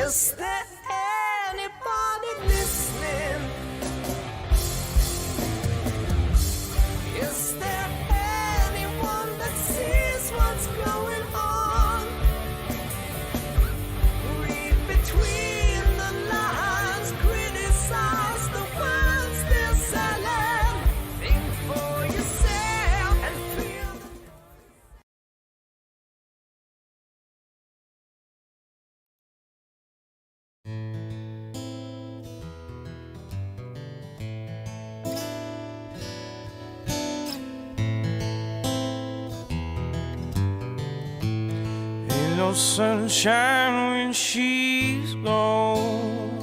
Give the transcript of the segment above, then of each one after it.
Is there anybody listening? Is there anyone that sees what's going on? Read between the lines, criticize the words they're selling. Think for yourself and feel the... Ain't no sunshine when she's gone.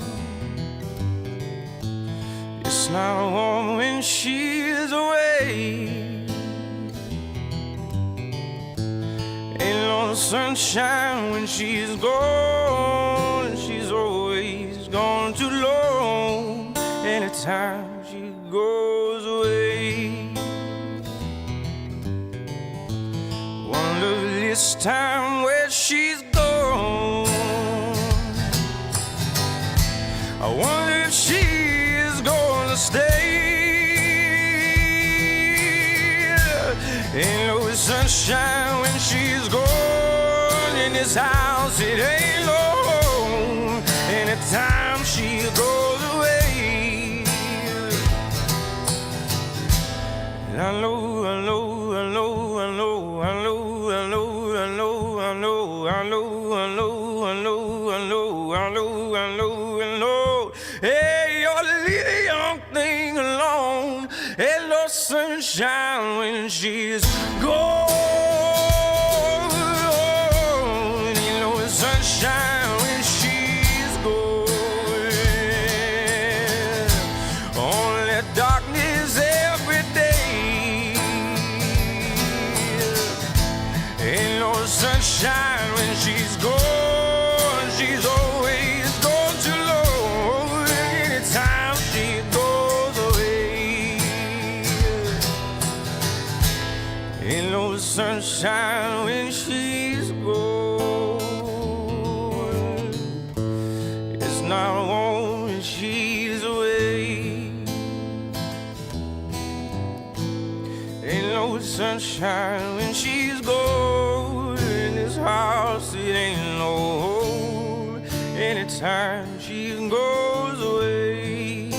It's not warm when she's away. Ain't no sunshine when she's gone. And she's always gone too long. Anytime she goes away. Wonder this time where she's gone. I wonder if she is gonna stay. Ain't no sunshine when she's gone. In this house it ain't no home. Anytime she goes away. And I know, I know, I know, I know, I know, I know, I know, I know, I know, I know, I know, I know, I know, I know, I know. Hey, you ought to leave the young thing alone. Ain't no sunshine when she's gone. Ain't no sunshine when she's gone. Only darkness every day. Ain't no sunshine when she's gone. She's always gone too low. Anytime she goes away. Ain't no sunshine when she's gone. It's not warm when she's away. Ain't no sunshine when she's gone. In this house it ain't no home. Anytime she goes away.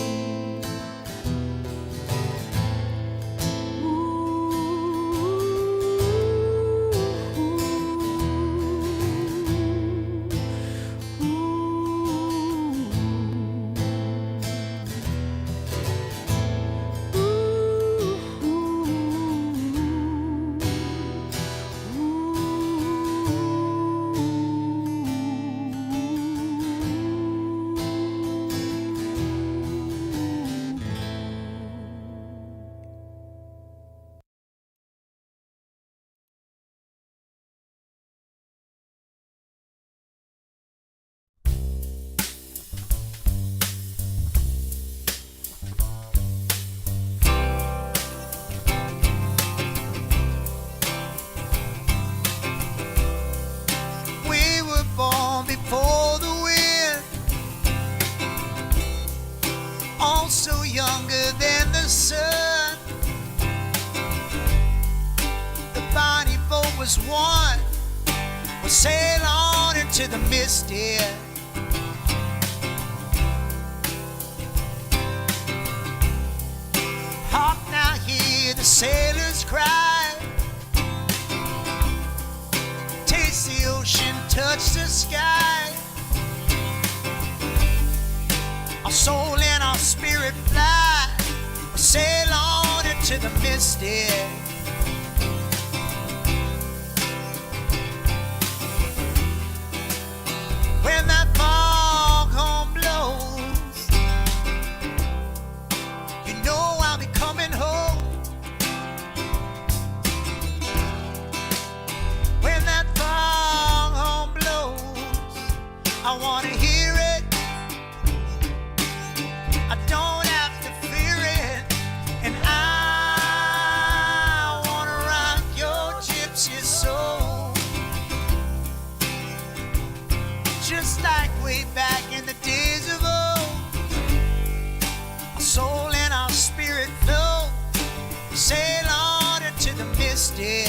We were born before the wind, also younger than the sun. The body boat was one, we'll sail on into the misty. Hark now, hear the sailors cry. Taste the ocean, touch the sky. Our soul and our spirit fly. We'll sail on into the misty. When that foghorn blows, you know I'll be coming home. When that foghorn blows, I wanna hear it. I don't have to fear it. And I wanna rock your gypsy soul, just like we way back in the days of old. Our soul and our spirit flow, sail on into the misty.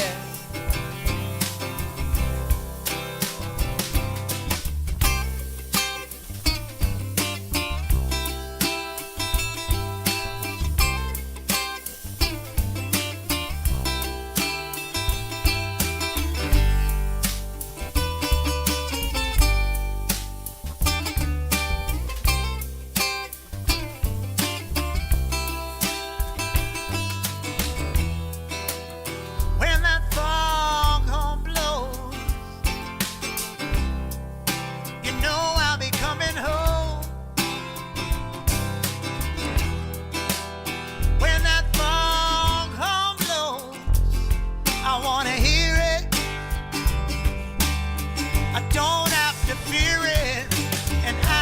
When that foghorn blows, you know I'll be coming home. When that foghorn blows, I wanna hear it. I don't have to fear it, and I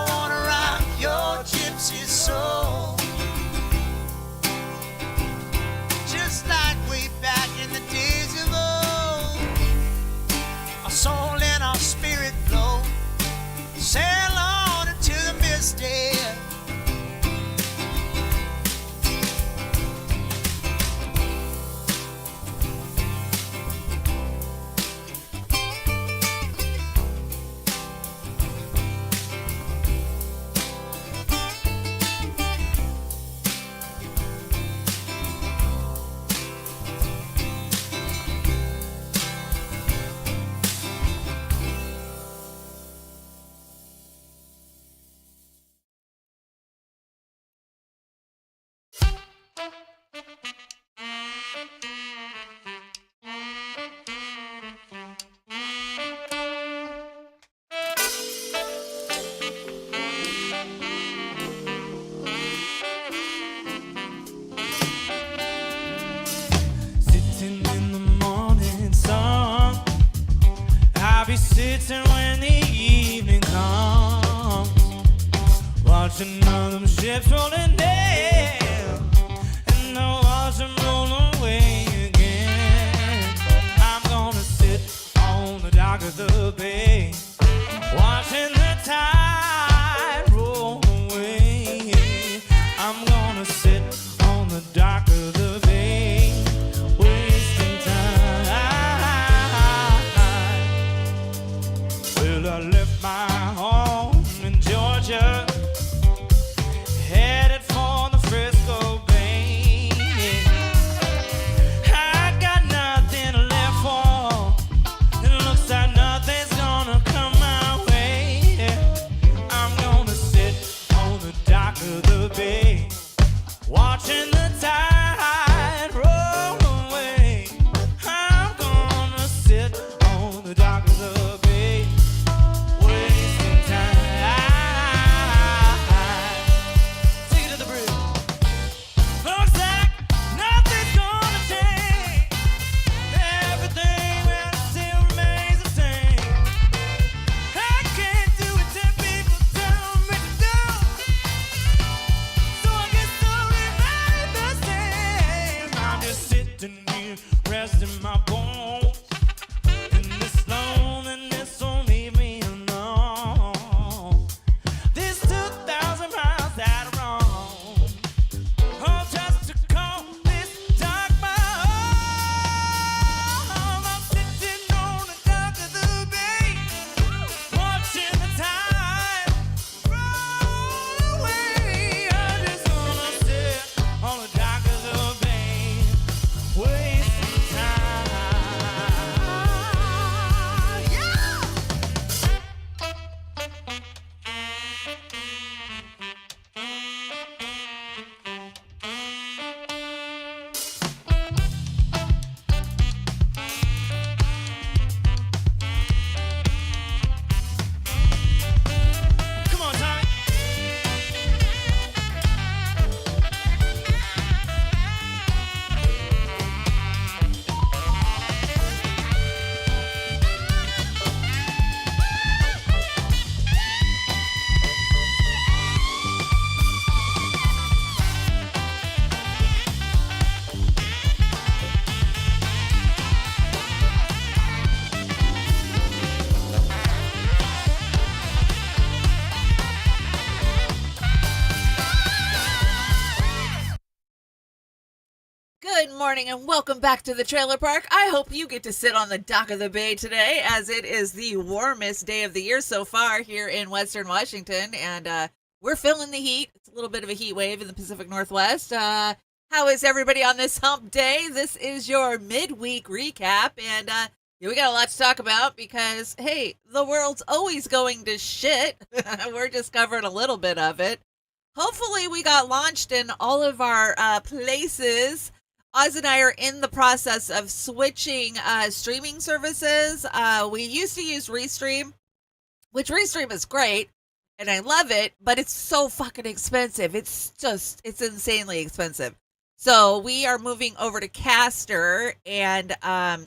wanna rock your gypsy soul. Just like way back in the days of old. Our soul and our spirit flow, sail on into the misty. Sitting in the morning sun, I'll be sitting when the evening comes, watching all them ships rolling down, and the watch them roll away again. I'm gonna sit on the dock of the bay, watching the tide roll away. I'm gonna sit on the dock of the bay, wasting time. Well, I left my home in Georgia, headed for the Frisco Bay. I got nothing left for, it looks like nothing's morning and welcome back to the trailer park. I hope you get to sit on the dock of the bay today, as it is the warmest day of the year so far here in Western Washington, and we're feeling the heat. It's a little bit of a heat wave in the Pacific Northwest. How is everybody on this hump day? This is your midweek recap, and we got a lot to talk about because, hey, the world's always going to shit. We're just covering a little bit of it. Hopefully we got launched in all of our places. Oz and I are in the process of switching streaming services. We used to use Restream, which Restream is great, and I love it, but it's so fucking expensive. It's insanely expensive. So we are moving over to Caster, and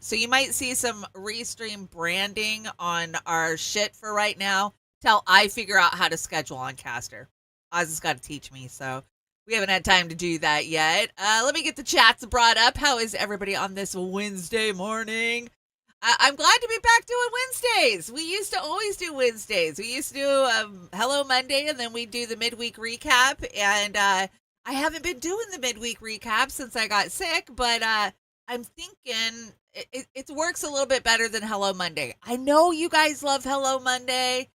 so you might see some Restream branding on our shit for right now till I figure out how to schedule on Caster. Oz has got to teach me, so we haven't had time to do that yet. Let me get the chats brought up. How is everybody on this Wednesday morning? I'm glad to be back doing Wednesdays. We used to always do Wednesdays. We used to do Hello Monday, and then we'd do the midweek recap. And I haven't been doing the midweek recap since I got sick, but I'm thinking it works a little bit better than Hello Monday. I know you guys love Hello Monday.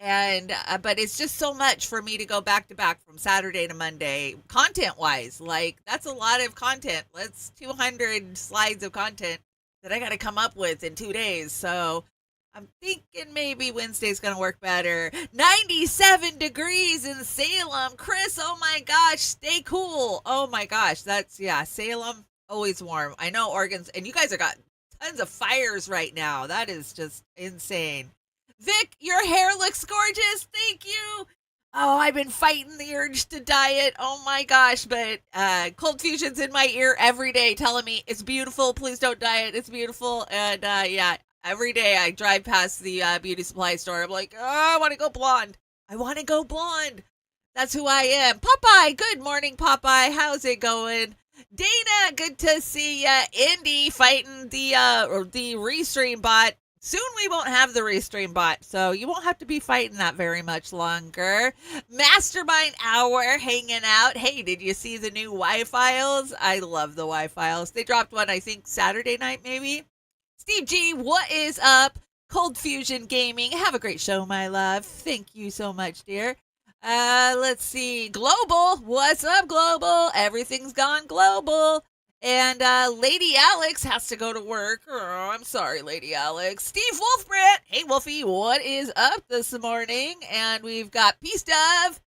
And but it's just so much for me to go back to back from Saturday to Monday, content wise. Like, that's a lot of content. That's 200 slides of content that I got to come up with in 2 days. So I'm thinking maybe Wednesday's going to work better. 97 degrees in Salem. Chris, oh my gosh, stay cool. Oh my gosh, Salem, always warm. I know Oregon's, and you guys have got tons of fires right now. That is just insane. Vic, your hair looks gorgeous. Thank you. Oh, I've been fighting the urge to diet. Oh my gosh. But Cold Fusion's in my ear every day telling me it's beautiful. Please don't diet. It's beautiful. And every day I drive past the beauty supply store. I'm like, oh, I want to go blonde. I want to go blonde. That's who I am. Popeye. Good morning, Popeye. How's it going? Dana, good to see ya. Indy fighting the Restream bot. Soon we won't have the Restream bot, so you won't have to be fighting that very much longer. Mastermind Hour hanging out. Hey, did you see the new Y-Files? I love the Y-Files. They dropped one, I think, Saturday night, maybe. Steve G, what is up? Cold Fusion Gaming. Have a great show, my love. Thank you so much, dear. Let's see. Global. What's up, Global? Everything's gone global. And Lady Alex has to go to work. Oh, I'm sorry, Lady Alex. Steve Wolfbrandt. Hey, Wolfie, what is up this morning? And we've got Peace Dove.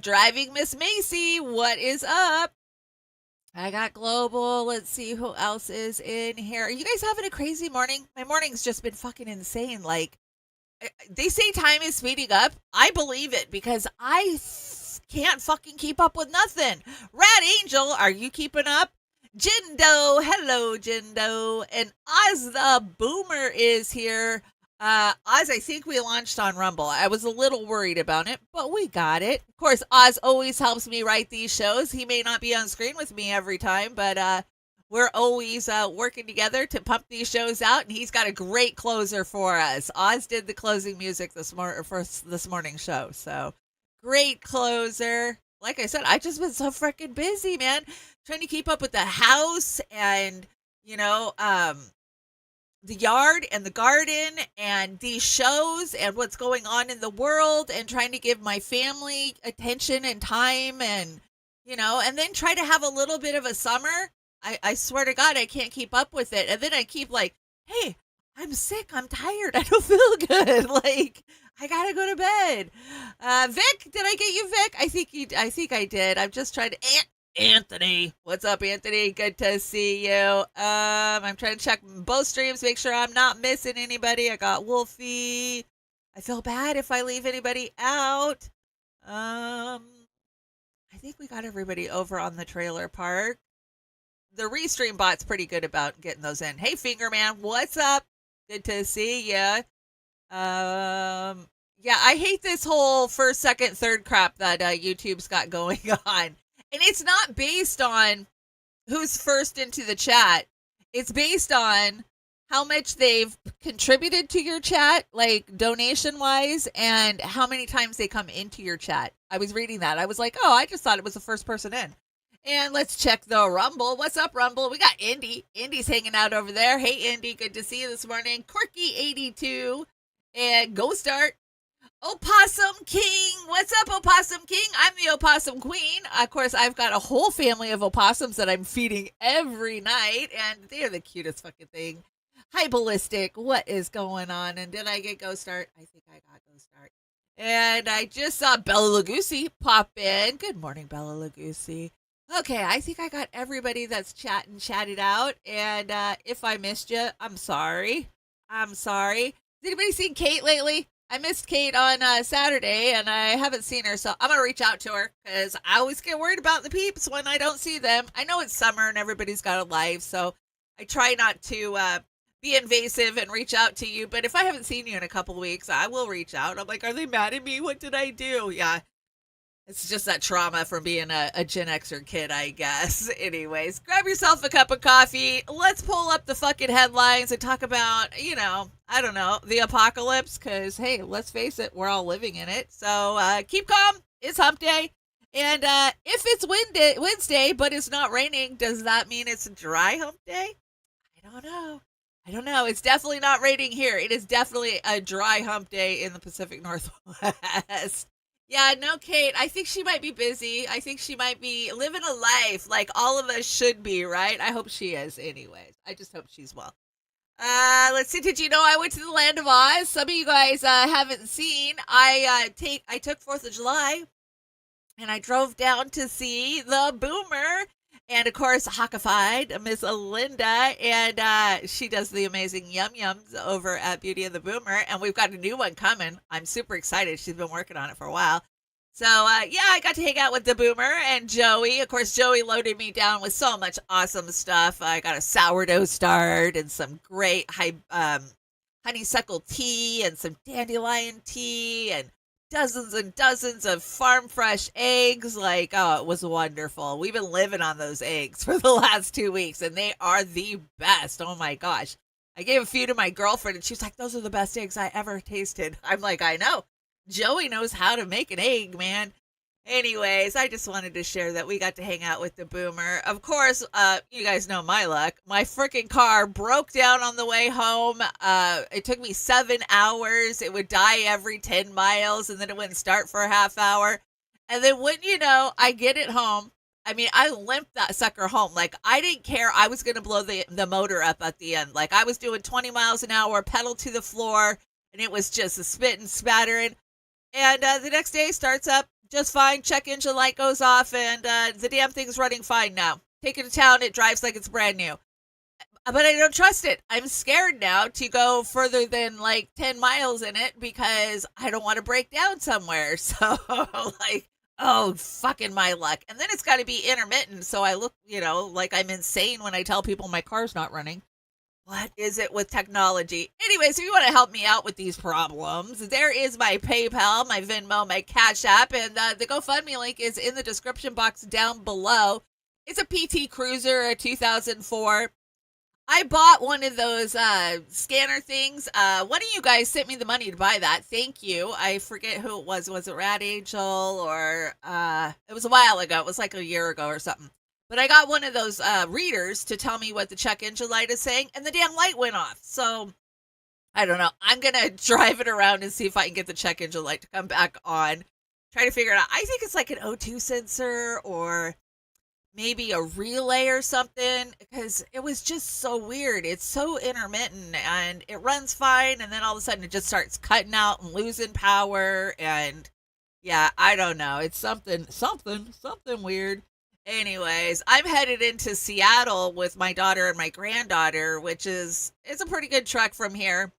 Driving Miss Macy. What is up? I got Global. Let's see who else is in here. Are you guys having a crazy morning? My morning's just been fucking insane. Like, they say time is speeding up. I believe it because I can't fucking keep up with nothing. Rat Angel, are you keeping up? Jindo, hello Jindo. And Oz the Boomer is here. Oz, I think we launched on Rumble. I was a little worried about it, but we got it. Of course, Oz always helps me write these shows. He may not be on screen with me every time, but we're always working together to pump these shows out, and he's got a great closer for us. Oz did the closing music for this morning's show, so great closer. Like I said, I've just been so freaking busy, man. Trying to keep up with the house and, the yard and the garden and these shows and what's going on in the world and trying to give my family attention and time and, and then try to have a little bit of a summer. I swear to God, I can't keep up with it. And then I keep like, hey, I'm sick. I'm tired. I don't feel good. Like, I gotta go to bed. Vic, did I get you, Vic? I think I did. I'm just trying to. Anthony, what's up, Anthony? Good to see you. I'm trying to check both streams, make sure I'm not missing anybody. I got Wolfie. I feel bad if I leave anybody out. I think we got everybody over on the trailer park. The Restream bot's pretty good about getting those in. Hey, Fingerman, what's up? Good to see ya. Yeah, I hate this whole first, second, third crap that YouTube's got going on. And it's not based on who's first into the chat. It's based on how much they've contributed to your chat, like donation-wise, and how many times they come into your chat. I was reading that. I was like, oh, I just thought it was the first person in. And let's check the Rumble. What's up, Rumble? We got Indy. Indy's hanging out over there. Hey, Indy. Good to see you this morning. Quirky82 and Go Start. Opossum King. What's up, Opossum King? I'm the Opossum Queen. Of course, I've got a whole family of opossums that I'm feeding every night, and they're the cutest fucking thing. Hi, Ballistic. What is going on? And did I get Go Start? I think I got Go Start. And I just saw Bella Lugosi pop in. Good morning, Bella Lugosi. Okay, I think I got everybody that's chatted out. And if I missed you, I'm sorry. I'm sorry. Has anybody seen Kate lately? I missed Kate on Saturday, and I haven't seen her, so I'm going to reach out to her, because I always get worried about the peeps when I don't see them. I know it's summer, and everybody's got a life, so I try not to be invasive and reach out to you, but if I haven't seen you in a couple weeks, I will reach out. I'm like, are they mad at me? What did I do? Yeah. It's just that trauma from being a Gen Xer kid, I guess. Anyways, grab yourself a cup of coffee. Let's pull up the fucking headlines and talk about, I don't know, the apocalypse. Because, hey, let's face it, we're all living in it. So keep calm. It's hump day. And if it's Wednesday, but it's not raining, does that mean it's a dry hump day? I don't know. It's definitely not raining here. It is definitely a dry hump day in the Pacific Northwest. Yeah, no, Kate. I think she might be busy. I think she might be living a life like all of us should be, right? I hope she is anyways. I just hope she's well. Let's see. Did you know I went to the Land of Oz? Some of you guys haven't seen. I took 4th of July and I drove down to see the Boomer. And, of course, Hawkified, Miss Linda, and she does the amazing Yum Yums over at Beauty and the Boomer, and we've got a new one coming. I'm super excited. She's been working on it for a while. So, I got to hang out with the Boomer and Joey. Of course, Joey loaded me down with so much awesome stuff. I got a sourdough start and some great honeysuckle tea and some dandelion tea and dozens and dozens of farm fresh eggs. Like, oh, it was wonderful. We've been living on those eggs for the last 2 weeks, and they are the best. Oh my gosh. I gave a few to my girlfriend, and she was like, those are the best eggs I ever tasted. I'm like, I know. Joey knows how to make an egg, man. Anyways, I just wanted to share that we got to hang out with the Boomer. Of course, you guys know my luck. My freaking car broke down on the way home. It took me 7 hours. It would die every 10 miles, and then it wouldn't start for a half hour. And then wouldn't you know, I get it home. I mean, I limped that sucker home. Like, I didn't care. I was going to blow the motor up at the end. Like, I was doing 20 miles an hour, pedal to the floor, and it was just a spitting, spattering. And the next day starts up just fine. Check engine light goes off, and the damn thing's running fine now. Take it to town. It drives like it's brand new. But I don't trust it. I'm scared now to go further than like 10 miles in it because I don't want to break down somewhere. So, like, oh, fucking my luck. And then it's got to be intermittent. So I look, like I'm insane when I tell people my car's not running. What is it with technology? Anyways, if you want to help me out with these problems, there is my PayPal, my Venmo, my Cash App, and the GoFundMe link is in the description box down below. It's a PT Cruiser, a 2004. I bought one of those scanner things. One of you guys sent me the money to buy that. Thank you. I forget who it was. Was it Rat Angel or it was a while ago. It was like a year ago or something. But I got one of those readers to tell me what the check engine light is saying, and the damn light went off. So, I don't know. I'm going to drive it around and see if I can get the check engine light to come back on. Try to figure it out. I think it's like an O2 sensor or maybe a relay or something, because it was just so weird. It's so intermittent, and it runs fine, and then all of a sudden it just starts cutting out and losing power, and yeah, I don't know. It's something weird. Anyways, I'm headed into Seattle with my daughter and my granddaughter, it's a pretty good trek from here.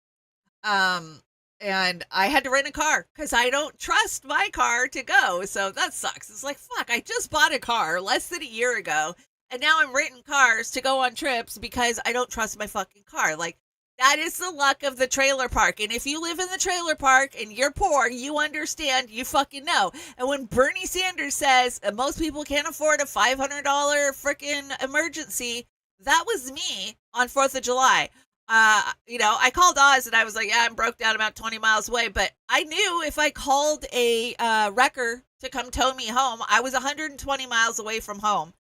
And I had to rent a car because I don't trust my car to go. So that sucks. It's like, fuck, I just bought a car less than a year ago, and now I'm renting cars to go on trips because I don't trust my fucking car. Like, that is the luck of the trailer park. And if you live in the trailer park and you're poor, you understand, you fucking know. And when Bernie Sanders says most people can't afford a $500 freaking emergency, that was me on 4th of July. I called Oz and I was like, yeah, I'm broke down about 20 miles away. But I knew if I called a wrecker to come tow me home, I was 120 miles away from home.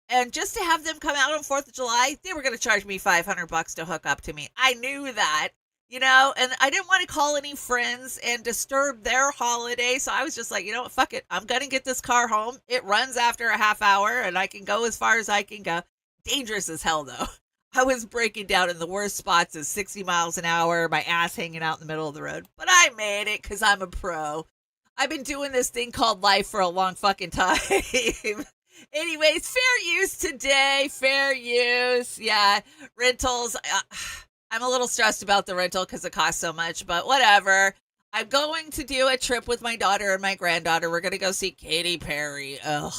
And just to have them come out on 4th of July, they were going to charge me $500 to hook up to me. I knew that, and I didn't want to call any friends and disturb their holiday. So I was just like, you know what, fuck it. I'm going to get this car home. It runs after a half hour and I can go as far as I can go. Dangerous as hell, though. I was breaking down in the worst spots at 60 miles an hour, my ass hanging out in the middle of the road. But I made it because I'm a pro. I've been doing this thing called life for a long fucking time. Anyways, fair use today. Fair use. Yeah. Rentals. I'm a little stressed about the rental because it costs so much, but whatever. I'm going to do a trip with my daughter and my granddaughter. We're going to go see Katy Perry. Ugh.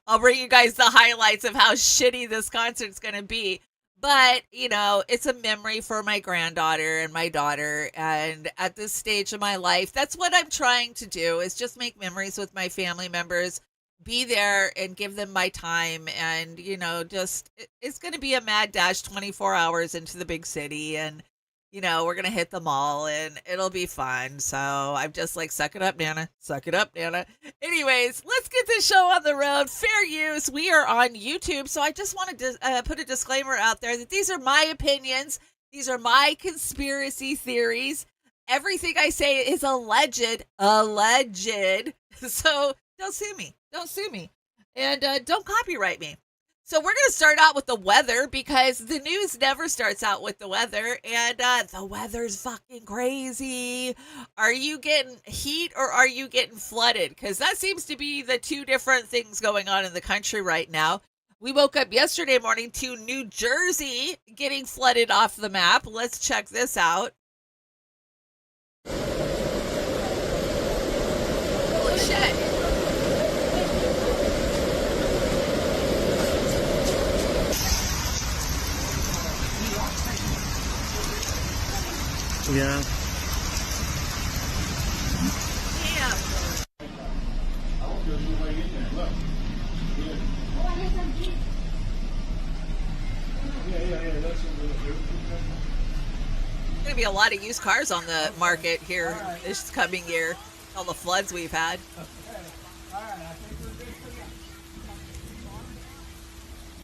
I'll bring you guys the highlights of how shitty this concert's going to be. But, it's a memory for my granddaughter and my daughter. And at this stage of my life, that's what I'm trying to do, is just make memories with my family members. Be there and give them my time, and it's going to be a mad dash 24 hours into the big city, and we're going to hit them all and it'll be fun. So I'm just like, suck it up, Nana. Suck it up, Nana. Anyways, let's get this show on the road. Fair use. We are on YouTube. So I just wanted to put a disclaimer out there that these are my opinions. These are my conspiracy theories. Everything I say is alleged. So don't sue me. Don't sue me. And don't copyright me. So we're going to start out with the weather, because the news never starts out with the weather. And the weather's fucking crazy. Are you getting heat or are you getting flooded? Because that seems to be the two different things going on in the country right now. We woke up yesterday morning to New Jersey getting flooded off the map. Let's check this out. Holy shit. Yeah. Damn. There's going to be a lot of used cars on the market here this coming year. All the floods we've had.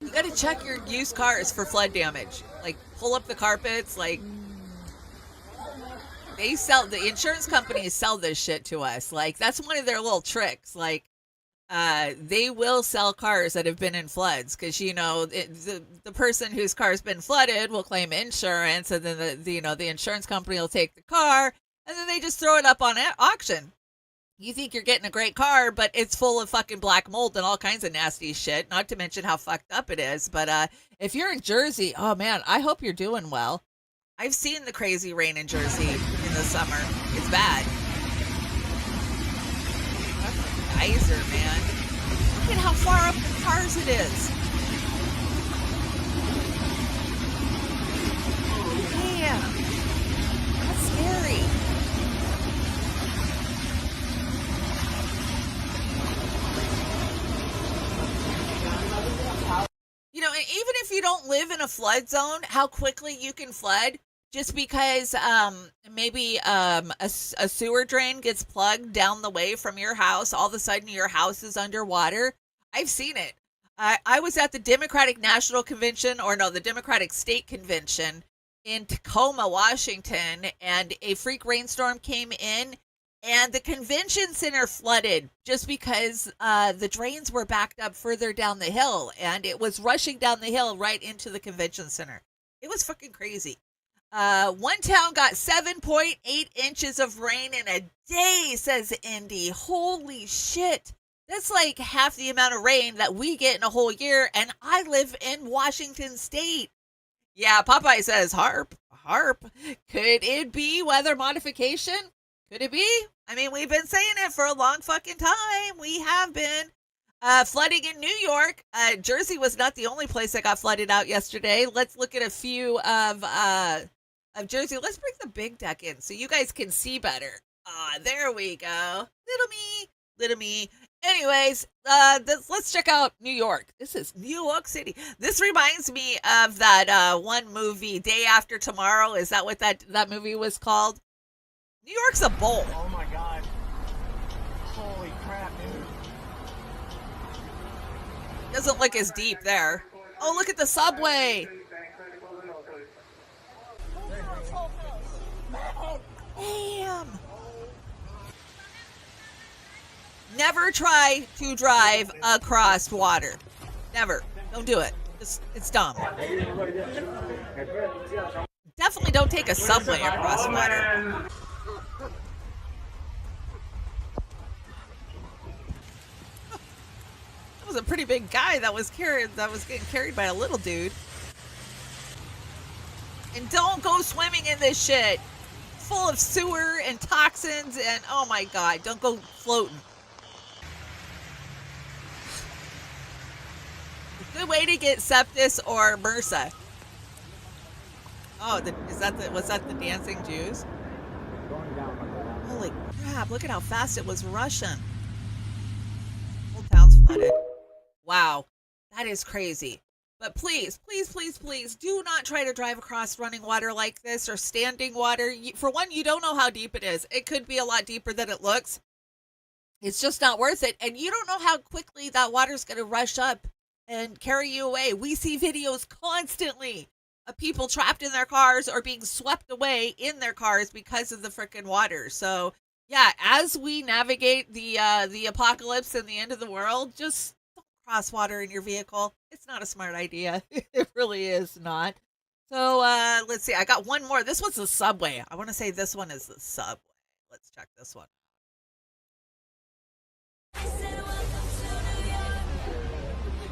You got to check your used cars for flood damage. Like, pull up the carpets, like... the insurance companies sell this shit to us. Like, that's one of their little tricks. Like, they will sell cars that have been in floods, because, the person whose car's been flooded will claim insurance, and then the insurance company will take the car, and then they just throw it up on auction. You think you're getting a great car, but it's full of fucking black mold and all kinds of nasty shit, not to mention how fucked up it is. But if you're in Jersey, oh man, I hope you're doing well. I've seen the crazy rain in Jersey in the summer. It's bad. Geyser, man. Look at how far up the cars it is. Damn. That's scary. And even if you don't live in a flood zone, how quickly you can flood. Just because maybe a sewer drain gets plugged down the way from your house, all of a sudden your house is underwater. I've seen it. I was at the Democratic National Convention, the Democratic State Convention in Tacoma, Washington, and a freak rainstorm came in, and the convention center flooded just because the drains were backed up further down the hill, and it was rushing down the hill right into the convention center. It was fucking crazy. One town got 7.8 inches of rain in a day, says Indy. Holy shit. That's like half the amount of rain that we get in a whole year, and I live in Washington State. Yeah, Popeye says, harp. Could it be weather modification? Could it be? I mean, we've been saying it for a long fucking time. We have been. Flooding in New York. Jersey was not the only place that got flooded out yesterday. Let's look at a few of Jersey. Let's bring the big deck in so you guys can see better. There we go. Little me. Anyways, let's check out New York. This is New York City. This reminds me of that one movie, Day After Tomorrow. Is that what that movie was called? New York's a bowl. Oh my God. Holy crap, dude. Doesn't look as deep there. Oh, look at the subway. Damn. Never try to drive across water. Never. Don't do it. It's dumb. Definitely don't take a subway across water. That was a pretty big guy that was getting carried by a little dude. And don't go swimming in this shit. Full of sewer and toxins and oh my god, don't go floating. A good way to get sepsis or MRSA. Oh, was that the dancing Jews? Holy crap, look at how fast it was rushing. Whole town's flooded. Wow, that is crazy. But please, please, please, please do not try to drive across running water like this or standing water. For one, you don't know how deep it is. It could be a lot deeper than it looks. It's just not worth it. And you don't know how quickly that water's going to rush up and carry you away. We see videos constantly of people trapped in their cars or being swept away in their cars because of the freaking water. So, yeah, as we navigate the apocalypse and the end of the world, just cross water in your vehicle. It's not a smart idea. It really is not. So let's see. I got one more. This one's the subway. I want to say this one is the subway. Let's check this one. I said, welcome to New York.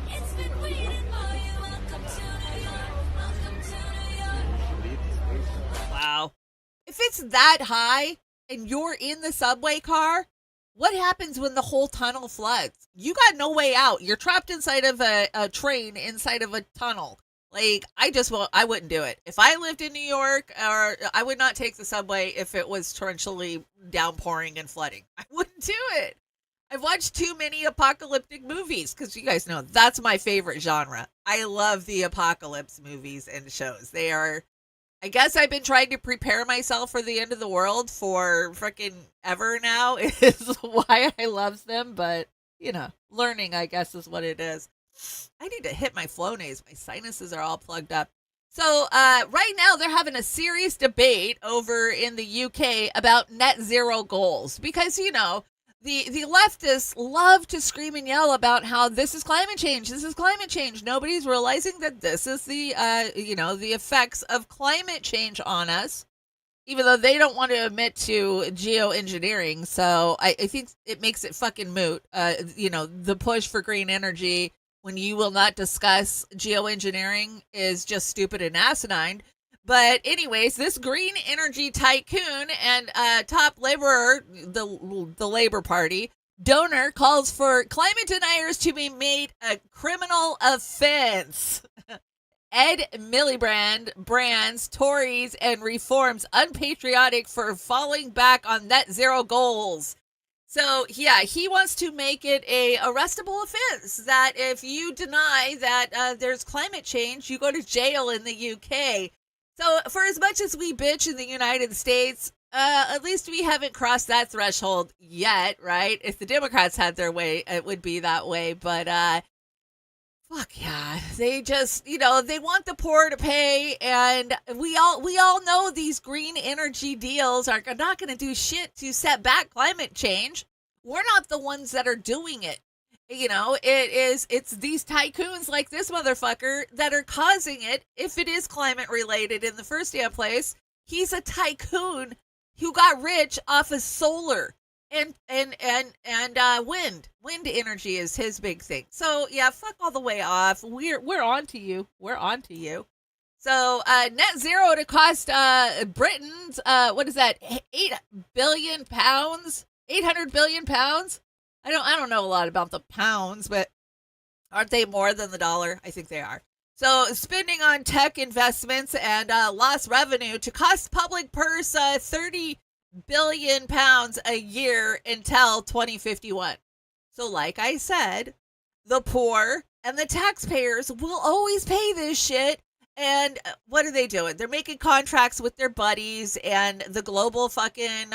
It's been waiting for you. Welcome to New York. Welcome to New York. Wow. If it's that high and you're in the subway car, what happens when the whole tunnel floods? You got no way out. You're trapped inside of a train, inside of a tunnel. Like, I wouldn't do it. If I lived in New York, or I would not take the subway if it was torrentially downpouring and flooding. I wouldn't do it. I've watched too many apocalyptic movies because you guys know that's my favorite genre. I love the apocalypse movies and shows. They are, I guess I've been trying to prepare myself for the end of the world for freaking ever now is why I love them. But, you know, learning, I guess, is what it is. I need to hit my Flonase. My sinuses are all plugged up. So right now they're having a serious debate over in the UK about net zero goals because, you know, the leftists love to scream and yell about how this is climate change. This is climate change. Nobody's realizing that this is the, the effects of climate change on us, even though they don't want to admit to geoengineering. So I think it makes it fucking moot. The push for green energy when you will not discuss geoengineering is just stupid and asinine. But anyways, this green energy tycoon and top laborer, the Labor Party, donor calls for climate deniers to be made a criminal offense. Ed Miliband brands Tories and reforms unpatriotic for falling back on net zero goals. So, yeah, he wants to make it a arrestable offense that if you deny that there's climate change, you go to jail in the UK. So, for as much as we bitch in the United States, at least we haven't crossed that threshold yet, right? If the Democrats had their way, it would be that way. But, fuck yeah. They just, they want the poor to pay. And we all know these green energy deals are not going to do shit to set back climate change. We're not the ones that are doing it. It's these tycoons like this motherfucker that are causing it. If it is climate related in the first damn place, he's a tycoon who got rich off of solar and wind. Wind energy is his big thing. So yeah, fuck all the way off. We're on to you. We're on to you. So net zero to cost Britain's what is that? 8 billion pounds? 800 billion pounds? I don't know a lot about the pounds, but aren't they more than the dollar? I think they are. So spending on tech investments and lost revenue to cost public purse 30 billion pounds a year until 2051. So like I said, the poor and the taxpayers will always pay this shit. And what are they doing? They're making contracts with their buddies and the global fucking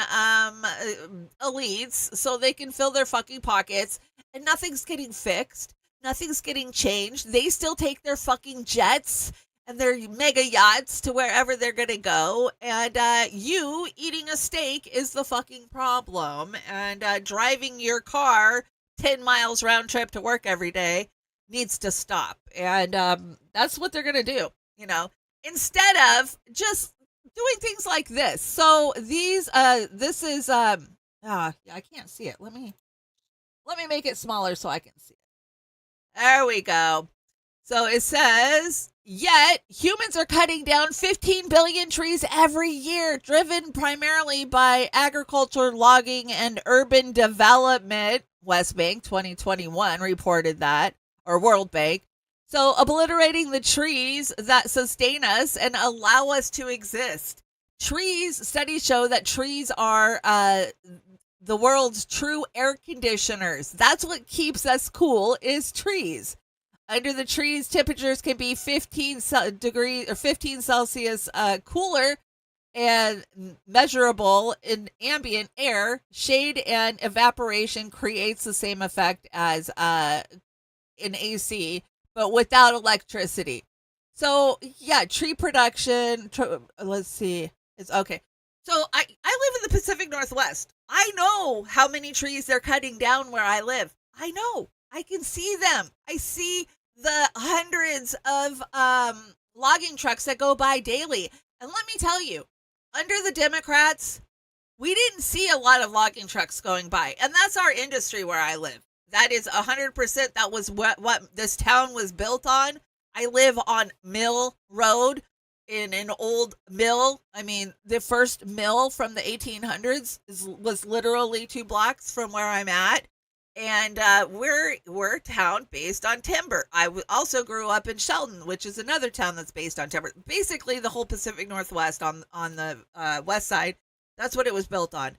elites so they can fill their fucking pockets and nothing's getting fixed. Nothing's getting changed. They still take their fucking jets and their mega yachts to wherever they're going to go. And you eating a steak is the fucking problem. And driving your car 10 miles round trip to work every day needs to stop. And that's what they're going to do, you know, instead of just doing things like this. So this is, yeah, I can't see it. Let me make it smaller so I can see it. There we go. So it says, yet humans are cutting down 15 billion trees every year, driven primarily by agriculture, logging, and urban development. West Bank 2021 reported that, or World Bank. So obliterating the trees that sustain us and allow us to exist. Studies show that trees are the world's true air conditioners. That's what keeps us cool, is trees. Under the trees, temperatures can be 15 degrees or 15 Celsius cooler and measurable in ambient air. Shade and evaporation creates the same effect as in AC, but without electricity. So yeah, tree production. Let's see. It's okay. So I live in the Pacific Northwest. I know how many trees they're cutting down where I live. I know. I can see them. I see the hundreds of logging trucks that go by daily. And let me tell you, under the Democrats, we didn't see a lot of logging trucks going by. And that's our industry where I live. That is 100%. That was what this town was built on. I live on Mill Road in an old mill. I mean, the first mill from the 1800s was literally 2 blocks from where I'm at. And we're a town based on timber. I also grew up in Shelton, which is another town that's based on timber. Basically, the whole Pacific Northwest on the west side, that's what it was built on.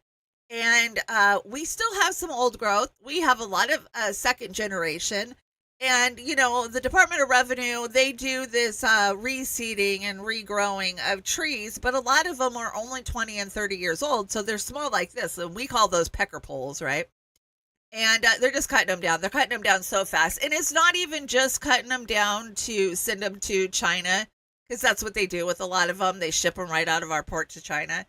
And we still have some old growth. We have a lot of second generation. And, you know, the Department of Revenue, they do this reseeding and regrowing of trees, but a lot of them are only 20 and 30 years old. So they're small like this. And we call those pecker poles, right? And they're just cutting them down. They're cutting them down so fast. And it's not even just cutting them down to send them to China, because that's what they do with a lot of them. They ship them right out of our port to China.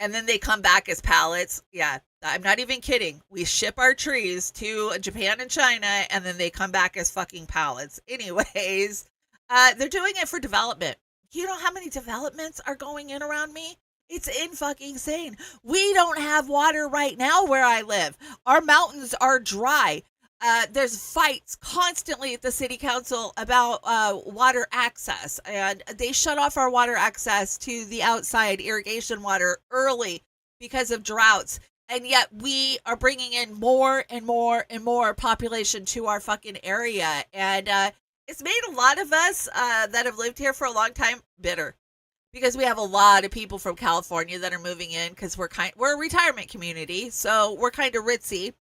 And then they come back as pallets. Yeah, I'm not even kidding. We ship our trees to Japan and China, and then they come back as fucking pallets. Anyways, they're doing it for development. You know how many developments are going in around me? It's insane. We don't have water right now where I live. Our mountains are dry. There's fights constantly at the city council about water access, and they shut off our water access to the outside irrigation water early because of droughts. And yet we are bringing in more and more and more population to our fucking area. And it's made a lot of us that have lived here for a long time bitter, because we have a lot of people from California that are moving in, because we're a retirement community, so we're kind of ritzy.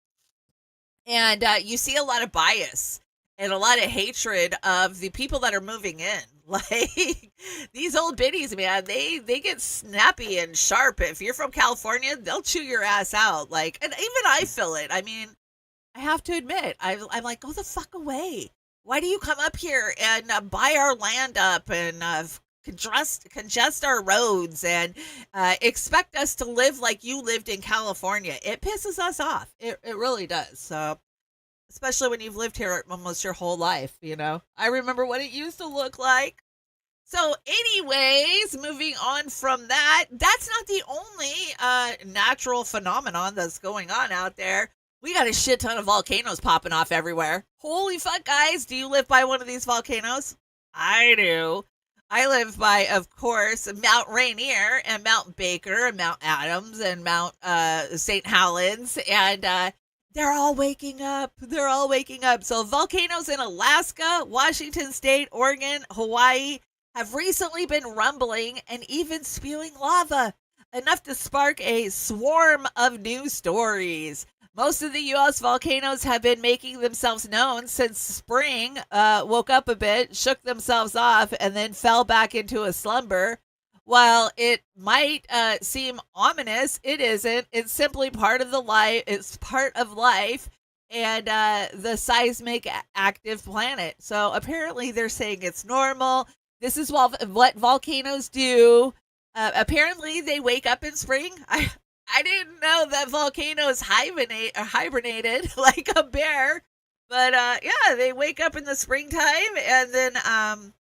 And you see a lot of bias and a lot of hatred of the people that are moving in. Like, these old biddies, man, they get snappy and sharp. If you're from California, they'll chew your ass out. Like, and even I feel it. I mean, I have to admit, I'm like, go the fuck away. Why do you come up here and buy our land up and congest our roads and expect us to live like you lived in California? It pisses us off. It really does. So, especially when you've lived here almost your whole life, you know. I remember what it used to look like. So anyways, moving on from that, that's not the only natural phenomenon that's going on out there. We got a shit ton of volcanoes popping off everywhere. Holy fuck, guys. Do you live by one of these volcanoes? I do. I live by, of course, Mount Rainier and Mount Baker and Mount Adams and Mount St. Helens. And they're all waking up. They're all waking up. So volcanoes in Alaska, Washington State, Oregon, Hawaii have recently been rumbling and even spewing lava, enough to spark a swarm of news stories. Most of the U.S. volcanoes have been making themselves known since spring, woke up a bit, shook themselves off, and then fell back into a slumber. While it might seem ominous, it isn't. It's simply part of the life. It's part of life. and the seismic active planet. So apparently they're saying it's normal. This is what volcanoes do. Apparently they wake up in spring. I didn't know that volcanoes hibernated like a bear. But yeah, they wake up in the springtime and then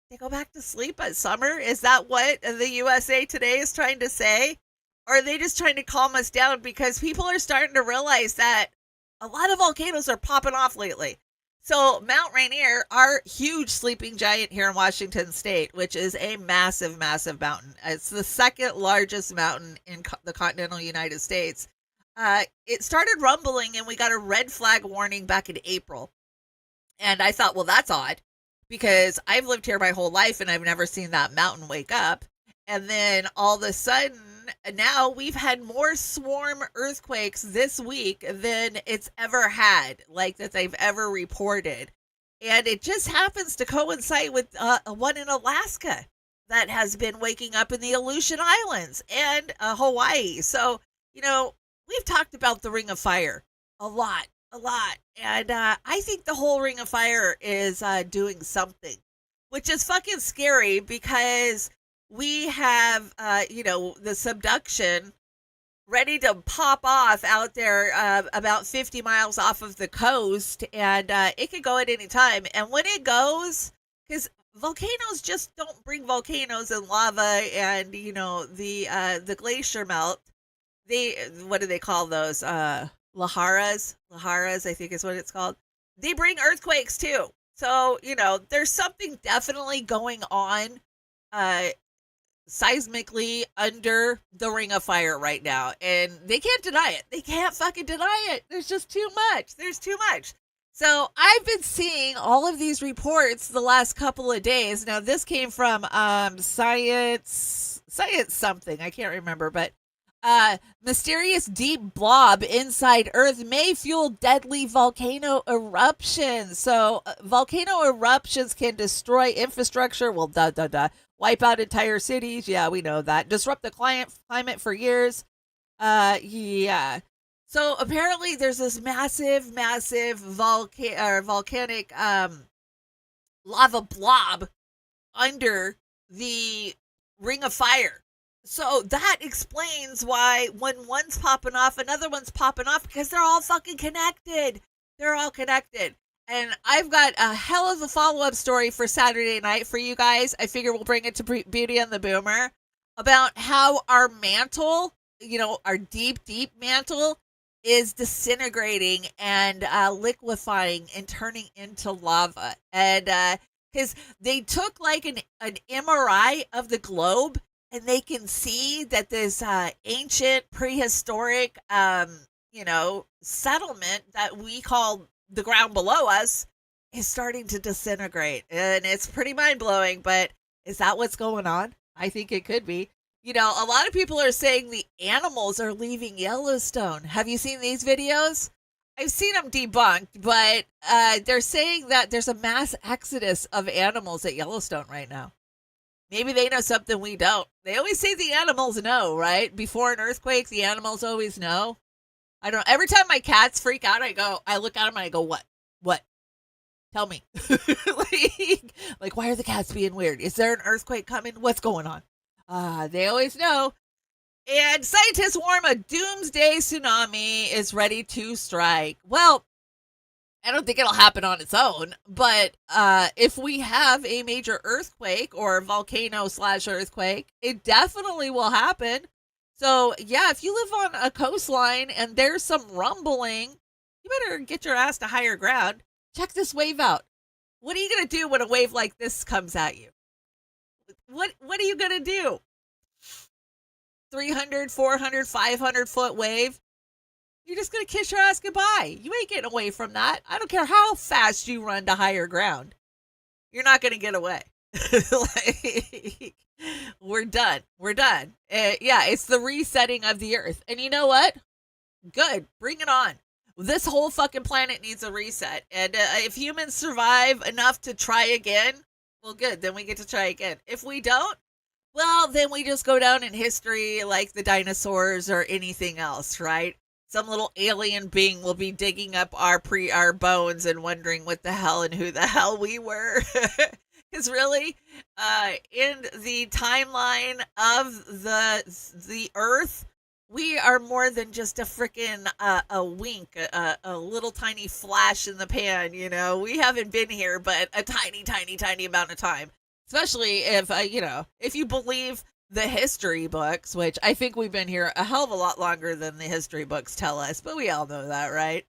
they go back to sleep at summer. Is that what the USA Today is trying to say? Or are they just trying to calm us down? Because people are starting to realize that a lot of volcanoes are popping off lately. So Mount Rainier, our huge sleeping giant here in Washington State, which is a massive, massive mountain. It's the second largest mountain in the continental United States. It started rumbling and we got a red flag warning back in April. And I thought, well, that's odd because I've lived here my whole life and I've never seen that mountain wake up. And then all of a sudden, now we've had more swarm earthquakes this week than it's ever had, like that they've ever reported. And it just happens to coincide with one in Alaska that has been waking up in the Aleutian Islands and Hawaii. So, you know, we've talked about the Ring of Fire a lot. And I think the whole Ring of Fire is doing something, which is fucking scary because we have, the subduction ready to pop off out there about 50 miles off of the coast. And it could go at any time. And when it goes, because volcanoes just don't bring volcanoes and lava and, the glacier melt. What do they call those? Laharas, I think is what it's called. They bring earthquakes too. So, there's something definitely going on seismically under the Ring of Fire right now. And they can't deny it. They can't fucking deny it. There's just too much. There's too much. So I've been seeing all of these reports the last couple of days. Now, this came from Science something. I can't remember, but mysterious deep blob inside Earth may fuel deadly volcano eruptions. So volcano eruptions can destroy infrastructure. Well, wipe out entire cities. Yeah, we know that. Disrupt the climate for years. Yeah. So apparently there's this massive volcanic lava blob under the Ring of Fire. So that explains why when one's popping off, another one's popping off because they're all fucking connected. They're all connected. And I've got a hell of a follow-up story for Saturday night for you guys. I figure we'll bring it to Beauty and the Boomer about how our mantle, our deep, deep mantle is disintegrating and liquefying and turning into lava. And because they took like an MRI of the globe, and they can see that this ancient prehistoric, settlement that we call the ground below us is starting to disintegrate. And it's pretty mind-blowing, but is that what's going on? I think it could be. A lot of people are saying the animals are leaving Yellowstone. Have you seen these videos? I've seen them debunked, but they're saying that there's a mass exodus of animals at Yellowstone right now. Maybe they know something we don't. They always say the animals know, right? Before an earthquake, the animals always know. I don't know. Every time my cats freak out, I look at them and I go, what? Tell me. like, why are the cats being weird? Is there an earthquake coming? What's going on? They always know. And scientists warn a doomsday tsunami is ready to strike. Well, I don't think it'll happen on its own, but if we have a major earthquake or volcano/earthquake, it definitely will happen. So, yeah, if you live on a coastline and there's some rumbling, you better get your ass to higher ground. Check this wave out. What are you going to do when a wave like this comes at you? What are you going to do? 300, 400, 500-foot wave? You're just going to kiss your ass goodbye. You ain't getting away from that. I don't care how fast you run to higher ground. You're not going to get away. We're done. Yeah, it's the resetting of the earth. And you know what? Good. Bring it on. This whole fucking planet needs a reset. And if humans survive enough to try again, well, good. Then we get to try again. If we don't, well, then we just go down in history like the dinosaurs or anything else, right? some little alien being will be digging up our bones and wondering what the hell and who the hell we were. Because really, in the timeline of the Earth, we are more than just a freaking a wink, a little tiny flash in the pan. You know, we haven't been here but a tiny, tiny, tiny amount of time. Especially if if you believe the history books, which I think we've been here a hell of a lot longer than the history books tell us, but we all know that, right?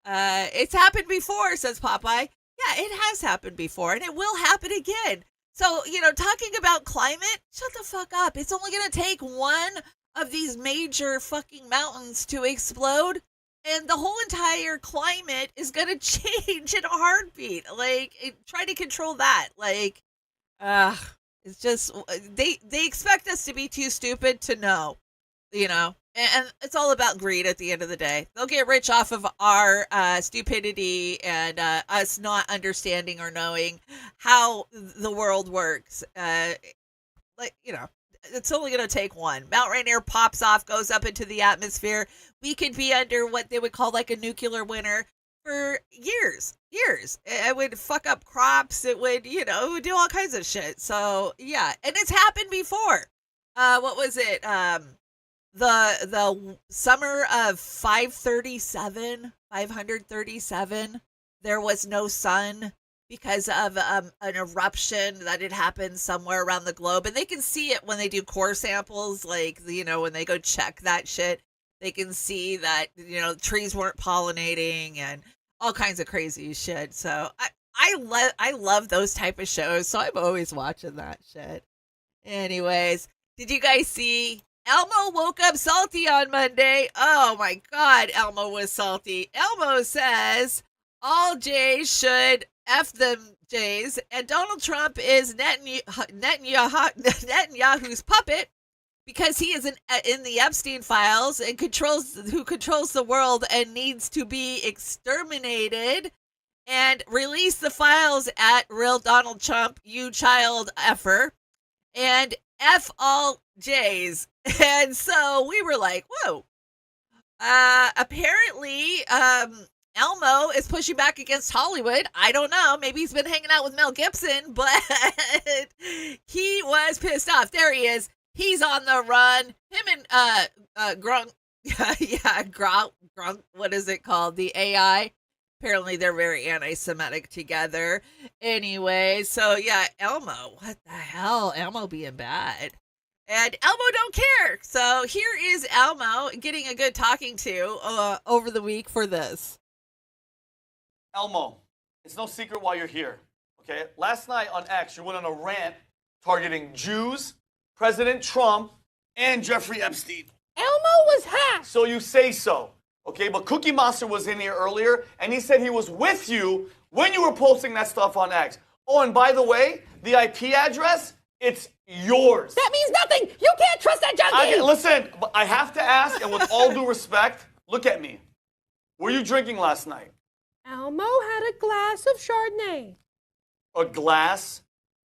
It's happened before, says Popeye. Yeah, it has happened before, and it will happen again. So, talking about climate, shut the fuck up. It's only going to take one of these major fucking mountains to explode, and the whole entire climate is going to change in a heartbeat. Try to control that. It's just, they expect us to be too stupid to know, and it's all about greed at the end of the day. They'll get rich off of our stupidity and us not understanding or knowing how the world works. It's only going to take one. Mount Rainier pops off, goes up into the atmosphere. We could be under what they would call like a nuclear winter for years. It would fuck up crops. It would, it would do all kinds of shit. So yeah, and it's happened before. What was it? The summer of 537, there was no sun because of an eruption that had happened somewhere around the globe. And they can see it when they do core samples, when they go check that shit, they can see that, trees weren't pollinating and all kinds of crazy shit. So I love those type of shows. So I'm always watching that shit. Anyways, did you guys see Elmo woke up salty on Monday? Oh my God, Elmo was salty. Elmo says all Jays should F them Jays, and Donald Trump is Netanyahu's puppet because he is in the Epstein Files and controls the world and needs to be exterminated. And release the files at Real Donald Trump, you child effer, and F all Jays. And so we were like, whoa. Apparently, Elmo is pushing back against Hollywood. I don't know. Maybe he's been hanging out with Mel Gibson, but he was pissed off. There he is. He's on the run. Him and Grunk, Grunk, what is it called? The AI. Apparently they're very anti-Semitic together. Anyway, so yeah, Elmo. What the hell? Elmo being bad. And Elmo don't care. So here is Elmo getting a good talking to over the week for this. Elmo, it's no secret why you're here, okay? Last night on X, you went on a rant targeting Jews, President Trump, and Jeffrey Epstein. Elmo was hacked. So you say so, okay? But Cookie Monster was in here earlier, and he said he was with you when you were posting that stuff on X. Oh, and by the way, the IP address, it's yours. That means nothing. You can't trust that junkie. Listen, but I have to ask, and with all due respect, look at me. Were you drinking last night? Elmo had a glass of Chardonnay. A glass?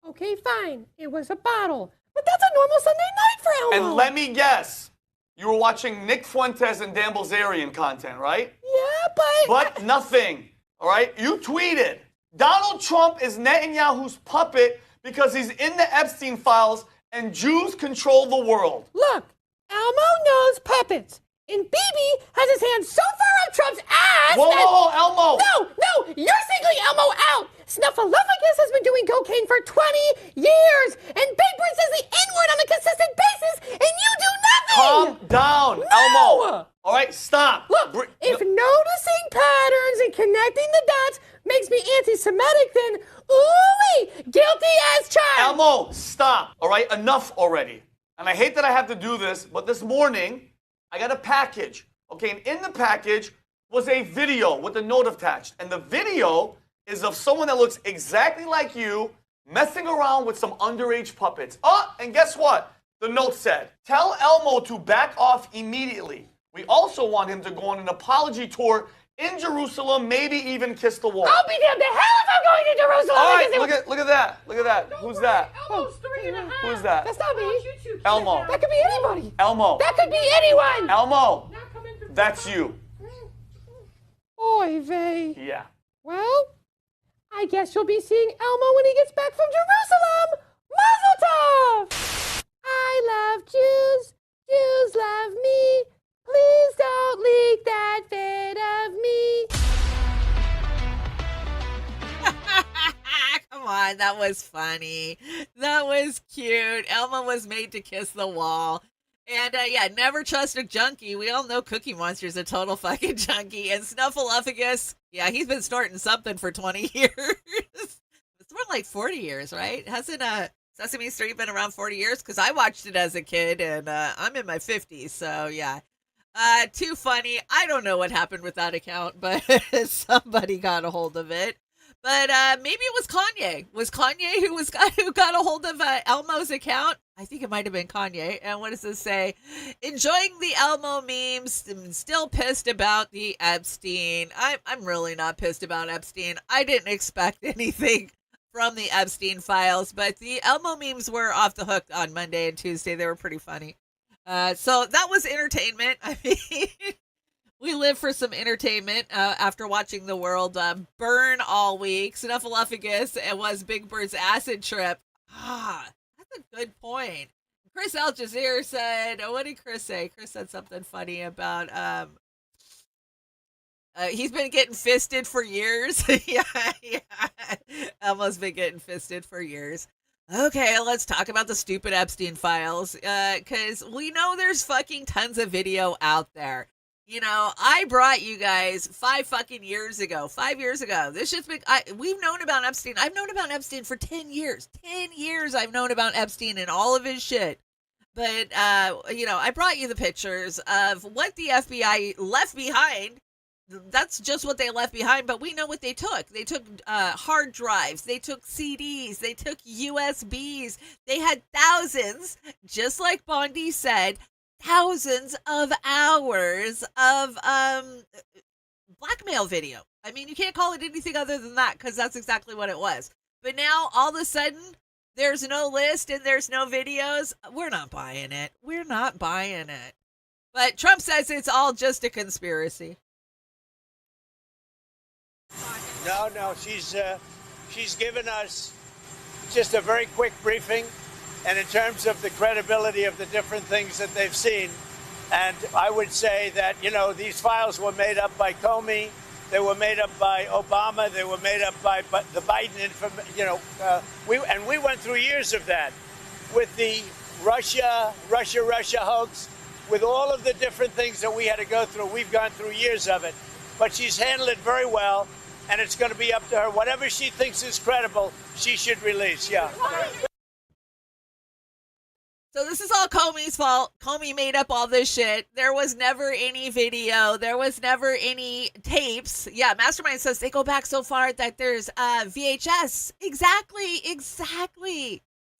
Okay, fine. It was a bottle. But that's a normal Sunday night for Elmo. And let me guess, you were watching Nick Fuentes and Dan Bilzerian content, right? Yeah, But nothing, all right? You tweeted, Donald Trump is Netanyahu's puppet because he's in the Epstein Files and Jews control the world. Look, Elmo knows puppets. And BB has his hand so far up Trump's ass Whoa, Elmo! No, you're singling Elmo out! Snuffleupagus has been doing cocaine for 20 years! And Big Bird says the N-word on a consistent basis, and you do nothing! Calm down, No! Elmo! All right, stop! Look, if noticing patterns and connecting the dots makes me anti-Semitic, then ooh-wee, guilty as charged! Elmo, stop, all right? Enough already. And I hate that I have to do this, but this morning, I got a package, okay? And in the package was a video with a note attached. And the video is of someone that looks exactly like you messing around with some underage puppets. Oh, and guess what? The note said, tell Elmo to back off immediately. We also want him to go on an apology tour in Jerusalem, maybe even kiss the wall. I'll be damned to hell if I'm going to Jerusalem! All right, look at that. Look at that. Who's that? Elmo's 3.5. Who's that? That's not me. Elmo. That could be anybody. Elmo. That could be anyone. Elmo. That's you. Oy vey. Yeah. Well, I guess you'll be seeing Elmo when he gets back from Jerusalem. Mazel tov! I love Jews. Jews love me. Please don't leak that vid of me. Come on, that was funny. That was cute. Elmo was made to kiss the wall. And yeah, never trust a junkie. We all know Cookie Monster's a total fucking junkie. And Snuffleupagus, yeah, he's been snorting something for 20 years. It's more like 40 years, right? Hasn't Sesame Street been around 40 years? Because I watched it as a kid, and I'm in my 50s, so yeah. Too funny. I don't know what happened with that account, but somebody got a hold of it. But maybe it was Kanye. Was Kanye who got a hold of Elmo's account? I think it might have been Kanye. And what does this say? Enjoying the Elmo memes. Still pissed about the Epstein. I'm really not pissed about Epstein. I didn't expect anything from the Epstein Files, but the Elmo memes were off the hook on Monday and Tuesday. They were pretty funny. So that was entertainment. I mean, we live for some entertainment after watching the world burn all week. Snuffleupagus was Big Bird's acid trip. That's a good point. Chris Al Jazeera said, what did Chris say? Chris said something funny about he's been getting fisted for years. yeah. Elmo's been getting fisted for years. Okay, let's talk about the stupid Epstein Files, because we know there's fucking tons of video out there. You know, I brought you guys 5 years ago. This shit's been, we've known about Epstein. I've known about Epstein for 10 years. 10 years I've known about Epstein and all of his shit. But, you know, I brought you the pictures of what the FBI left behind. That's just what they left behind, but we know what they took. They took hard drives, they took CDs, they took USBs. They had thousands, just like Bondi said, thousands of hours of blackmail video. I mean, you can't call it anything other than that, because that's exactly what it was. But now, all of a sudden, there's no list and there's no videos. We're not buying it. We're not buying it. But Trump says it's all just a conspiracy. No, she's given us just a very quick briefing, and in terms of the credibility of the different things that they've seen, and I would say that, you know, these files were made up by Comey, they were made up by Obama, they were made up by the Biden, we went through years of that with the Russia hoax, with all of the different things that we had to go through. We've gone through years of it, but she's handled it very well. And it's going to be up to her. Whatever she thinks is credible, she should release. Yeah. So this is all Comey's fault. Comey made up all this shit. There was never any video. There was never any tapes. Yeah, Mastermind says they go back so far that there's VHS. Exactly.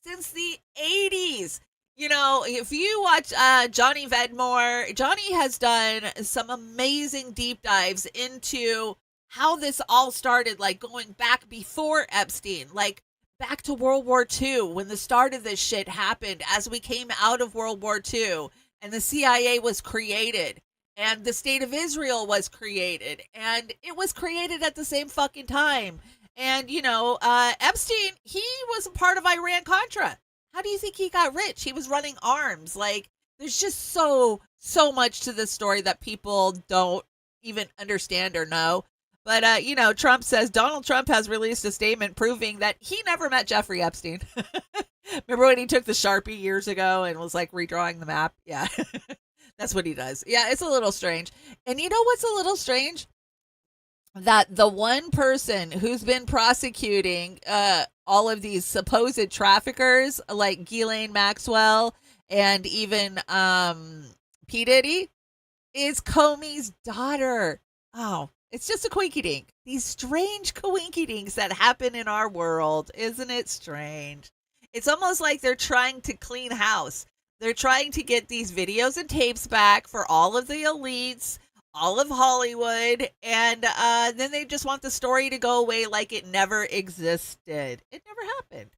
Since the 80s. You know, if you watch Johnny Vedmore, Johnny has done some amazing deep dives into how this all started, like going back before Epstein, like back to World War II, when the start of this shit happened, as we came out of World War II and the CIA was created and the State of Israel was created, and it was created at the same fucking time. And, you know, Epstein, he was a part of Iran-Contra. How do you think he got rich? He was running arms. Like, there's just so much to this story that people don't even understand or know. But, you know, Trump says Donald Trump has released a statement proving that he never met Jeffrey Epstein. Remember when he took the Sharpie years ago and was like redrawing the map? Yeah, that's what he does. Yeah, it's a little strange. And you know what's a little strange? That the one person who's been prosecuting all of these supposed traffickers like Ghislaine Maxwell and even P. Diddy is Comey's daughter. Oh, it's just a quinky dink. These strange coinky dinks that happen in our world. Isn't it strange? It's almost like they're trying to clean house. They're trying to get these videos and tapes back for all of the elites, all of Hollywood, and then they just want the story to go away like it never existed. It never happened.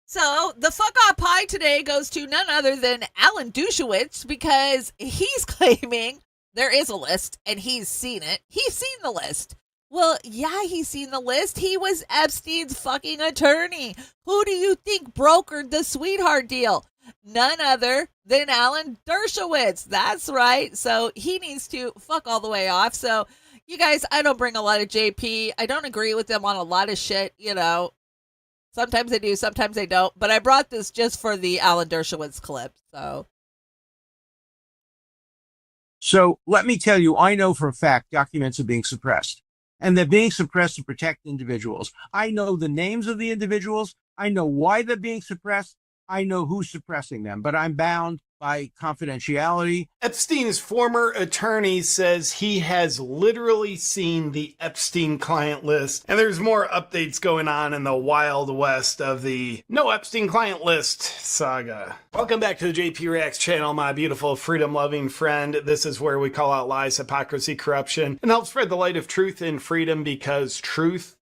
So the fuck off pie today goes to none other than Alan Dershowitz, because he's claiming there is a list and he's seen it. He's seen the list. Well, yeah, he's seen the list. He was Epstein's fucking attorney. Who do you think brokered the sweetheart deal? None other than Alan Dershowitz. That's right. So he needs to fuck all the way off. So you guys, I don't bring a lot of JP. I don't agree with them on a lot of shit, you know. Sometimes I do, sometimes I don't. But I brought this just for the Alan Dershowitz clip. So let me tell you, I know for a fact documents are being suppressed. And they're being suppressed to protect individuals. I know the names of the individuals. I know why they're being suppressed. I know who's suppressing them, but I'm bound by confidentiality. Epstein's former attorney says he has literally seen the Epstein client list, and there's more updates going on in the wild west of the No Epstein client list saga. Welcome back to the JP Reacts channel, my beautiful freedom-loving friend. This is where we call out lies, hypocrisy, corruption, and help spread the light of truth and freedom, because truth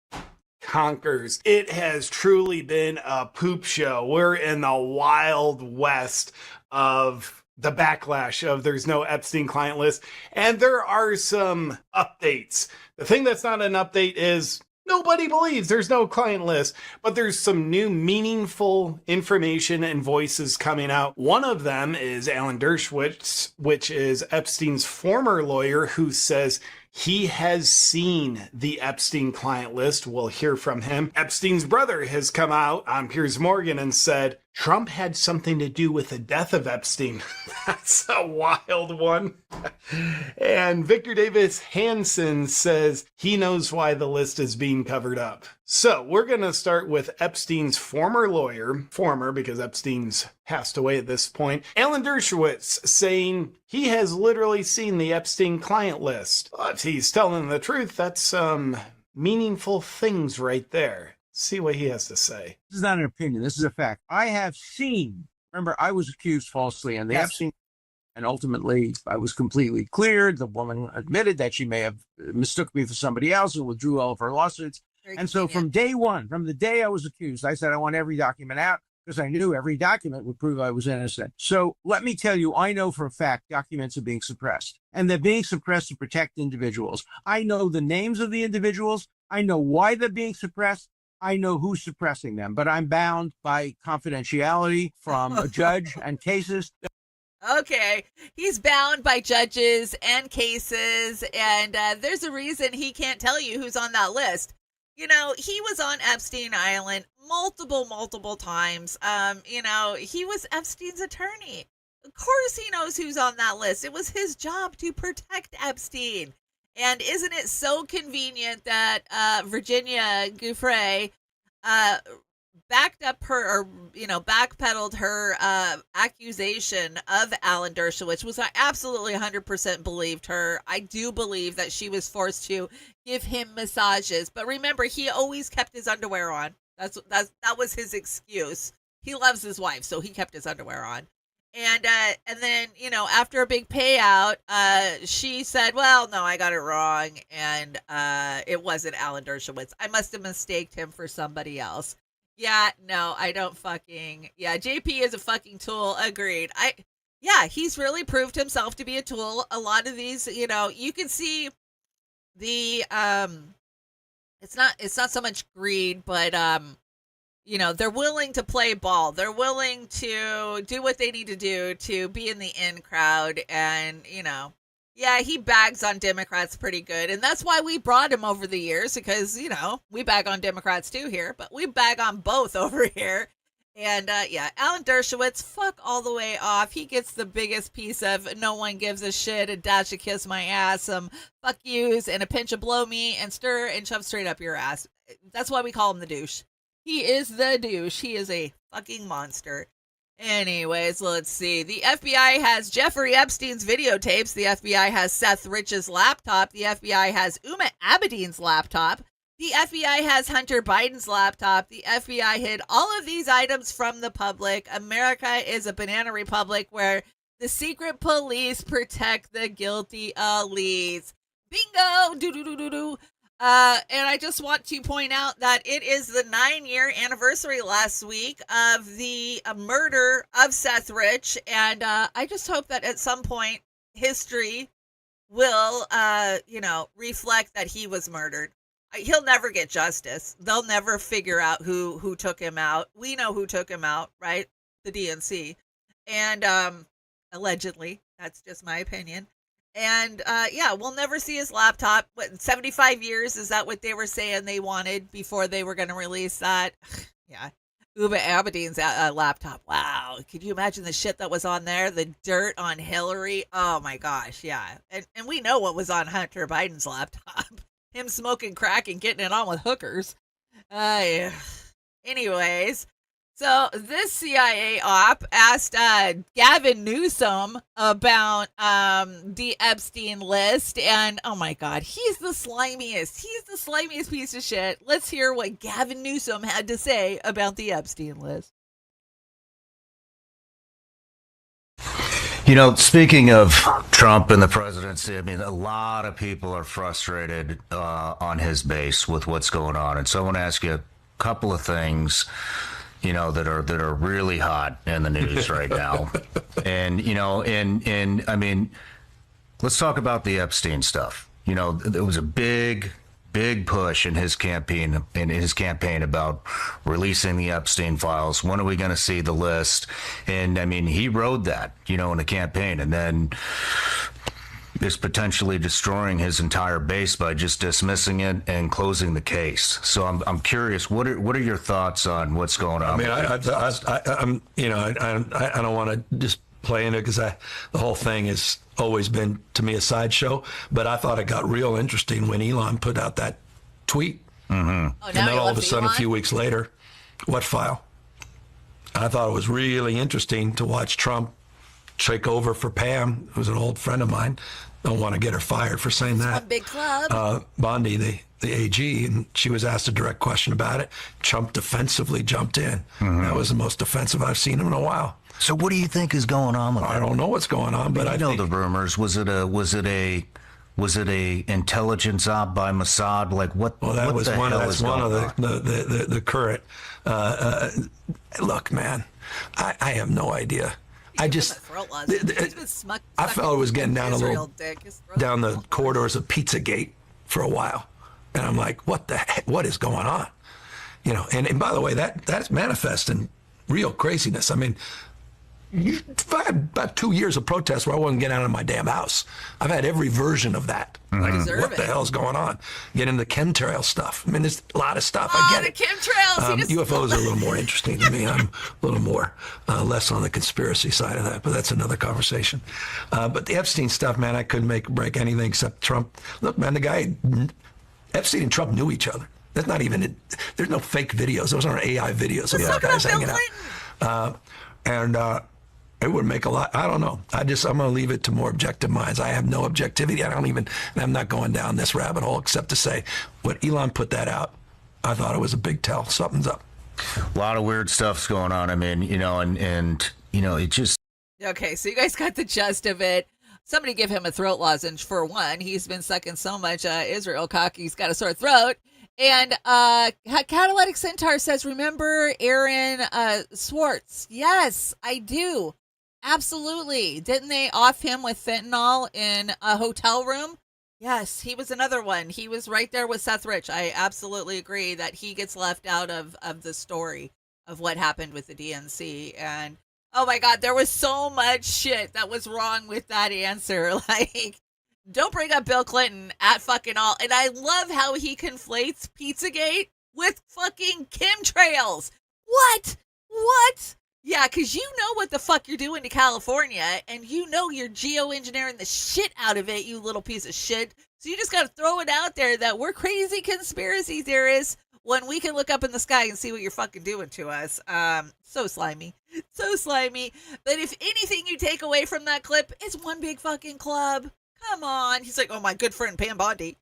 conquers. It has truly been a poop show. We're in the wild west of the backlash of there's no Epstein client list, and there are some updates. The thing that's not an update is nobody believes there's no client list, but there's some new meaningful information and voices coming out. One of them is Alan Dershowitz, which is Epstein's former lawyer, who says he has seen the Epstein client list. We'll hear from him. Epstein's brother has come out on Piers Morgan and said Trump had something to do with the death of Epstein. That's a wild one. And Victor Davis Hansen says he knows why the list is being covered up. So we're going to start with Epstein's former lawyer, because Epstein's passed away at this point, Alan Dershowitz, saying he has literally seen the Epstein client list. If he's telling the truth, that's some meaningful things right there. See what he has to say. This is not an opinion. This is a fact. I have seen, remember, I was accused falsely on the Epstein, and ultimately I was completely cleared. The woman admitted that she may have mistook me for somebody else and withdrew all of her lawsuits. And so from day one, from the day I was accused, I said I want every document out because I knew every document would prove I was innocent. So let me tell you, I know for a fact documents are being suppressed, and they're being suppressed to protect individuals. I know the names of the individuals. I know why they're being suppressed. I know who's suppressing them, but I'm bound by confidentiality from a judge and cases. Okay, he's bound by judges and cases, and there's a reason he can't tell you who's on that list. You know, he was on Epstein Island multiple times. You know, he was Epstein's attorney. Of course he knows who's on that list. It was his job to protect Epstein. And isn't it so convenient that Virginia Giuffre backed up her, or, you know, backpedaled her accusation of Alan Dershowitz, which I absolutely 100% believed her. I do believe that she was forced to give him massages. But remember, he always kept his underwear on. That was his excuse. He loves his wife, so he kept his underwear on. And then, you know, after a big payout, she said, well, no, I got it wrong. And it wasn't Alan Dershowitz. I must have mistaked him for somebody else. Yeah, no, I don't fucking, yeah, JP is a fucking tool. Agreed. Yeah, he's really proved himself to be a tool. A lot of these, you know, you can see the, it's not so much greed, but, you know, they're willing to play ball. They're willing to do what they need to do to be in the in crowd. And, you know, yeah, he bags on Democrats pretty good. And that's why we brought him over the years, because, you know, we bag on Democrats too here, but we bag on both over here. And, yeah, Alan Dershowitz, fuck all the way off. He gets the biggest piece of no one gives a shit, a dash of kiss my ass, some fuck yous, and a pinch of blow me, and stir and shove straight up your ass. That's why we call him the douche. He is the douche. He is a fucking monster. Anyways, let's see. The FBI has Jeffrey Epstein's videotapes. The FBI has Seth Rich's laptop. The FBI has Uma Abedin's laptop. The FBI has Hunter Biden's laptop. The FBI hid all of these items from the public. America is a banana republic where the secret police protect the guilty elites. Bingo! Do-do-do-do-do. And I just want to point out that it is the 9-year anniversary last week of the murder of Seth Rich. And I just hope that at some point history will, reflect that he was murdered. He'll never get justice. They'll never figure out who took him out. We know who took him out, right? The DNC. And allegedly, that's just my opinion. And we'll never see his laptop. What, 75 years? Is that what they were saying they wanted before they were going to release that? Yeah. Uba Abedin's laptop. Wow. Could you imagine the shit that was on there? The dirt on Hillary. Oh my gosh. Yeah. And we know what was on Hunter Biden's laptop. Him smoking crack and getting it on with hookers. Yeah. Anyways, so this CIA op asked Gavin Newsome about the Epstein list, and oh my God, he's the slimiest. He's the slimiest piece of shit. Let's hear what Gavin Newsome had to say about the Epstein list. You know, speaking of Trump and the presidency, I mean, a lot of people are frustrated on his base with what's going on. And so I want to ask you a couple of things, you know, that are really hot in the news right now. And, you know, and I mean, let's talk about the Epstein stuff. You know, there was a big push in his campaign about releasing the Epstein Files. When are we going to see the list? And I mean, he rode that, you know, in the campaign, and then is potentially destroying his entire base by just dismissing it and closing the case. So I'm curious, what are your thoughts on what's going on? I mean, I don't want to just play in it because the whole thing has always been to me a sideshow. But I thought it got real interesting when Elon put out that tweet, and then all of a sudden, a few weeks later, what file? I thought it was really interesting to watch Trump take over for Pam, who's an old friend of mine. Don't want to get her fired for saying that. One big club. Bondi, the AG, and she was asked a direct question about it. Trump defensively jumped in. That was the most defensive I've seen him in a while. So what do you think is going on with that? I don't know what's going on, but I know think the rumors. Was it a intelligence op by Mossad? Like what? Well, that what was the one. hell That's is one of going on? the current. Look, man, I have no idea. I just I felt it was getting down a little down the corridors of Pizzagate for a while, and I'm like, what the heck? What is going on? You know, and by the way, that's manifesting real craziness. I mean, I've had about 2 years of protests where I wasn't getting out of my damn house. I've had every version of that. Like, what the hell's going on? Get into the chemtrail stuff. I mean, there's a lot of stuff. I get it. Chemtrails. UFOs are a little more interesting to me. I'm a little more less on the conspiracy side of that, but that's another conversation. But the Epstein stuff, man, I couldn't break anything except Trump. Look, man, the guy, Epstein and Trump knew each other. That's not even, there's no fake videos. Those aren't AI videos of those guys hanging out. And it would make a lot, I don't know. I'm going to leave it to more objective minds. I have no objectivity. I'm not going down this rabbit hole except to say when Elon put that out, I thought it was a big tell. Something's up. A lot of weird stuff's going on. I mean, you know, and you know, it just. Okay, so you guys got the gist of it. Somebody give him a throat lozenge for one. He's been sucking so much Israel cock, he's got a sore throat. And Catalytic Centaur says, remember Aaron Swartz? Yes, I do. Absolutely. Didn't they off him with fentanyl in a hotel room? Yes, he was another one. He was right there with Seth Rich. I absolutely agree that he gets left out of the story of what happened with the DNC. And oh my God, there was so much shit that was wrong with that answer. Like, don't bring up Bill Clinton at fucking all. And I love how he conflates Pizzagate with fucking chemtrails. What? Yeah, because you know what the fuck you're doing to California, and you know you're geoengineering the shit out of it, you little piece of shit. So you just got to throw it out there that we're crazy conspiracy theorists when we can look up in the sky and see what you're fucking doing to us. So slimy. So slimy. But if anything you take away from that clip, it's one big fucking club. Come on. He's like, oh, my good friend Pam Bondi.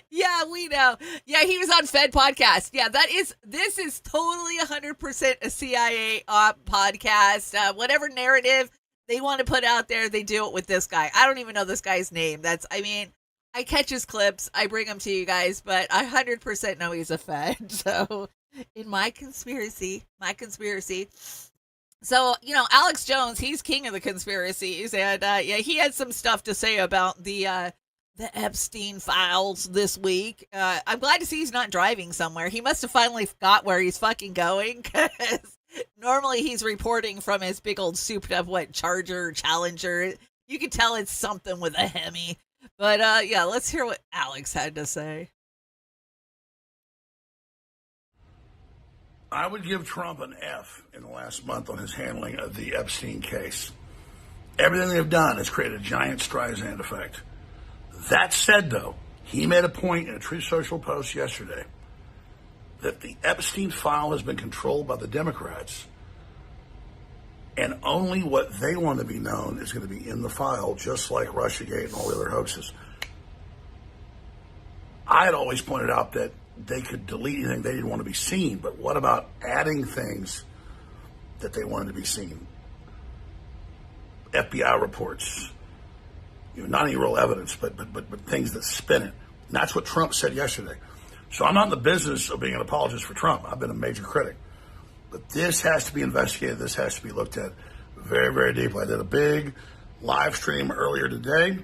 Yeah, we know. Yeah, he was on Fed Podcast. Yeah, this is totally 100% a CIA op podcast. Whatever narrative they want to put out there, they do it with this guy. I don't even know this guy's name. I catch his clips. I bring them to you guys, but I 100% know he's a Fed. So in my conspiracy, So, Alex Jones, he's king of the conspiracies, and he had some stuff to say about the Epstein Files this week. I'm glad to see he's not driving somewhere. He must have finally got where he's fucking going, because normally he's reporting from his big old souped up, Charger, Challenger. You can tell it's something with a Hemi. But, let's hear what Alex had to say. I would give Trump an F in the last month on his handling of the Epstein case. Everything they've done has created a giant Streisand effect. That said, though, he made a point in a Truth Social post yesterday that the Epstein file has been controlled by the Democrats, and only what they want to be known is going to be in the file, just like Russiagate and all the other hoaxes. I had always pointed out that they could delete anything they didn't want to be seen, but what about adding things that they wanted to be seen? FBI reports, not any real evidence, but things that spin it. And that's what Trump said yesterday. So I'm not in the business of being an apologist for Trump. I've been a major critic. But this has to be investigated. This has to be looked at very, very deeply. I did a big live stream earlier today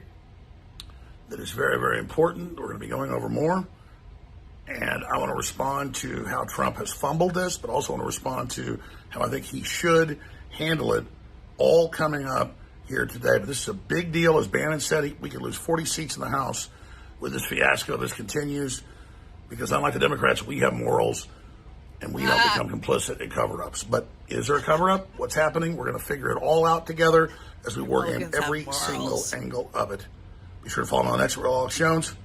that is very, very important. We're going to be going over more. And I want to respond to how Trump has fumbled this, but also want to respond to how I think he should handle it, all coming up here today. But this is a big deal. As Bannon said, we could lose 40 seats in the House with this fiasco. This continues because, unlike the Democrats, we have morals and we don't become complicit in cover-ups. But is there a cover-up? What's happening? We're going to figure it all out together as we work in every single angle of it. Be sure to follow me on the next Alex Jones.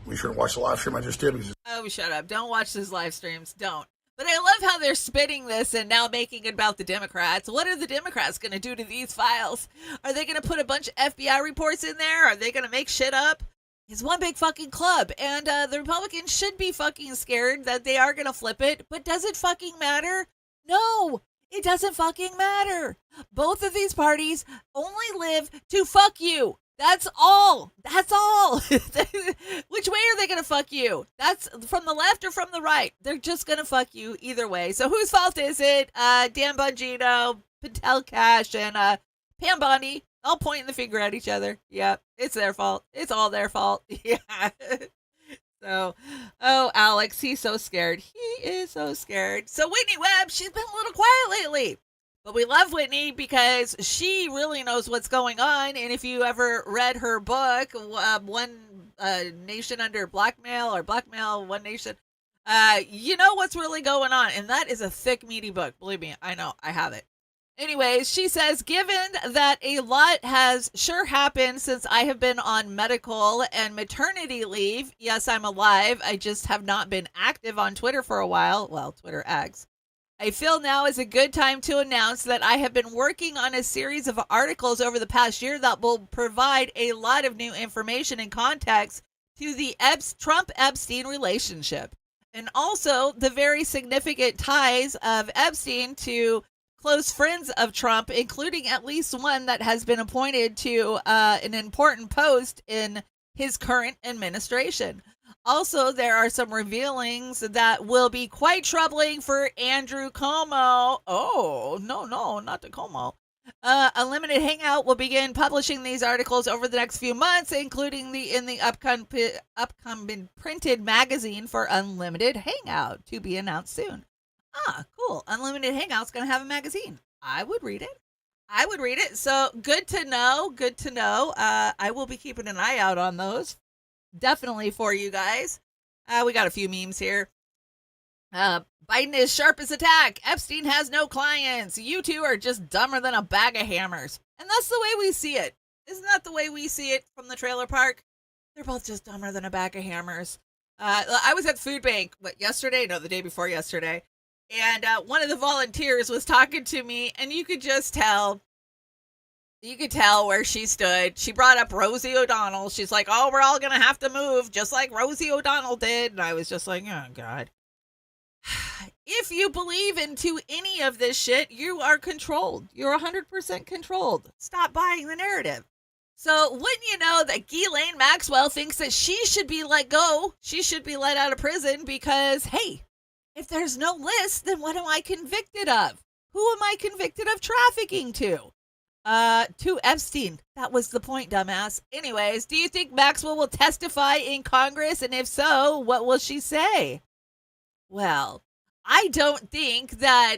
Be sure to watch the live stream I just did. Oh, shut up. Don't watch these live streams. Don't. But I love how they're spinning this and now making it about the Democrats. What are the Democrats going to do to these files? Are they going to put a bunch of FBI reports in there? Are they going to make shit up? It's one big fucking club. And the Republicans should be fucking scared that they are going to flip it. But does it fucking matter? No, it doesn't fucking matter. Both of these parties only live to fuck you. That's all. That's all. Which way are they going to fuck you? That's from the left or from the right. They're just going to fuck you either way. So whose fault is it? Dan Bongino, Patel Cash, and Pam Bondi all pointing the finger at each other. Yeah, it's their fault. It's all their fault. Yeah. So, Alex, he's so scared. He is so scared. So Whitney Webb, she's been a little quiet lately. But we love Whitney because she really knows what's going on. And if you ever read her book, One Nation Under Blackmail, or Blackmail, One Nation, you know what's really going on. And that is a thick, meaty book. Believe me, I know. I have it. Anyways, she says, given that a lot has sure happened since I have been on medical and maternity leave. Yes, I'm alive. I just have not been active on Twitter for a while. Well, Twitter X. I feel now is a good time to announce that I have been working on a series of articles over the past year that will provide a lot of new information and context to the Trump-Epstein relationship, and also the very significant ties of Epstein to close friends of Trump, including at least one that has been appointed to an important post in his current administration. Also, there are some revealings that will be quite troubling for Andrew Cuomo. Oh, no, not the Cuomo. Unlimited Hangout will begin publishing these articles over the next few months, including in the upcoming printed magazine for Unlimited Hangout, to be announced soon. Ah, cool. Unlimited Hangout's going to have a magazine. I would read it. So good to know. I will be keeping an eye out on those. Definitely for you guys. We got a few memes here. Biden is sharp as attack. Epstein has no clients. You two are just dumber than a bag of hammers. And that's the way we see it. Isn't that the way we see it from the trailer park? They're both just dumber than a bag of hammers. I was at food bank, yesterday? No, the day before yesterday. And one of the volunteers was talking to me, and you could just tell. You could tell where she stood. She brought up Rosie O'Donnell. She's like, oh, we're all going to have to move just like Rosie O'Donnell did. And I was just like, oh, God. If you believe into any of this shit, you are controlled. You're 100% controlled. Stop buying the narrative. So wouldn't you know that Ghislaine Maxwell thinks that she should be let go? She should be let out of prison because, hey, if there's no list, then what am I convicted of? Who am I convicted of trafficking to? To Epstein. That was the point, dumbass. Anyways, do you think Maxwell will testify in Congress? And if so, what will she say? Well, I don't think that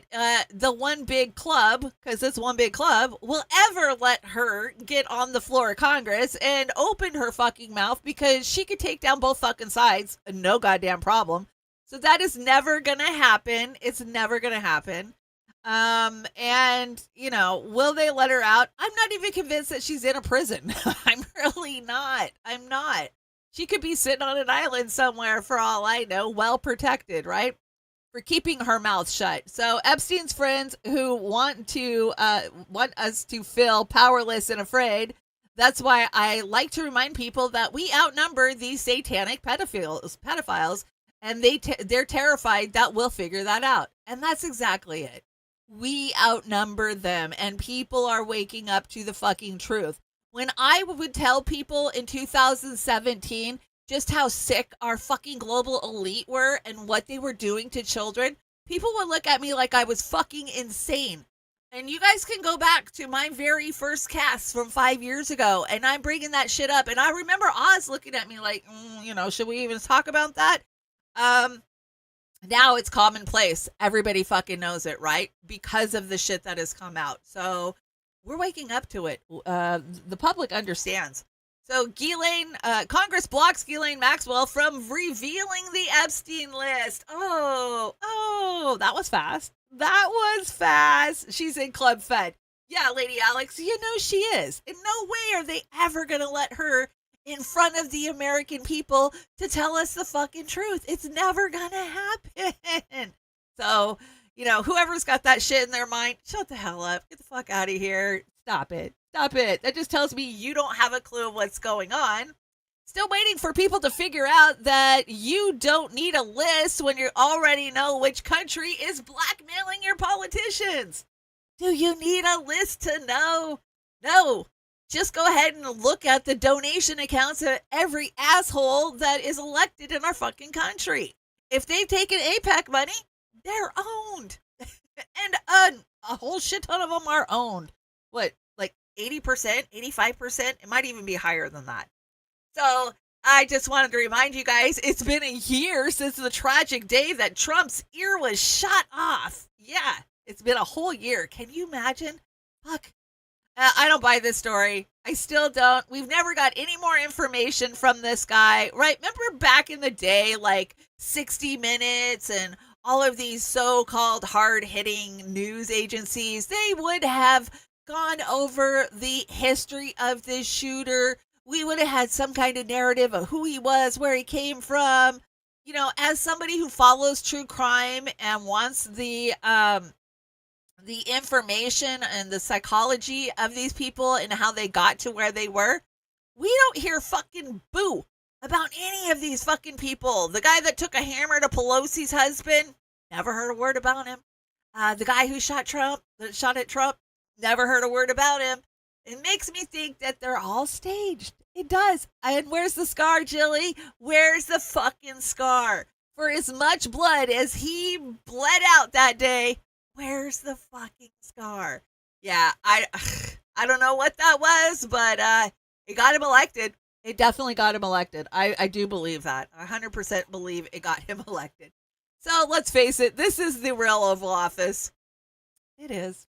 the one big club, because it's one big club, will ever let her get on the floor of Congress and open her fucking mouth, because she could take down both fucking sides. No goddamn problem. So that is never going to happen. It's never going to happen. And, you know, will they let her out? I'm not even convinced that she's in a prison. I'm really not. I'm not. She could be sitting on an island somewhere for all I know, well protected, right? For keeping her mouth shut. So Epstein's friends who want us to feel powerless and afraid. That's why I like to remind people that we outnumber these satanic pedophiles, and they're terrified that we'll figure that out. And that's exactly it. We outnumber them, and people are waking up to the fucking truth. When I would tell people in 2017 just how sick our fucking global elite were and what they were doing to children, people would look at me like I was fucking insane. And you guys can go back to my very first cast from 5 years ago, and I'm bringing that shit up. And I remember Oz looking at me like, should we even talk about that? Now it's commonplace. Everybody fucking knows it, right? Because of the shit that has come out. So we're waking up to it. The public understands. So Congress blocks Ghislaine Maxwell from revealing the Epstein list. Oh, that was fast. That was fast. She's in Club Fed. Yeah, Lady Alex, you know she is. In no way are they ever going to let her in front of the American people to tell us the fucking truth. It's never going to happen. So, whoever's got that shit in their mind, shut the hell up. Get the fuck out of here. Stop it. Stop it. That just tells me you don't have a clue of what's going on. Still waiting for people to figure out that you don't need a list when you already know which country is blackmailing your politicians. Do you need a list to know? No. Just go ahead and look at the donation accounts of every asshole that is elected in our fucking country. If they've taken AIPAC money, they're owned. And a whole shit ton of them are owned. What, like 80%, 85%? It might even be higher than that. So I just wanted to remind you guys, it's been a year since the tragic day that Trump's ear was shot off. Yeah, it's been a whole year. Can you imagine? Fuck. I don't buy this story. I still don't. We've never got any more information from this guy, right? Remember back in the day, like 60 Minutes and all of these so-called hard-hitting news agencies, they would have gone over the history of this shooter. We would have had some kind of narrative of who he was, where he came from. As somebody who follows true crime and wants the information and the psychology of these people and how they got to where they were, we don't hear fucking boo about any of these fucking people. The guy that took a hammer to Pelosi's husband, never heard a word about him. The guy who shot at Trump, never heard a word about him. It makes me think that they're all staged. It does. And where's the scar, Jilly? Where's the fucking scar? For as much blood as he bled out that day, where's the fucking scar? Yeah, I don't know what that was, but it got him elected. It definitely got him elected. I do believe that. I 100% believe it got him elected. So let's face it, this is the real Oval Office. It is.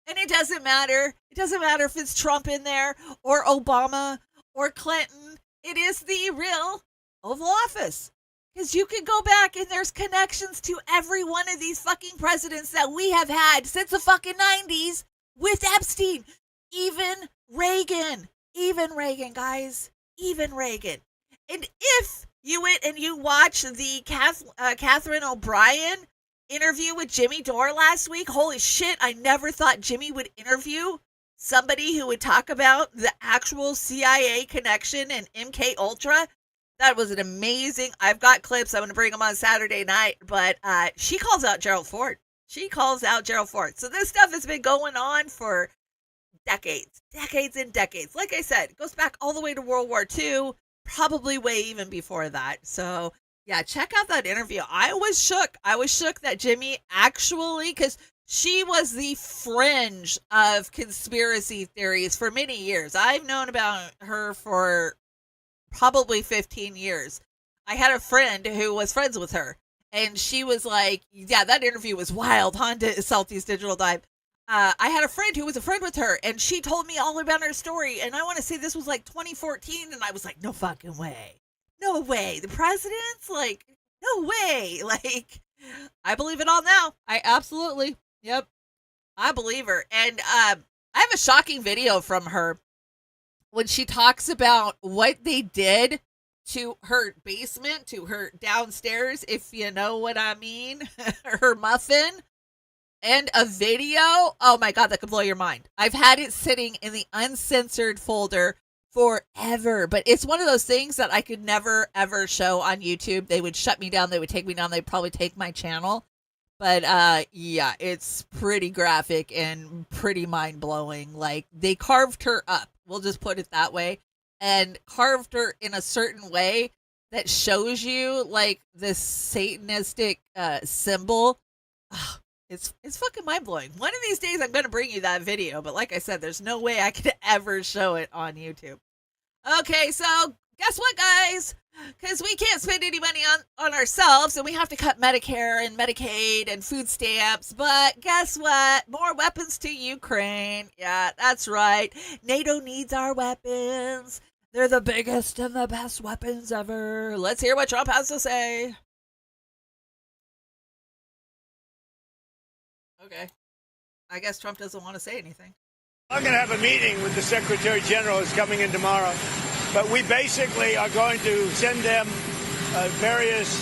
And it doesn't matter. It doesn't matter if it's Trump in there or Obama or Clinton. It is the real Oval Office. Because you can go back and there's connections to every one of these fucking presidents that we have had since the fucking 90s with Epstein. Even Reagan, guys. Even Reagan. And if you went and you watched the Catherine O'Brien interview with Jimmy Dore last week, holy shit, I never thought Jimmy would interview somebody who would talk about the actual CIA connection and MK Ultra. That was an amazing. I've got clips. I'm going to bring them on Saturday night. But she calls out Gerald Ford. So this stuff has been going on for decades and decades. Like I said, it goes back all the way to World War II, probably way even before that. So yeah, check out that interview. I was shook that Jimmy actually, because she was the fringe of conspiracy theories for many years. I've known about her for probably 15 years. I had a friend who was friends with her, and she was like, yeah, that interview was wild, Honda Salty's Digital Dive. I had a friend who was a friend with her, and she told me all about her story, and I want to say this was like 2014, and I was like, no fucking way. No way. The president's like, no way. Like, I believe it all now. I absolutely, yep, I believe her. And I have a shocking video from her when she talks about what they did to her basement, to her downstairs, if you know what I mean, her muffin, and a video. Oh my God, that could blow your mind. I've had it sitting in the uncensored folder forever, but it's one of those things that I could never ever show on YouTube. They would shut me down. They would take me down. They'd probably take my channel. But yeah, it's pretty graphic and pretty mind blowing. Like, they carved her up. We'll just put it that way. And carved her in a certain way that shows you like this satanistic symbol. Oh, it's fucking mind blowing. One of these days I'm going to bring you that video. But like I said, there's no way I could ever show it on YouTube. Okay, so guess what, guys? Because we can't spend any money on ourselves, and we have to cut Medicare and Medicaid and food stamps. But guess what? More weapons to Ukraine. Yeah, that's right. NATO needs our weapons. They're the biggest and the best weapons ever. Let's hear what Trump has to say. Okay. I guess Trump doesn't want to say anything. I'm going to have a meeting with the Secretary General who's coming in tomorrow. But we basically are going to send them various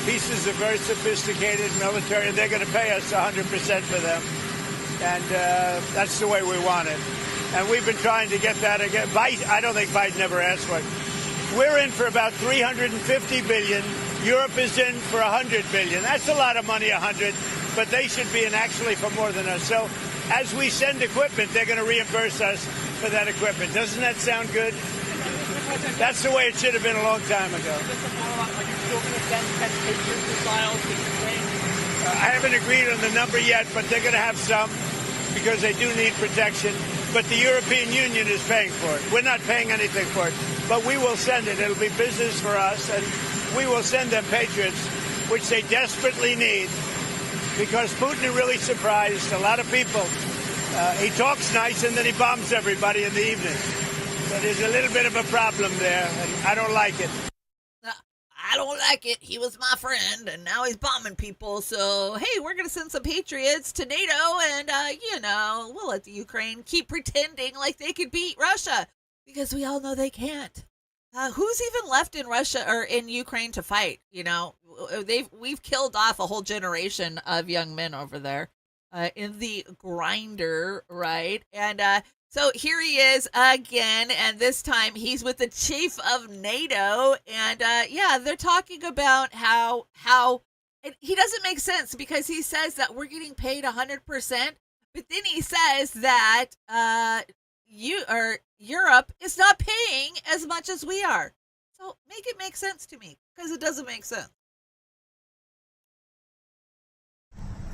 pieces of very sophisticated military, and they're going to pay us 100% for them. And that's the way we want it. And we've been trying to get that again. I don't think Biden ever asked for it. We're in for about $350 billion. Europe is in for $100 billion. That's a lot of money, 100, but they should be in actually for more than us. So as we send equipment, they're going to reimburse us for that equipment. Doesn't that sound good? That's the way it should have been a long time ago. I haven't agreed on the number yet, but they're going to have some because they do need protection. But the European Union is paying for it. We're not paying anything for it, but we will send it. It'll be business for us, and we will send them Patriots, which they desperately need, because Putin is really surprised. A lot of people. He talks nice, and then he bombs everybody in the evening. So there's a little bit of a problem there, and I don't like it. I don't like it. He was my friend, and now he's bombing people. So, hey, we're going to send some Patriots to NATO, and, we'll let the Ukraine keep pretending like they could beat Russia, because we all know they can't. Who's even left in Russia or in Ukraine to fight? You know, we've killed off a whole generation of young men over there in the grinder, right? And so here he is again, and this time he's with the chief of NATO, and they're talking about how and he doesn't make sense, because he says that we're getting paid 100%, but then he says that Europe is not paying as much as we are. So make it make sense to me, because it doesn't make sense.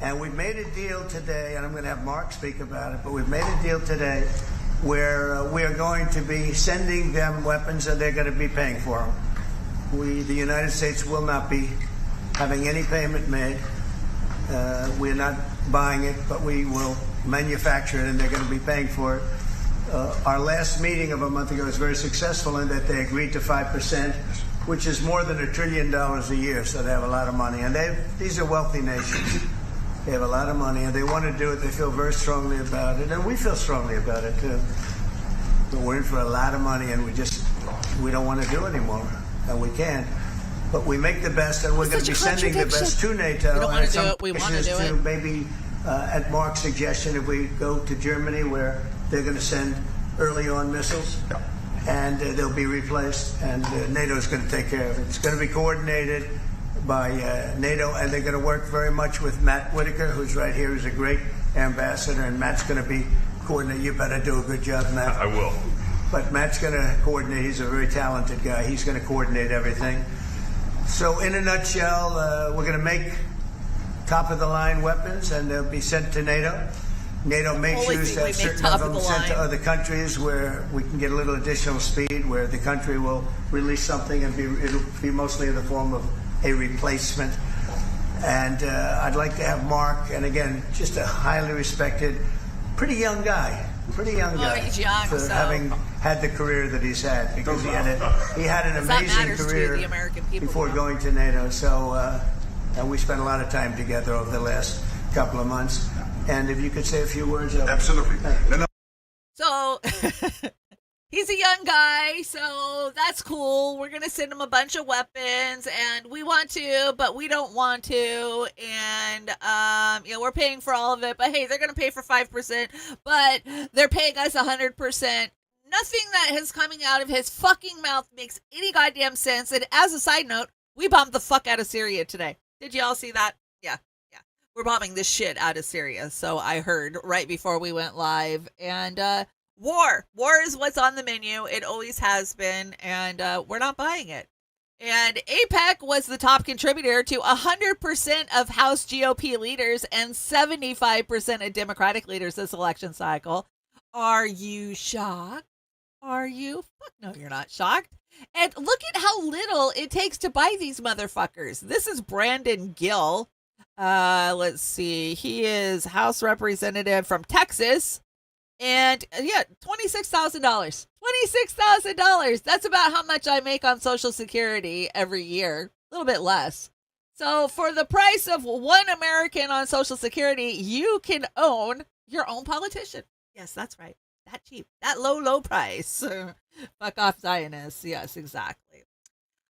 And we've made a deal today, and I'm going to have Mark speak about it, but we've made a deal today where we are going to be sending them weapons, and they're going to be paying for them. The United States will not be having any payment made. We're not buying it, but we will manufacture it, and they're going to be paying for it. Our last meeting of a month ago was very successful in that they agreed to 5%, which is more than $1 trillion a year, so they have a lot of money. And these are wealthy nations. They have a lot of money, and they want to do it. They feel very strongly about it, and we feel strongly about it, too. But we're in for a lot of money, and we don't want to do anymore, and we can't. But we make the best, and we're going to be sending the best to NATO. We don't want to do it. We want to do it. Maybe, at Mark's suggestion, if we go to Germany, where they're going to send early on missiles, and they'll be replaced, and NATO is going to take care of it. It's going to be coordinated by NATO, and they're going to work very much with Matt Whitaker, who's right here, who's a great ambassador, and Matt's going to be coordinating. You better do a good job, Matt. I will. But Matt's going to coordinate. He's a very talented guy. He's going to coordinate everything. So in a nutshell, we're going to make top-of-the-line weapons, and they'll be sent to NATO. NATO makes Only use thing we of make certain top of of them the sent to line. other countries where we can get a little additional speed, where the country will release something and it'll be mostly in the form of a replacement. And I'd like to have Mark, and again, just a highly respected, pretty young guy. He's young, for so- having had the career that he's had, because he had an Because that amazing matters to career the American people, before you know. going to NATO. So and we spent a lot of time together over the last couple of months. And if you could say a few words. Absolutely. So he's a young guy, so that's cool. We're gonna send him a bunch of weapons, and we want to, but we don't want to, and we're paying for all of it. But hey, they're gonna pay for 5%, but they're paying us 100%. Nothing that is coming out of his fucking mouth makes any goddamn sense. And as a side note, we bombed the fuck out of Syria today. Did y'all see that? Yeah. We're bombing this shit out of Syria. So I heard right before we went live. And war is what's on the menu. It always has been. And we're not buying it. And AIPAC was the top contributor to 100% of House GOP leaders and 75% of Democratic leaders this election cycle. Are you shocked? Are you? Fuck no, you're not shocked. And look at how little it takes to buy these motherfuckers. This is Brandon Gill. Let's see. He is House Representative from Texas. And $26,000. $26,000. That's about how much I make on Social Security every year. A little bit less. So for the price of one American on Social Security, you can own your own politician. Yes, that's right. That cheap. That low price. Fuck off Zionists. Yes, exactly.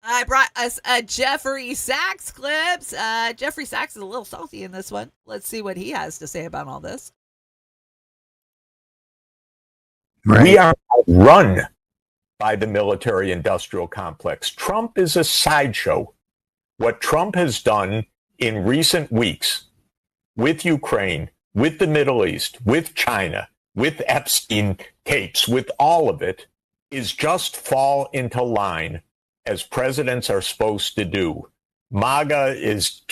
I brought us a Jeffrey Sachs clips. Jeffrey Sachs is a little salty in this one. Let's see what he has to say about all this. We are run by the military-industrial complex. Trump is a sideshow. What Trump has done in recent weeks with Ukraine, with the Middle East, with China, with Epstein tapes, with all of it, is just fall into line as presidents are supposed to do. MAGA is,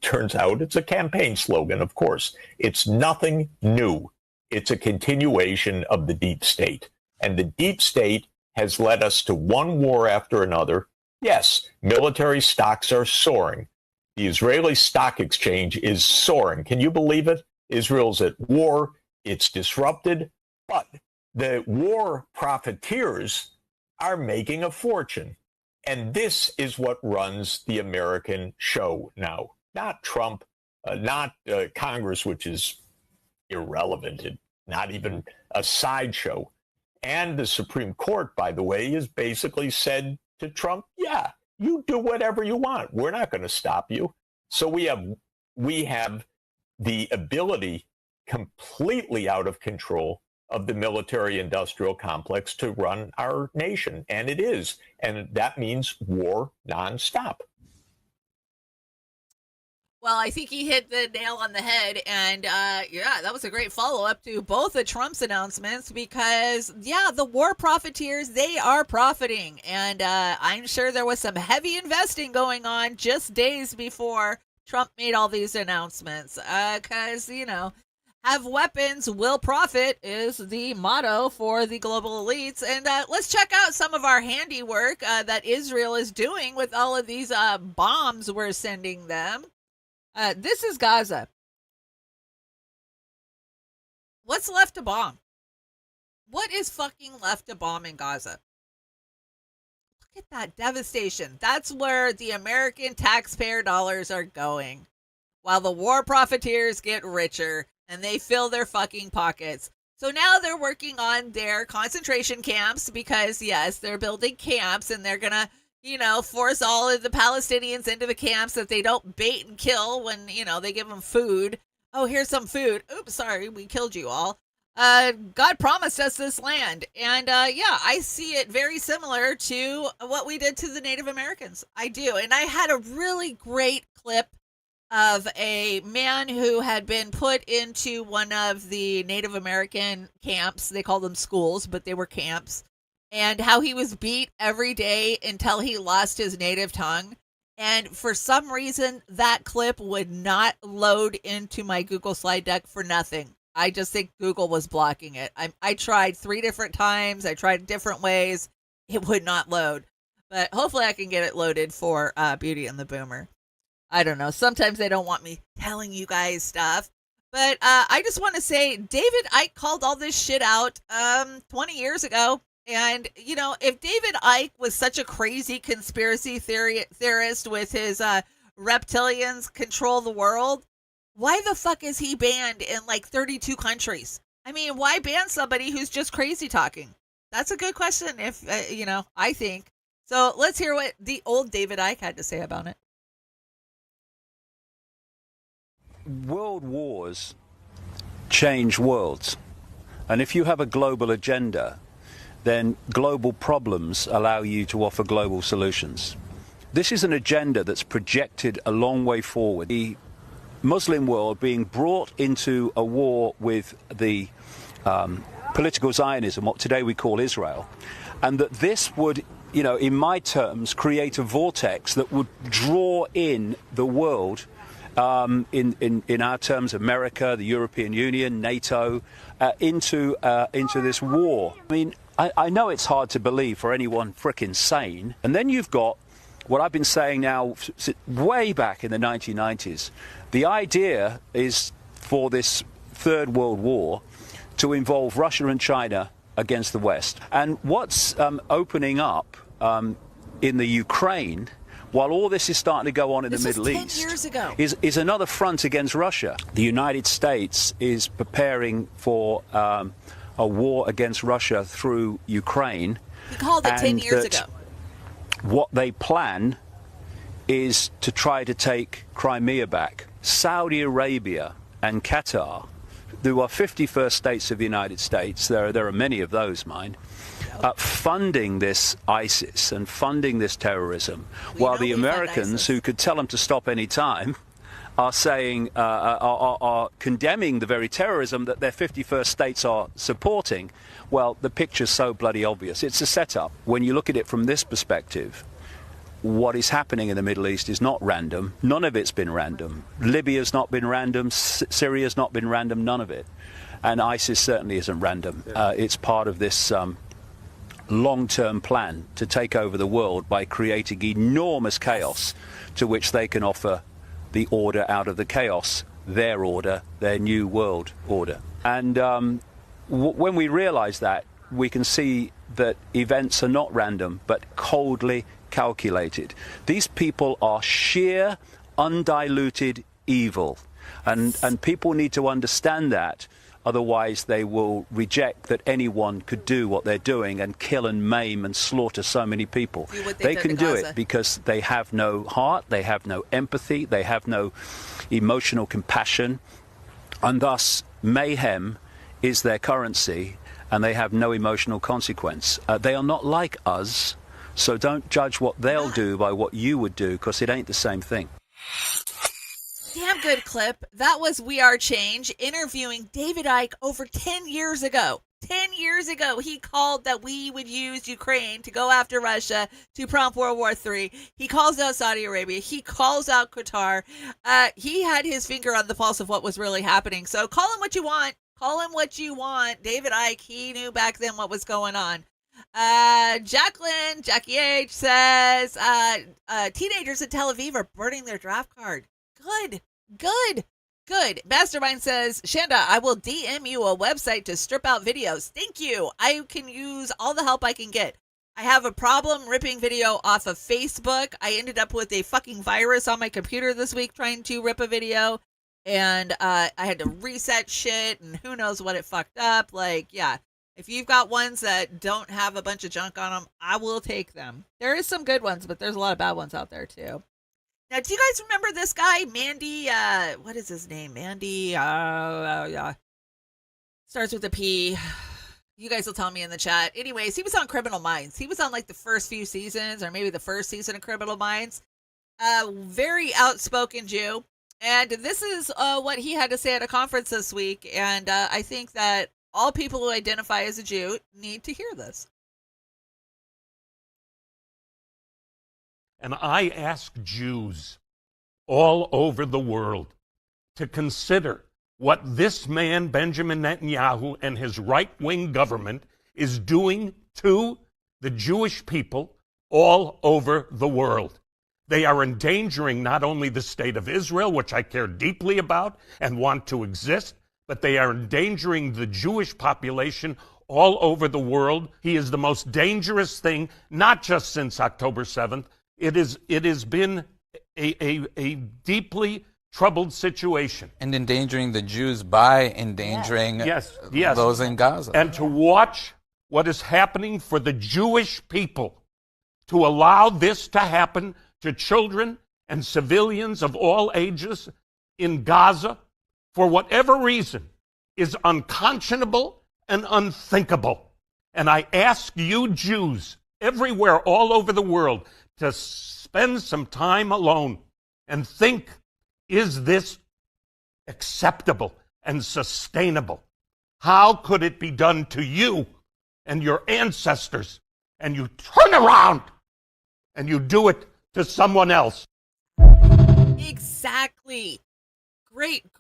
turns out, it's a campaign slogan, of course. It's nothing new. It's a continuation of the deep state. And the deep state has led us to one war after another. Yes, military stocks are soaring. The Israeli stock exchange is soaring. Can you believe it? Israel's at war. It's disrupted. But the war profiteers are making a fortune. And this is what runs the American show now. Not Trump, not Congress, which is irrelevant, not even a sideshow. And the Supreme Court, by the way, has basically said to Trump, yeah, you do whatever you want. We're not going to stop you. So we have the ability, completely out of control, of the military-industrial complex to run our nation. And it is. And that means war nonstop. Well, I think he hit the nail on the head. And that was a great follow-up to both of Trump's announcements because, the war profiteers, they are profiting. And I'm sure there was some heavy investing going on just days before Trump made all these announcements. Because, have weapons, will profit is the motto for the global elites. And let's check out some of our handiwork that Israel is doing with all of these bombs we're sending them. This is Gaza. What's left to bomb? What is fucking left to bomb in Gaza? Look at that devastation. That's where the American taxpayer dollars are going. While the war profiteers get richer and they fill their fucking pockets. So now they're working on their concentration camps because, yes, they're building camps and they're going to, force all of the Palestinians into the camps that they don't bait and kill when, they give them food. Oh, here's some food. Oops, sorry, we killed you all. God promised us this land. And, I see it very similar to what we did to the Native Americans. I do. And I had a really great clip of a man who had been put into one of the Native American camps. They call them schools, but they were camps. And how he was beat every day until he lost his native tongue. And for some reason, that clip would not load into my Google slide deck for nothing. I just think Google was blocking it. I tried 3 different times. I tried different ways. It would not load. But hopefully I can get it loaded for Beauty and the Boomer. I don't know. Sometimes they don't want me telling you guys stuff. But I just want to say David Icke called all this shit out 20 years ago. And, you know, if David Icke was such a crazy conspiracy theorist with his reptilians control the world, why the fuck is he banned in like 32 countries? I mean, why ban somebody who's just crazy talking? That's a good question, if, you know, I think. So let's hear what the old David Icke had to say about it. World wars change worlds. And if you have a global agenda, then global problems allow you to offer global solutions. This is an agenda that's projected a long way forward. The Muslim world being brought into a war with the political Zionism, what today we call Israel, and that this would, you know, in my terms, create a vortex that would draw in the world, in our terms, America, the European Union, NATO, into this war. I mean, I know it's hard to believe for anyone frickin' sane. And then you've got what I've been saying now way back in the 1990s. The idea is for this Third World War to involve Russia and China against the West. And what's opening up in the Ukraine, while all this is starting to go on in the Middle East, 10 years ago. is another front against Russia. The United States is preparing for a war against Russia through Ukraine. He called it 10 years ago. What they plan is to try to take Crimea back. Saudi Arabia and Qatar, who are 51st states of the United States, there are many of those, mind, funding this ISIS and funding this terrorism, while the Americans, who could tell them to stop any time, are saying, are condemning the very terrorism that their 51st states are supporting. Well, the picture's so bloody obvious. It's a setup. When you look at it from this perspective, what is happening in the Middle East is not random. None of it's been random. Libya's not been random. Syria's not been random. None of it. And ISIS certainly isn't random. It's part of this long-term plan to take over the world by creating enormous chaos to which they can offer the order out of the chaos, their order, their new world order. And when we realize that, we can see that events are not random, but coldly calculated. These people are sheer, undiluted evil. And people need to understand that. Otherwise, they will reject that anyone could do what they're doing and kill and maim and slaughter so many people. They can do it because they have no heart, they have no empathy, they have no emotional compassion, and thus mayhem is their currency, and they have no emotional consequence. They are not like us, so don't judge what they'll do by what you would do, because it ain't the same thing. Damn good clip. That was We Are Change interviewing David Icke over 10 years ago. 10 years ago, he called that we would use Ukraine to go after Russia to prompt World War III. He calls out Saudi Arabia. He calls out Qatar. He had his finger on the pulse of what was really happening. So call him what you want. Call him what you want. David Icke, he knew back then what was going on. Jackie H says, teenagers in Tel Aviv are burning their draft card. Good. Mastermind says, Shanda, I will DM you a website to strip out videos. Thank you. I can use all the help I can get. I have a problem ripping video off of Facebook. I ended up with a fucking virus on my computer this week trying to rip a video. And I had to reset shit and who knows what it fucked up. Like, yeah. If you've got ones that don't have a bunch of junk on them, I will take them. There is some good ones, but there's a lot of bad ones out there too. Now, do you guys remember this guy, Mandy? What is his name? Mandy. Starts with a P. You guys will tell me in the chat. Anyways, he was on Criminal Minds. He was on like the first few seasons, or maybe the first season of Criminal Minds. Very outspoken Jew, and this is what he had to say at a conference this week. And I think that all people who identify as a Jew need to hear this. And I ask Jews all over the world to consider what this man, Benjamin Netanyahu, and his right-wing government is doing to the Jewish people all over the world. They are endangering not only the state of Israel, which I care deeply about and want to exist, but they are endangering the Jewish population all over the world. He is the most dangerous thing, not just since October 7th. It has been a deeply troubled situation. And endangering the Jews by endangering those in Gaza. And to watch what is happening for the Jewish people, to allow this to happen to children and civilians of all ages in Gaza, for whatever reason, is unconscionable and unthinkable. And I ask you Jews everywhere all over the world to spend some time alone and think, is this acceptable and sustainable? How could it be done to you and your ancestors, and you turn around and you do it to someone else? Exactly. Great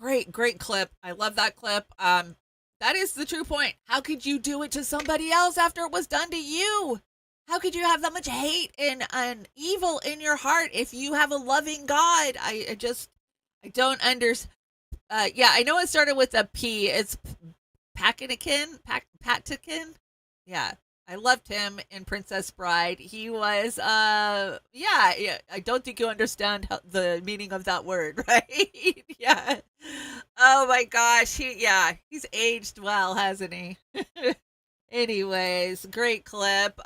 clip. I love that clip. That is the true point. How could you do it to somebody else after it was done to you? How could you have that much hate and evil in your heart if you have a loving God? I don't understand. Yeah, I know it started with a P. It's Patikin. Yeah, I loved him in Princess Bride. He was, yeah. I don't think you understand the meaning of that word, right? Yeah. Oh my gosh, he's aged well, hasn't he? Anyways, great clip.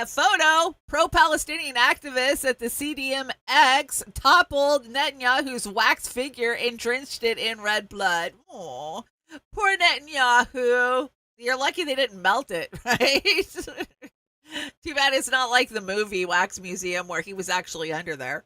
Photo. Pro-Palestinian activists at the CDMX toppled Netanyahu's wax figure and drenched it in red blood. Aw, poor Netanyahu. You're lucky they didn't melt it, right? Too bad it's not like the movie Wax Museum where he was actually under there.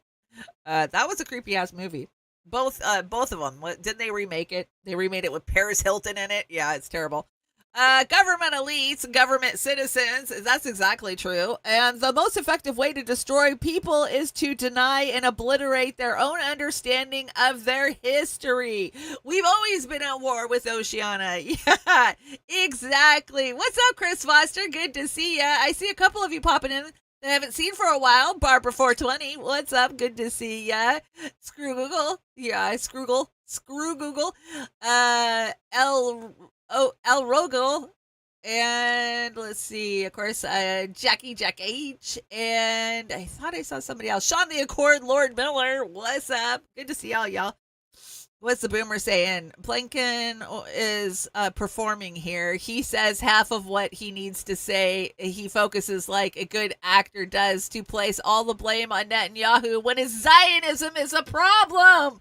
That was a creepy-ass movie. Both of them. Didn't they remake it? They remade it with Paris Hilton in it. Yeah, it's terrible. Government elites, government citizens. That's exactly true. And the most effective way to destroy people is to deny and obliterate their own understanding of their history. We've always been at war with Oceania. Yeah, exactly. What's up, Chris Foster? Good to see ya. I see a couple of you popping in that I haven't seen for a while. Barbara 420. What's up? Good to see ya. Screw Google. Yeah, screw Google. El Rogel, and let's see, of course, Jack H, and I thought I saw somebody else. Sean the Accord, Lord Miller, what's up? Good to see all y'all. What's the boomer saying? Blinken is performing here. He says half of what he needs to say. He focuses like a good actor does to place all the blame on Netanyahu when his Zionism is a problem.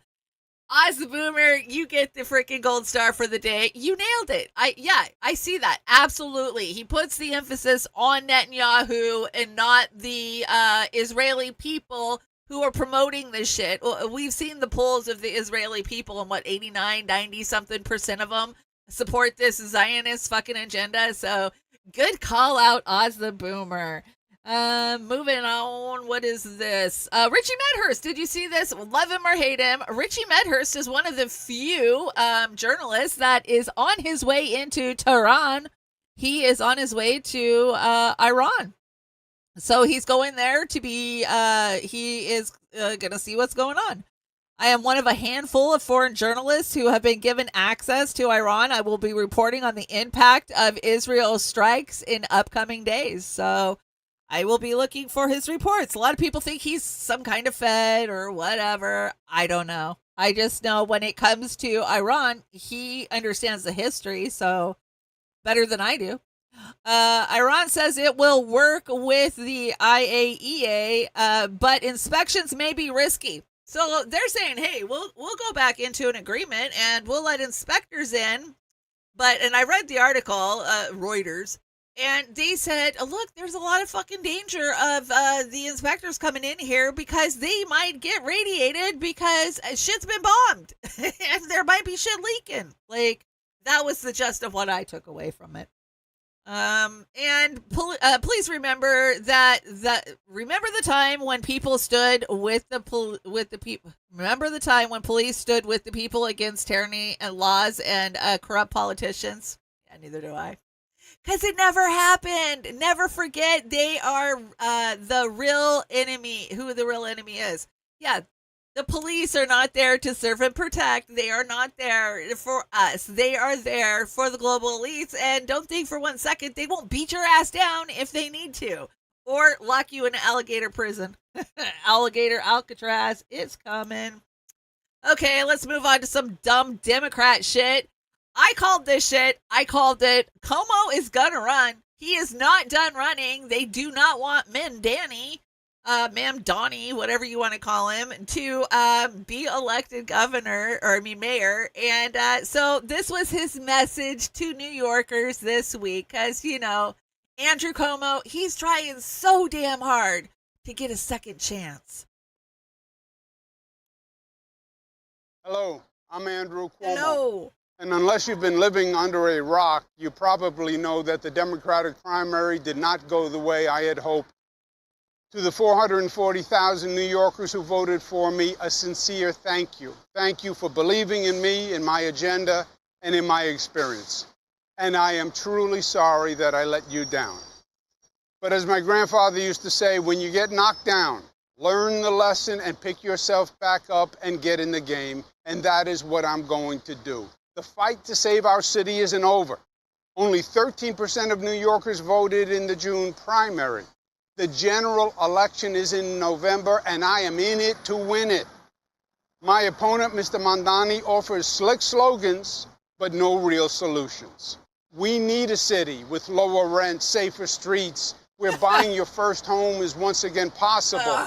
Oz the Boomer, you get the freaking gold star for the day. You nailed it. I see that. Absolutely. He puts the emphasis on Netanyahu and not the Israeli people who are promoting this shit. We've seen the polls of the Israeli people and 89, 90-something% of them support this Zionist fucking agenda. So good call out, Oz the Boomer. Moving on, what is this? Richie Medhurst, did you see this? Love him or hate him, Richie Medhurst is one of the few journalists that is on his way into Tehran. He is on his way to Iran. So he's going there to be, he is going to see what's going on. I am one of a handful of foreign journalists who have been given access to Iran. I will be reporting on the impact of Israel's strikes in upcoming days. So I will be looking for his reports. A lot of people think he's some kind of Fed or whatever. I don't know. I just know when it comes to Iran, he understands the history, so better than I do. Iran says it will work with the IAEA, but inspections may be risky. So they're saying, hey, we'll go back into an agreement and we'll let inspectors in. And I read the article, Reuters, and they said, look, there's a lot of fucking danger of the inspectors coming in here because they might get radiated because shit's been bombed and there might be shit leaking. Like, that was the gist of what I took away from it. Please remember remember the time when people stood with the people. Remember the time when police stood with the people against tyranny and laws and corrupt politicians. Yeah, neither do I. Because it never happened. Never forget, they are the real enemy. Who the real enemy is? Yeah. The police are not there to serve and protect. They are not there for us. They are there for the global elites. And don't think for 1 second they won't beat your ass down if they need to. Or lock you in an alligator prison. Alligator Alcatraz. It's coming. Okay, let's move on to some dumb Democrat shit. I called this shit. I called it. Como is gonna run. He is not done running. They do not want Ma'am Donnie, whatever you want to call him, to be elected mayor. And so this was his message to New Yorkers this week. Because, Andrew Cuomo, he's trying so damn hard to get a second chance. Hello, I'm Andrew Cuomo. Hello. And unless you've been living under a rock, you probably know that the Democratic primary did not go the way I had hoped. To the 440,000 New Yorkers who voted for me, a sincere thank you. Thank you for believing in me, in my agenda, and in my experience. And I am truly sorry that I let you down. But as my grandfather used to say, when you get knocked down, learn the lesson and pick yourself back up and get in the game. And that is what I'm going to do. The fight to save our city isn't over. Only 13% of New Yorkers voted in the June primary. The general election is in November, and I am in it to win it. My opponent, Mr. Mamdani, offers slick slogans, but no real solutions. We need a city with lower rent, safer streets, where buying your first home is once again possible,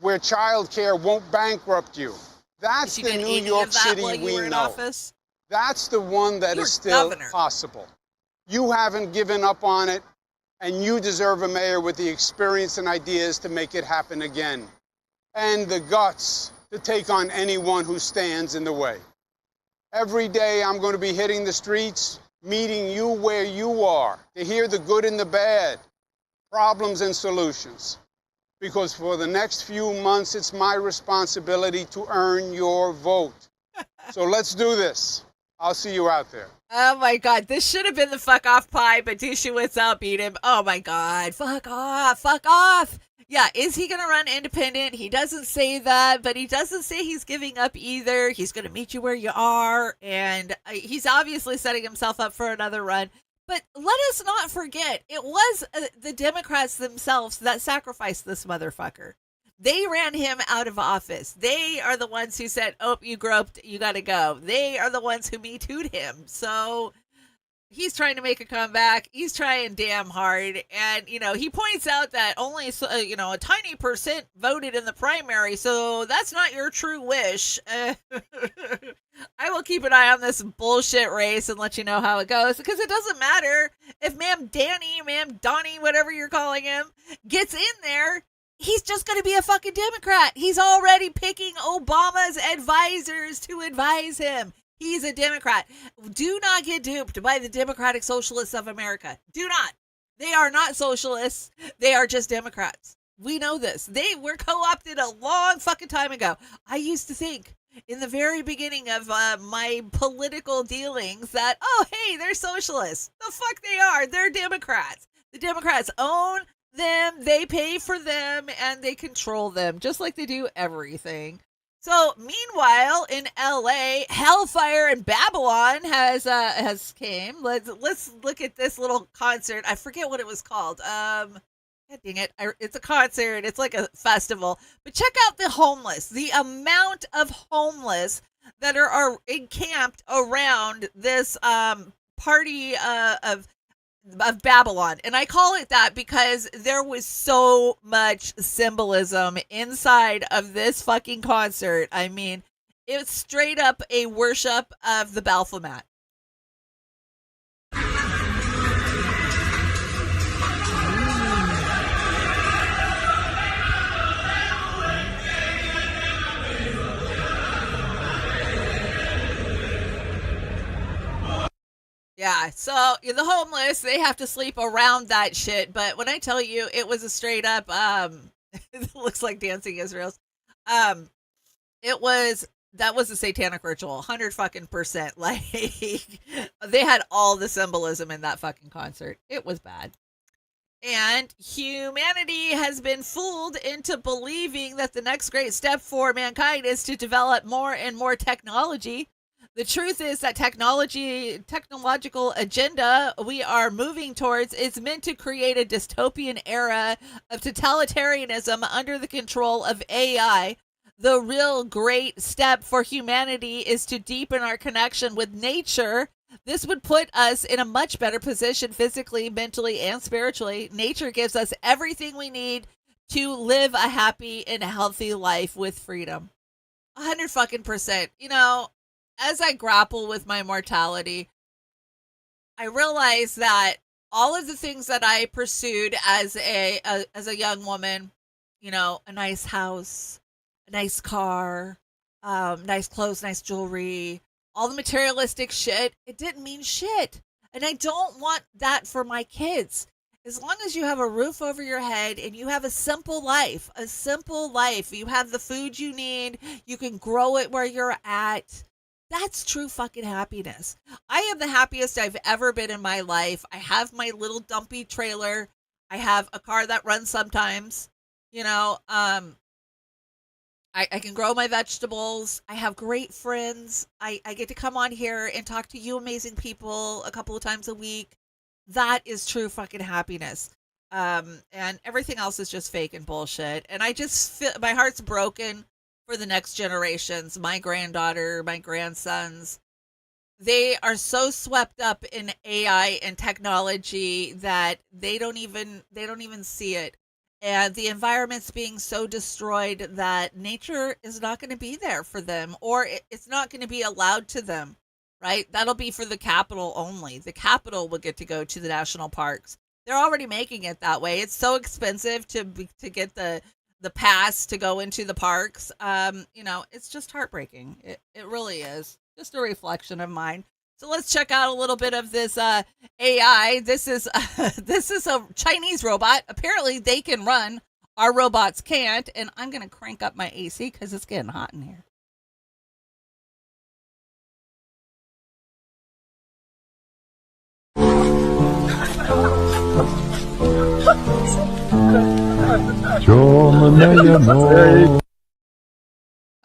where childcare won't bankrupt you. That's the New York City we know. That's the one that is still possible. You haven't given up on it, and you deserve a mayor with the experience and ideas to make it happen again, and the guts to take on anyone who stands in the way. Every day I'm going to be hitting the streets, meeting you where you are, to hear the good and the bad, problems and solutions. Because for the next few months, it's my responsibility to earn your vote. So let's do this. I'll see you out there. Oh my God, this should have been the fuck off pie, but Dershowitz outbeat him. Oh my God, fuck off. Yeah, is he going to run independent? He doesn't say that, but he doesn't say he's giving up either. He's going to meet you where you are, and he's obviously setting himself up for another run. But let us not forget, it was the Democrats themselves that sacrificed this motherfucker. They ran him out of office. They are the ones who said, oh, you groped, you got to go. They are the ones who Me Too'd him. So he's trying to make a comeback. He's trying damn hard. And, he points out that only, a tiny percent voted in the primary. So that's not your true wish. I will keep an eye on this bullshit race and let you know how it goes. Because it doesn't matter if Ma'am Donnie, whatever you're calling him, gets in there. He's just going to be a fucking Democrat. He's already picking Obama's advisors to advise him. He's a Democrat. Do not get duped by the Democratic Socialists of America. Do not. They are not socialists. They are just Democrats. We know this. They were co-opted a long fucking time ago. I used to think in the very beginning of my political dealings that, oh, hey, they're socialists. The fuck they are. They're Democrats. The Democrats own them, they pay for them, and they control them, just like they do everything. So, meanwhile, in LA, Hellfire and Babylon has came. Let's look at this little concert. I forget what it was called. God dang it. It's a concert. It's like a festival. But check out the homeless. The amount of homeless that are encamped around this party of Babylon. And I call it that because there was so much symbolism inside of this fucking concert. I mean, it's straight up a worship of the Baphomet. Yeah, so the homeless, they have to sleep around that shit. But when I tell you it was a straight up, it looks like dancing Israel's. That was a satanic ritual, 100 fucking percent. Like they had all the symbolism in that fucking concert. It was bad. And humanity has been fooled into believing that the next great step for mankind is to develop more and more technology. The truth is that technological agenda we are moving towards is meant to create a dystopian era of totalitarianism under the control of AI. The real great step for humanity is to deepen our connection with nature. This would put us in a much better position physically, mentally, and spiritually. Nature gives us everything we need to live a happy and healthy life with freedom. 100 fucking percent. You know, as I grapple with my mortality, I realize that all of the things that I pursued as a young woman, you know, a nice house, a nice car, nice clothes, nice jewelry, all the materialistic shit, it didn't mean shit. And I don't want that for my kids. As long as you have a roof over your head and you have a simple life, you have the food you need, you can grow it where you're at. That's true fucking happiness. I am the happiest I've ever been in my life. I have my little dumpy trailer. I have a car that runs sometimes. You know, I can grow my vegetables. I have great friends. I get to come on here and talk to you amazing people a couple of times a week. That is true fucking happiness. And everything else is just fake and bullshit. And I just feel my heart's broken for the next generations, my granddaughter, my grandsons. They are so swept up in AI and technology that they don't even see it. And the environment's being so destroyed that nature is not going to be there for them, or it's not going to be allowed to them, right? That'll be for the capital only. The capital will get to go to the national parks. They're already making it that way. It's so expensive to get the pass to go into the parks. You know, it's just heartbreaking. It really is. Just a reflection of mine. So let's check out a little bit of this AI. This is a Chinese robot. Apparently they can run. Our robots can't. And I'm going to crank up my AC because it's getting hot in here.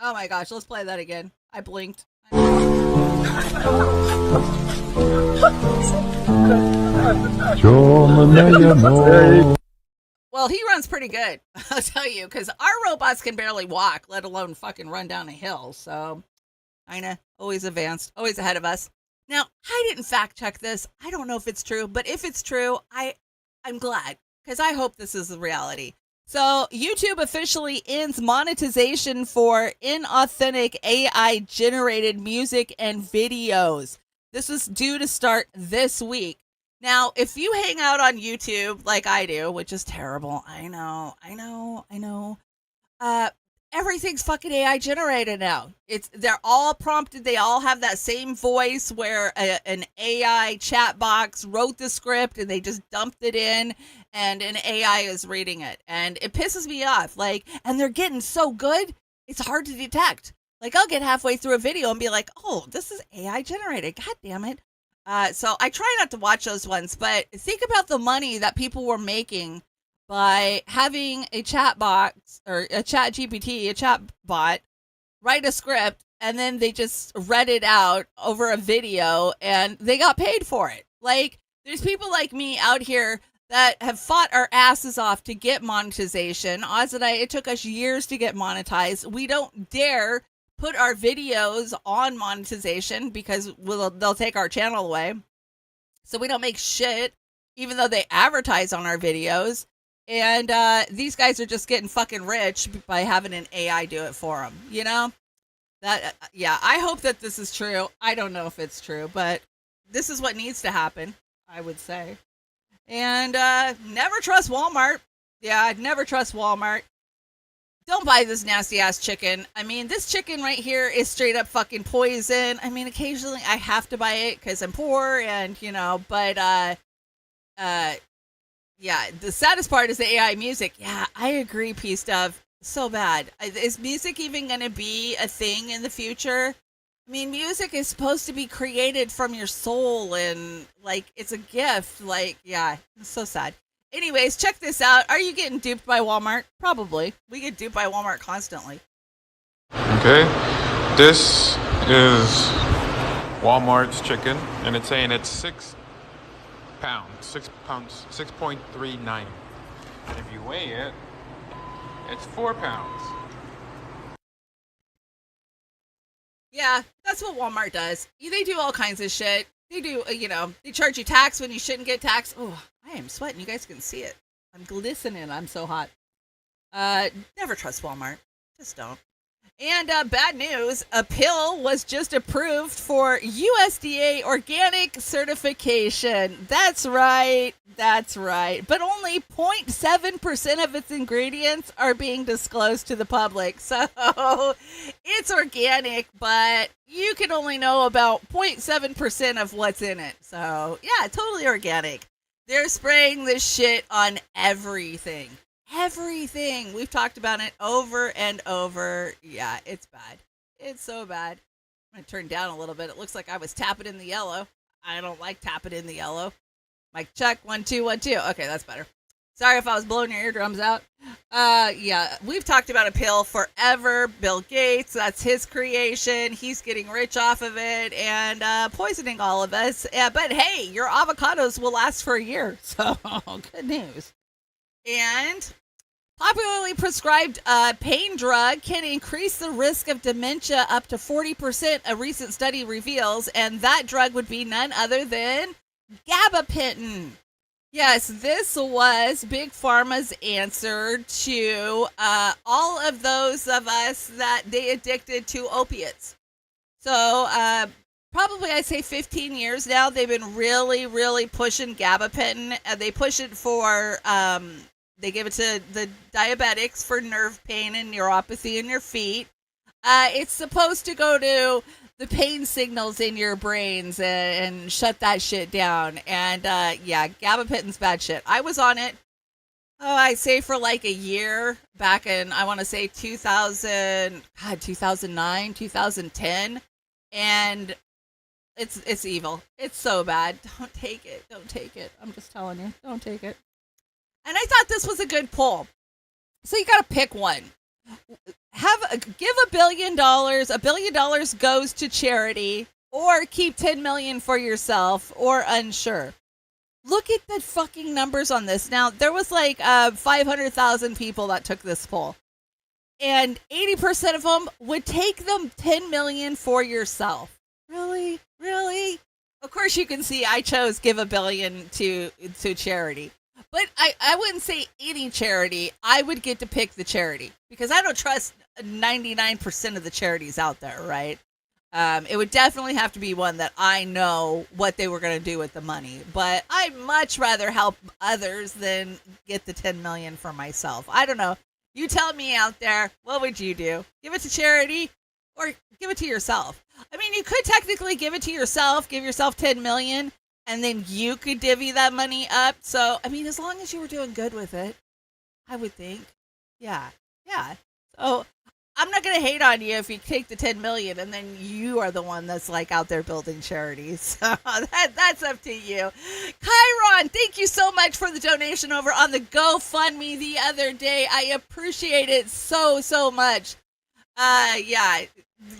Oh my gosh, let's play that again. I blinked. Well, he runs pretty good, I'll tell you, because our robots can barely walk, let alone fucking run down a hill. So, kinda always advanced, always ahead of us. Now, I didn't fact check this. I don't know if it's true, but if it's true, I'm glad, because I hope this is the reality. So, YouTube officially ends monetization for inauthentic AI-generated music and videos. This is due to start this week. Now, if you hang out on YouTube like I do, which is terrible, I know. Everything's fucking AI generated now. They're all prompted. They all have that same voice where an AI chat box wrote the script and they just dumped it in and an AI is reading it. And it pisses me off. Like, and they're getting so good, it's hard to detect. Like, I'll get halfway through a video and be like, oh, this is AI generated. God damn it. So I try not to watch those ones, but think about the money that people were making by having a chat box or a chat GPT, a chat bot, write a script, and then they just read it out over a video and they got paid for it. Like, there's people like me out here that have fought our asses off to get monetization. Oz and I, it took us years to get monetized. We don't dare put our videos on monetization because they'll take our channel away. So we don't make shit, even though they advertise on our videos. And these guys are just getting fucking rich by having an AI do it for them, you know? Yeah, I hope that this is true. I don't know if it's true, but this is what needs to happen, I would say. And never trust Walmart. Yeah, I'd never trust Walmart. don't buy this nasty ass chicken. I mean, this chicken right here is straight up fucking poison. I mean, occasionally I have to buy it because I'm poor and, but, yeah, the saddest part is the AI music. Yeah, I agree, P Stuff. So bad. Is music even going to be a thing in the future? I mean, music is supposed to be created from your soul and, like, it's a gift. Like, yeah, it's so sad. Anyways, check this out. Are you getting duped by Walmart? Probably. We get duped by Walmart constantly. Okay, this is Walmart's chicken, and it's saying it's 6 pounds, 6 pounds, 6.39. And if you weigh it, it's 4 pounds. Yeah, that's what Walmart does. They do all kinds of shit. They do, they charge you tax when you shouldn't get taxed. Oh, I am sweating. You guys can see it. I'm glistening. I'm so hot. Never trust Walmart. Just don't. And bad news, a pill was just approved for USDA organic certification. That's right. But only 0.7% of its ingredients are being disclosed to the public. So it's organic, but you can only know about 0.7% of what's in it. So yeah, totally organic. They're spraying this shit on everything. Everything. We've talked about it over and over. Yeah, it's bad. It's so bad. I'm going to turn down a little bit. It looks like I was tapping in the yellow. I don't like tapping in the yellow. Mic check. 1 2 1 2. Okay, that's better. Sorry if I was blowing your eardrums out. Yeah, we've talked about a pill forever. Bill Gates, that's his creation. He's getting rich off of it and poisoning all of us. But hey, your avocados will last for a year. So good news. And popularly prescribed pain drug can increase the risk of dementia up to 40%, a recent study reveals, and that drug would be none other than gabapentin. Yes, this was Big Pharma's answer to all of those of us that they addicted to opiates. So probably I'd say 15 years now, they've been really, really pushing gabapentin. They push it for... they give it to the diabetics for nerve pain and neuropathy in your feet. It's supposed to go to the pain signals in your brains and shut that shit down. And yeah, gabapentin's bad shit. I was on it, I'd say for like a year back in, I want to say 2009, 2010. And it's evil. It's so bad. Don't take it. Don't take it. I'm just telling you, don't take it. And I thought this was a good poll. So you got to pick one. Give $1 billion. $1 billion goes to charity, or keep 10 million for yourself, or unsure. Look at the fucking numbers on this. Now, there was like 500,000 people that took this poll. And 80% of them would take them 10 million for yourself. Really? Really? Of course you can see I chose give $1 billion to charity. But I wouldn't say any charity. I would get to pick the charity because I don't trust 99% of the charities out there, right? It would definitely have to be one that I know what they were going to do with the money. But I'd much rather help others than get the 10 million for myself. I don't know. You tell me out there, what would you do? Give it to charity or give it to yourself? I mean, you could technically give it to yourself, give yourself 10 million. And then you could divvy that money up. So, I mean, as long as you were doing good with it, I would think. Yeah. So, I'm not going to hate on you if you take the 10 million and then you are the one that's like out there building charities. So, that's up to you. Chiron, thank you so much for the donation over on the GoFundMe the other day. I appreciate it so, so much. Yeah.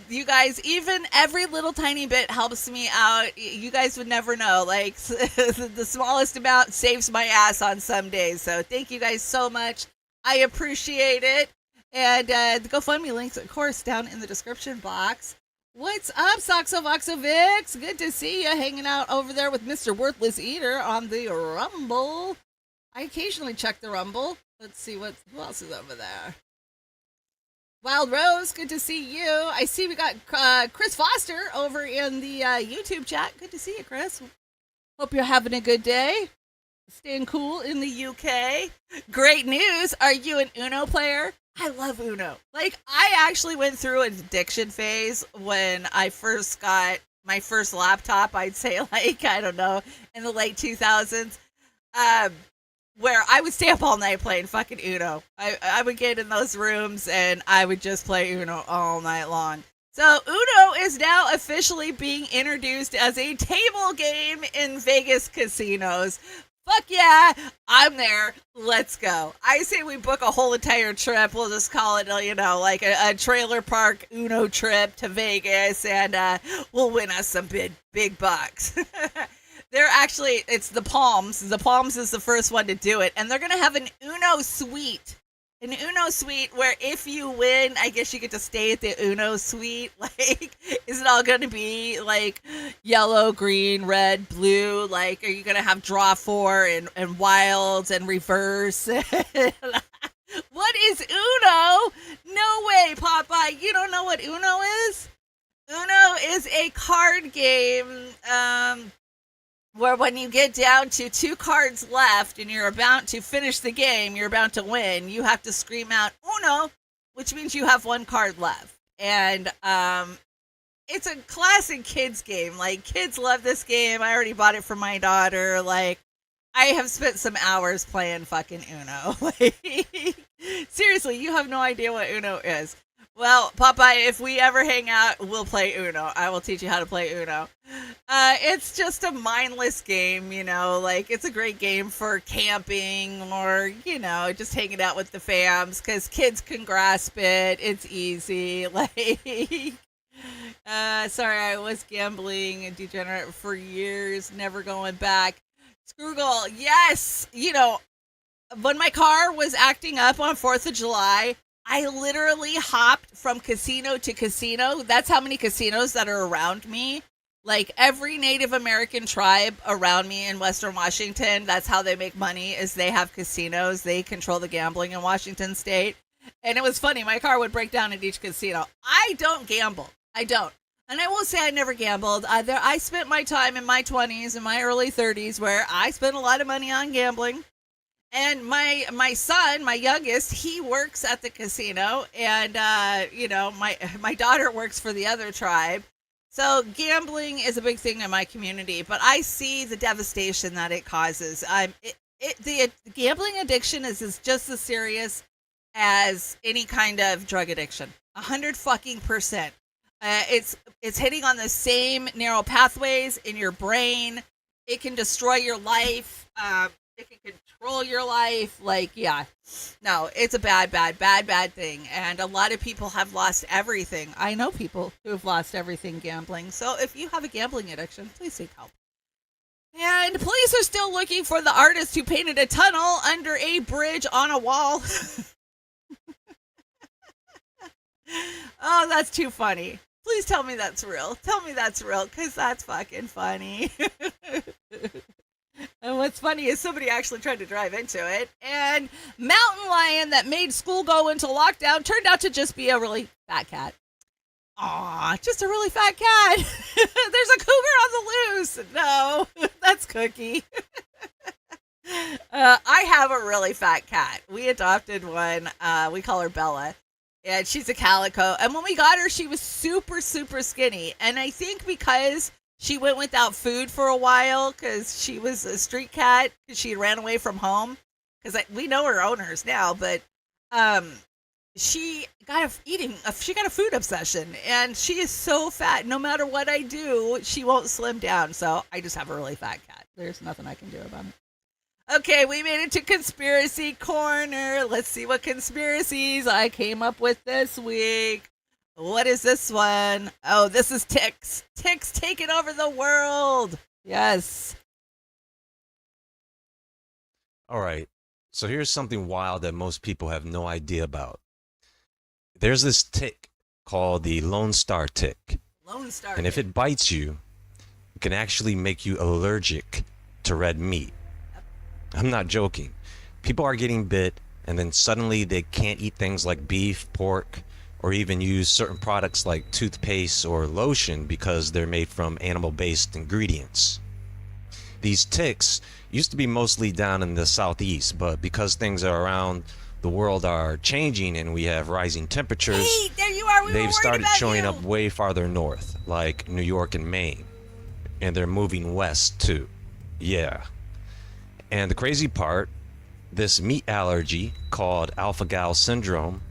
You guys, even every little tiny bit helps me out. You guys would never know. Like, the smallest amount saves my ass on some days. So thank you guys so much. I appreciate it. And the GoFundMe links, of course, down in the description box. What's up, Soxovoxovix? Good to see you hanging out over there with Mr. Worthless Eater on the Rumble. I occasionally check the Rumble. Let's see who else is over there. Wild Rose, good to see you. I see we got Chris Foster over in the YouTube chat. Good to see you, Chris. Hope you're having a good day. Staying cool in the UK. Great news. Are you an Uno player? I love Uno. Like, I actually went through an addiction phase when I first got my first laptop, I'd say, like, I don't know, in the late 2000s, where I would stay up all night playing fucking Uno. I would get in those rooms and I would just play Uno all night long. So Uno is now officially being introduced as a table game in Vegas casinos. Fuck yeah, I'm there. Let's go. I say we book a whole entire trip. We'll just call it, like a trailer park Uno trip to Vegas, and we'll win us some big bucks. They're actually, it's the Palms. The Palms is the first one to do it, and they're going to have an Uno suite. An Uno suite where if you win, I guess you get to stay at the Uno suite. Like, is it all going to be like yellow, green, red, blue? Like, are you going to have draw 4 and wilds and reverse? What is Uno? No way, Popeye. You don't know what Uno is? Uno is a card game, where when you get down to 2 cards left and you're about to finish the game, you're about to win, you have to scream out Uno, which means you have 1 card left. And it's a classic kids game. Like, kids love this game. I already bought it for my daughter. Like, I have spent some hours playing fucking Uno. Like, seriously, you have no idea what Uno is. Well, Popeye, if we ever hang out, we'll play Uno. I will teach you how to play Uno. It's just a mindless game, like, it's a great game for camping or, just hanging out with the fams, because kids can grasp it. It's easy. Like, sorry, I was gambling and degenerate for years, never going back. Scroogle, yes! When my car was acting up on 4th of July, I literally hopped from casino to casino. That's how many casinos that are around me. Like, every Native American tribe around me in Western Washington, that's how they make money, is they have casinos. They control the gambling in Washington State. And it was funny. My car would break down at each casino. I don't gamble. I don't. And I will say I never gambled. I spent my time in my 20s and my early 30s where I spent a lot of money on gambling. And my son, my youngest, he works at the casino, and my daughter works for the other tribe. So gambling is a big thing in my community, but I see the devastation that it causes. The gambling addiction is just as serious as any kind of drug addiction. 100%. It's hitting on the same narrow pathways in your brain. It can destroy your life. It can control your life. Like, yeah, no, it's a bad thing. And a lot of people have lost everything. I know people who have lost everything gambling. So if you have a gambling addiction, please seek help. And police are still looking for the artist who painted a tunnel under a bridge on a wall. Oh, that's too funny. Please tell me that's real. Tell me that's real, because that's fucking funny. And what's funny is somebody actually tried to drive into it, and mountain lion that made school go into lockdown turned out to just be a really fat cat. Aw, just a really fat cat. There's a cougar on the loose. No, that's Cookie. I have a really fat cat. We adopted one. We call her Bella. And she's a calico. And when we got her, she was super, super skinny. And I think because she went without food for a while, because she was a street cat, because she ran away from home. Because we know her owners now, but she got a food obsession, and she is so fat. No matter what I do, she won't slim down. So I just have a really fat cat. There's nothing I can do about it. Okay, we made it to Conspiracy Corner. Let's see what conspiracies I came up with this week. What is this one? Oh, this is ticks. Ticks taking over the world. Yes. All right. So here's something wild that most people have no idea about. There's this tick called the Lone Star tick. Lone Star. And if it bites you, it can actually make you allergic to red meat. I'm not joking. People are getting bit, and then suddenly they can't eat things like beef, pork, or even use certain products like toothpaste or lotion because they're made from animal-based ingredients. These ticks used to be mostly down in the southeast, but because things are around the world are changing and we have rising temperatures, Hey, there you are. they've started showing up way farther north, like New York and Maine. And they're moving west too. Yeah. And the crazy part, this meat allergy called alpha-gal syndrome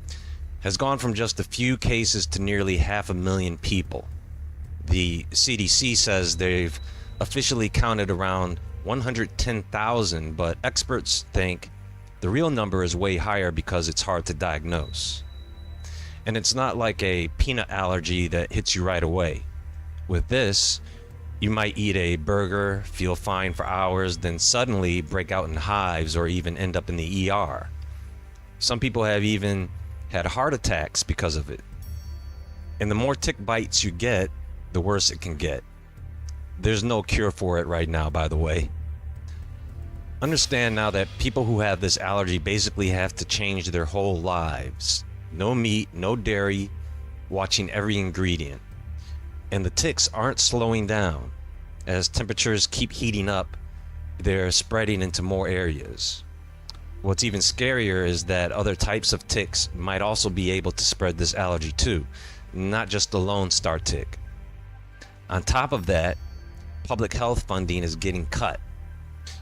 has gone from just a few cases to nearly 500,000 people. The CDC says they've officially counted around 110,000, but experts think the real number is way higher because it's hard to diagnose. And it's not like a peanut allergy that hits you right away. With this, you might eat a burger, feel fine for hours, then suddenly break out in hives or even end up in the ER. Some people have even had heart attacks because of it. And the more tick bites you get, the worse it can get. There's no cure for it right now, by the way. Understand now that people who have this allergy basically have to change their whole lives. No meat, no dairy, watching every ingredient. And the ticks aren't slowing down. As temperatures keep heating up, they're spreading into more areas. What's even scarier is that other types of ticks might also be able to spread this allergy too, not just the Lone Star tick. On top of that, public health funding is getting cut.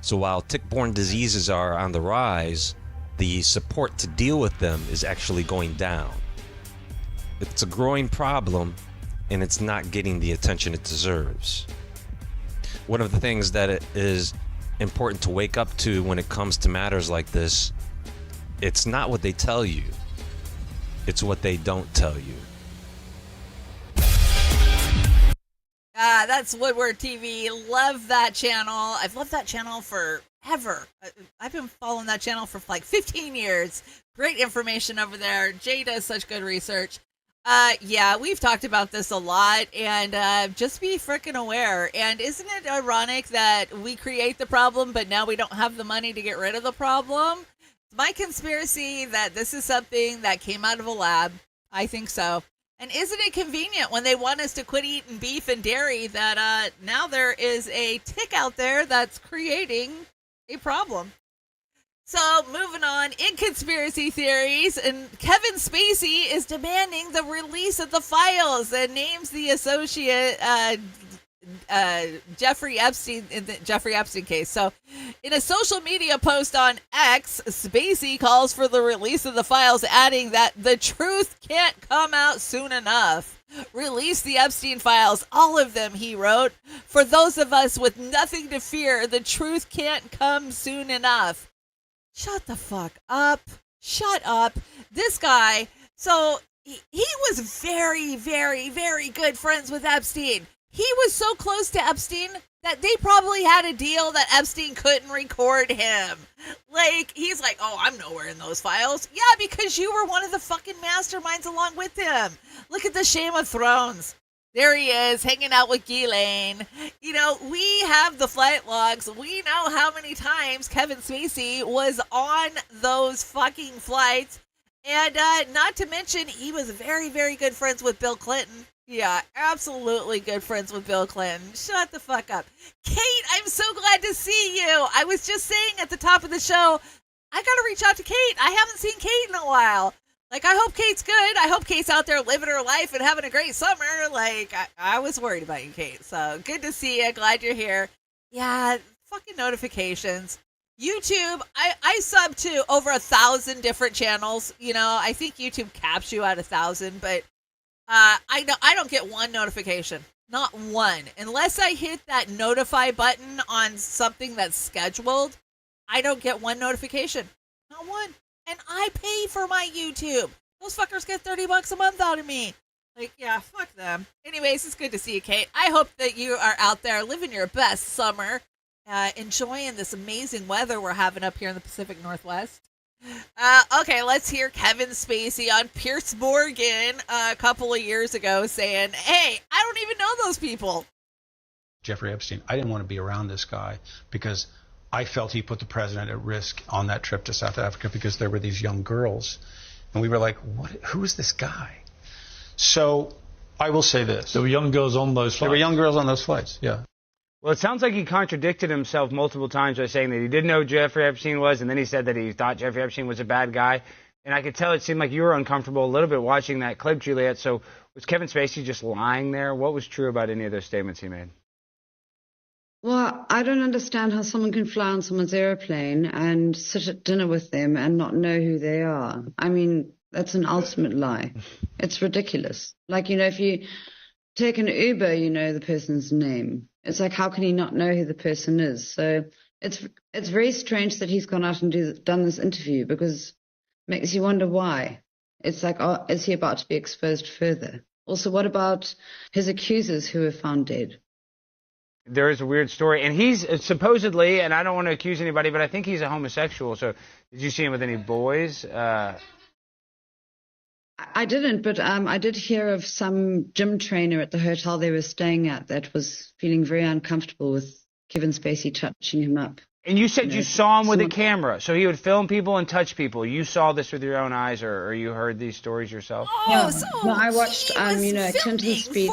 So while tick-borne diseases are on the rise, the support to deal with them is actually going down. It's a growing problem, and it's not getting the attention it deserves. One of the things that it is important to wake up to when it comes to matters like this, it's not what they tell you, it's what they don't tell you. That's Woodward TV. Love that channel. I've loved that channel forever. I've been following that channel for like 15 years. Great information over there. Jay does such good research. Yeah, we've talked about this a lot, and just be freaking aware. And isn't it ironic that we create the problem, but now we don't have the money to get rid of the problem? My conspiracy that this is something that came out of a lab. I think so. And isn't it convenient when they want us to quit eating beef and dairy that now there is a tick out there that's creating a problem? So moving on, in conspiracy theories, and Kevin Spacey is demanding the release of the files and names the associate Jeffrey Epstein in the Jeffrey Epstein case. So in a social media post on X, Spacey calls for the release of the files, adding that the truth can't come out soon enough. Release the Epstein files, all of them, he wrote. For those of us with nothing to fear, the truth can't come soon enough. Shut the fuck up. Shut up. This guy, so he was very, very, very good friends with Epstein. He was so close to Epstein that they probably had a deal that Epstein couldn't record him. Like, he's like, oh, I'm nowhere in those files. Yeah, because you were one of the fucking masterminds along with him. Look at the Shame of Thrones. There he is, hanging out with Ghislaine. You know, we have the flight logs. We know how many times Kevin Spacey was on those fucking flights. And not to mention, he was very, very good friends with Bill Clinton. Yeah, absolutely good friends with Bill Clinton. Shut the fuck up. Kate, I'm so glad to see you. I was just saying at the top of the show, I got to reach out to Kate. I haven't seen Kate in a while. Like, I hope Kate's good. I hope Kate's out there living her life and having a great summer. Like, I was worried about you, Kate. So, good to see you. Glad you're here. Yeah, fucking notifications. YouTube, I sub to over 1,000 different channels. You know, I think YouTube caps you at 1,000, but I don't get one notification. Not one. Unless I hit that notify button on something that's scheduled, I don't get one notification. Not one. And I pay for my YouTube. Those fuckers get $30 a month out of me. Like, yeah, fuck them. Anyways, it's good to see you, Kate. I hope that you are out there living your best summer, enjoying this amazing weather we're having up here in the Pacific Northwest. Okay, let's hear Kevin Spacey on Piers Morgan a couple of years ago saying, hey, I don't even know those people. Jeffrey Epstein, I didn't want to be around this guy because I felt he put the president at risk on that trip to South Africa because there were these young girls. And we were like, who is this guy? So I will say this. There were young girls on those flights? There were young girls on those flights, yeah. Well, it sounds like he contradicted himself multiple times by saying that he didn't know who Jeffrey Epstein was, and then he said that he thought Jeffrey Epstein was a bad guy. And I could tell it seemed like you were uncomfortable a little bit watching that clip, Juliet. So was Kevin Spacey just lying there? What was true about any of those statements he made? Well, I don't understand how someone can fly on someone's airplane and sit at dinner with them and not know who they are. I mean, that's an ultimate lie. It's ridiculous. Like, if you take an Uber, you know the person's name. It's like, how can he not know who the person is? So it's very strange that he's gone out and done this interview, because it makes you wonder why. It's like, is he about to be exposed further? Also, what about his accusers who were found dead? There is a weird story, and he's supposedly, and I don't want to accuse anybody, but I think he's a homosexual. So did you see him with any boys? I didn't, but I did hear of some gym trainer at the hotel they were staying at that was feeling very uncomfortable with Kevin Spacey touching him up. And you said you saw him with a camera, so he would film people and touch people. You saw this with your own eyes, or you heard these stories yourself? No, I watched, Clinton's speech.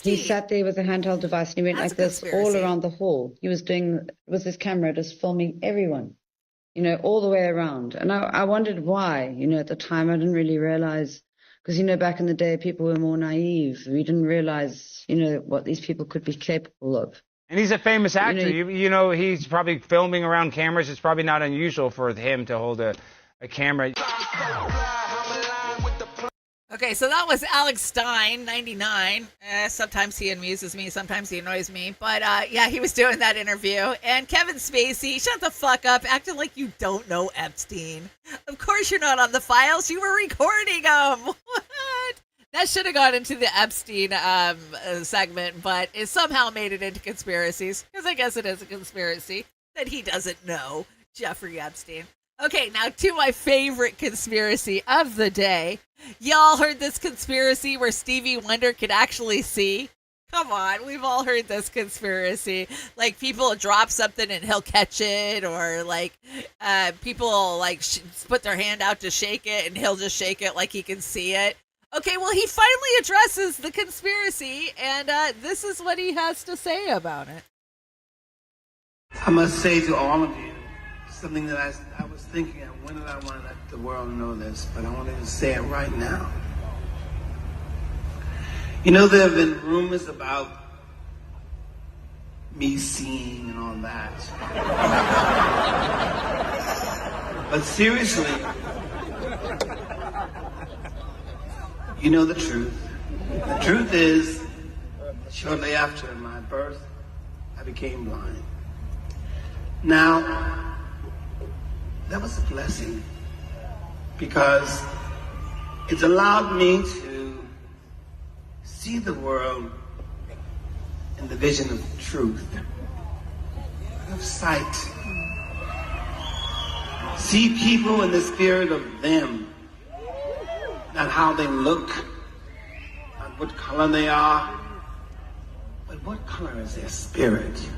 He sat there with a handheld device and he went like this all around the hall. He was doing with his camera, just filming everyone, all the way around. And I wondered why. At the time I didn't really realize, because back in the day people were more naive. We didn't realize, what these people could be capable of. And he's a famous actor. He's probably filming around cameras. It's probably not unusual for him to hold a camera. Okay, so that was Alex Stein, 99. Sometimes he amuses me, sometimes he annoys me. But yeah, he was doing that interview. And Kevin Spacey, shut the fuck up, acting like you don't know Epstein. Of course you're not on the files. You were recording him. What? That should have gone into the Epstein segment, but it somehow made it into conspiracies, because I guess it is a conspiracy that he doesn't know Jeffrey Epstein. Okay, now to my favorite conspiracy of the day. Y'all heard this conspiracy where Stevie Wonder could actually see? Come on, we've all heard this conspiracy. Like, people drop something and he'll catch it, or like people like put their hand out to shake it and he'll just shake it like he can see it. Okay, well, he finally addresses the conspiracy, and this is what he has to say about it. I must say to all of you something that I was thinking of. When did I want to let the world know this? But I wanted to say it right now. There have been rumors about me seeing and all that. But seriously, you know the truth. The truth is, shortly after my birth, I became blind. Now, that was a blessing, because it's allowed me to see the world in the vision of truth, of sight. See people in the spirit of them, not how they look, not what color they are, but what color is their spirit.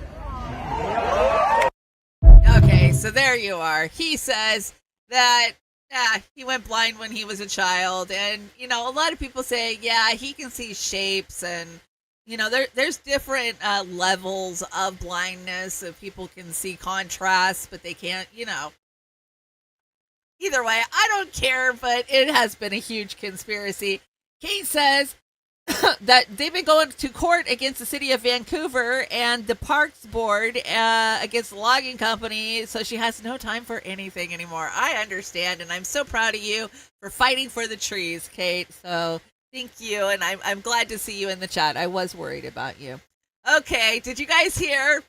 Okay, so there you are. He says that he went blind when he was a child, and a lot of people say, yeah, he can see shapes, and there's different levels of blindness. So people can see contrasts, but they can't. Either way, I don't care, but it has been a huge conspiracy. Kate says that they've been going to court against the city of Vancouver and the Parks Board against the logging company, so she has no time for anything anymore. I understand, and I'm so proud of you for fighting for the trees, Kate. So thank you, and I'm glad to see you in the chat. I was worried about you. Okay, did you guys hear?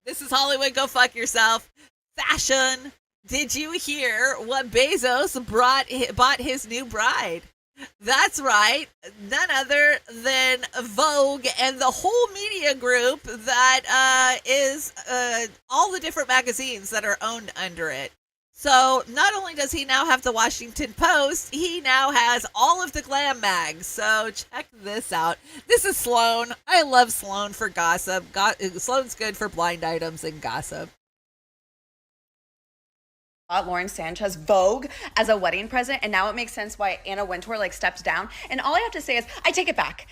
This is Hollywood, go fuck yourself. Fashion. Did you hear what Bezos bought his new bride? That's right, none other than Vogue and the whole media group that is all the different magazines that are owned under it. So not only does he now have the Washington Post, he now has all of the glam mags. So check this out. This is Sloan. I love Sloan for gossip. Sloan's good for blind items and gossip. Lauren Sanchez Vogue as a wedding present, and now it makes sense why Anna Wintour steps down. And all I have to say is, I take it back.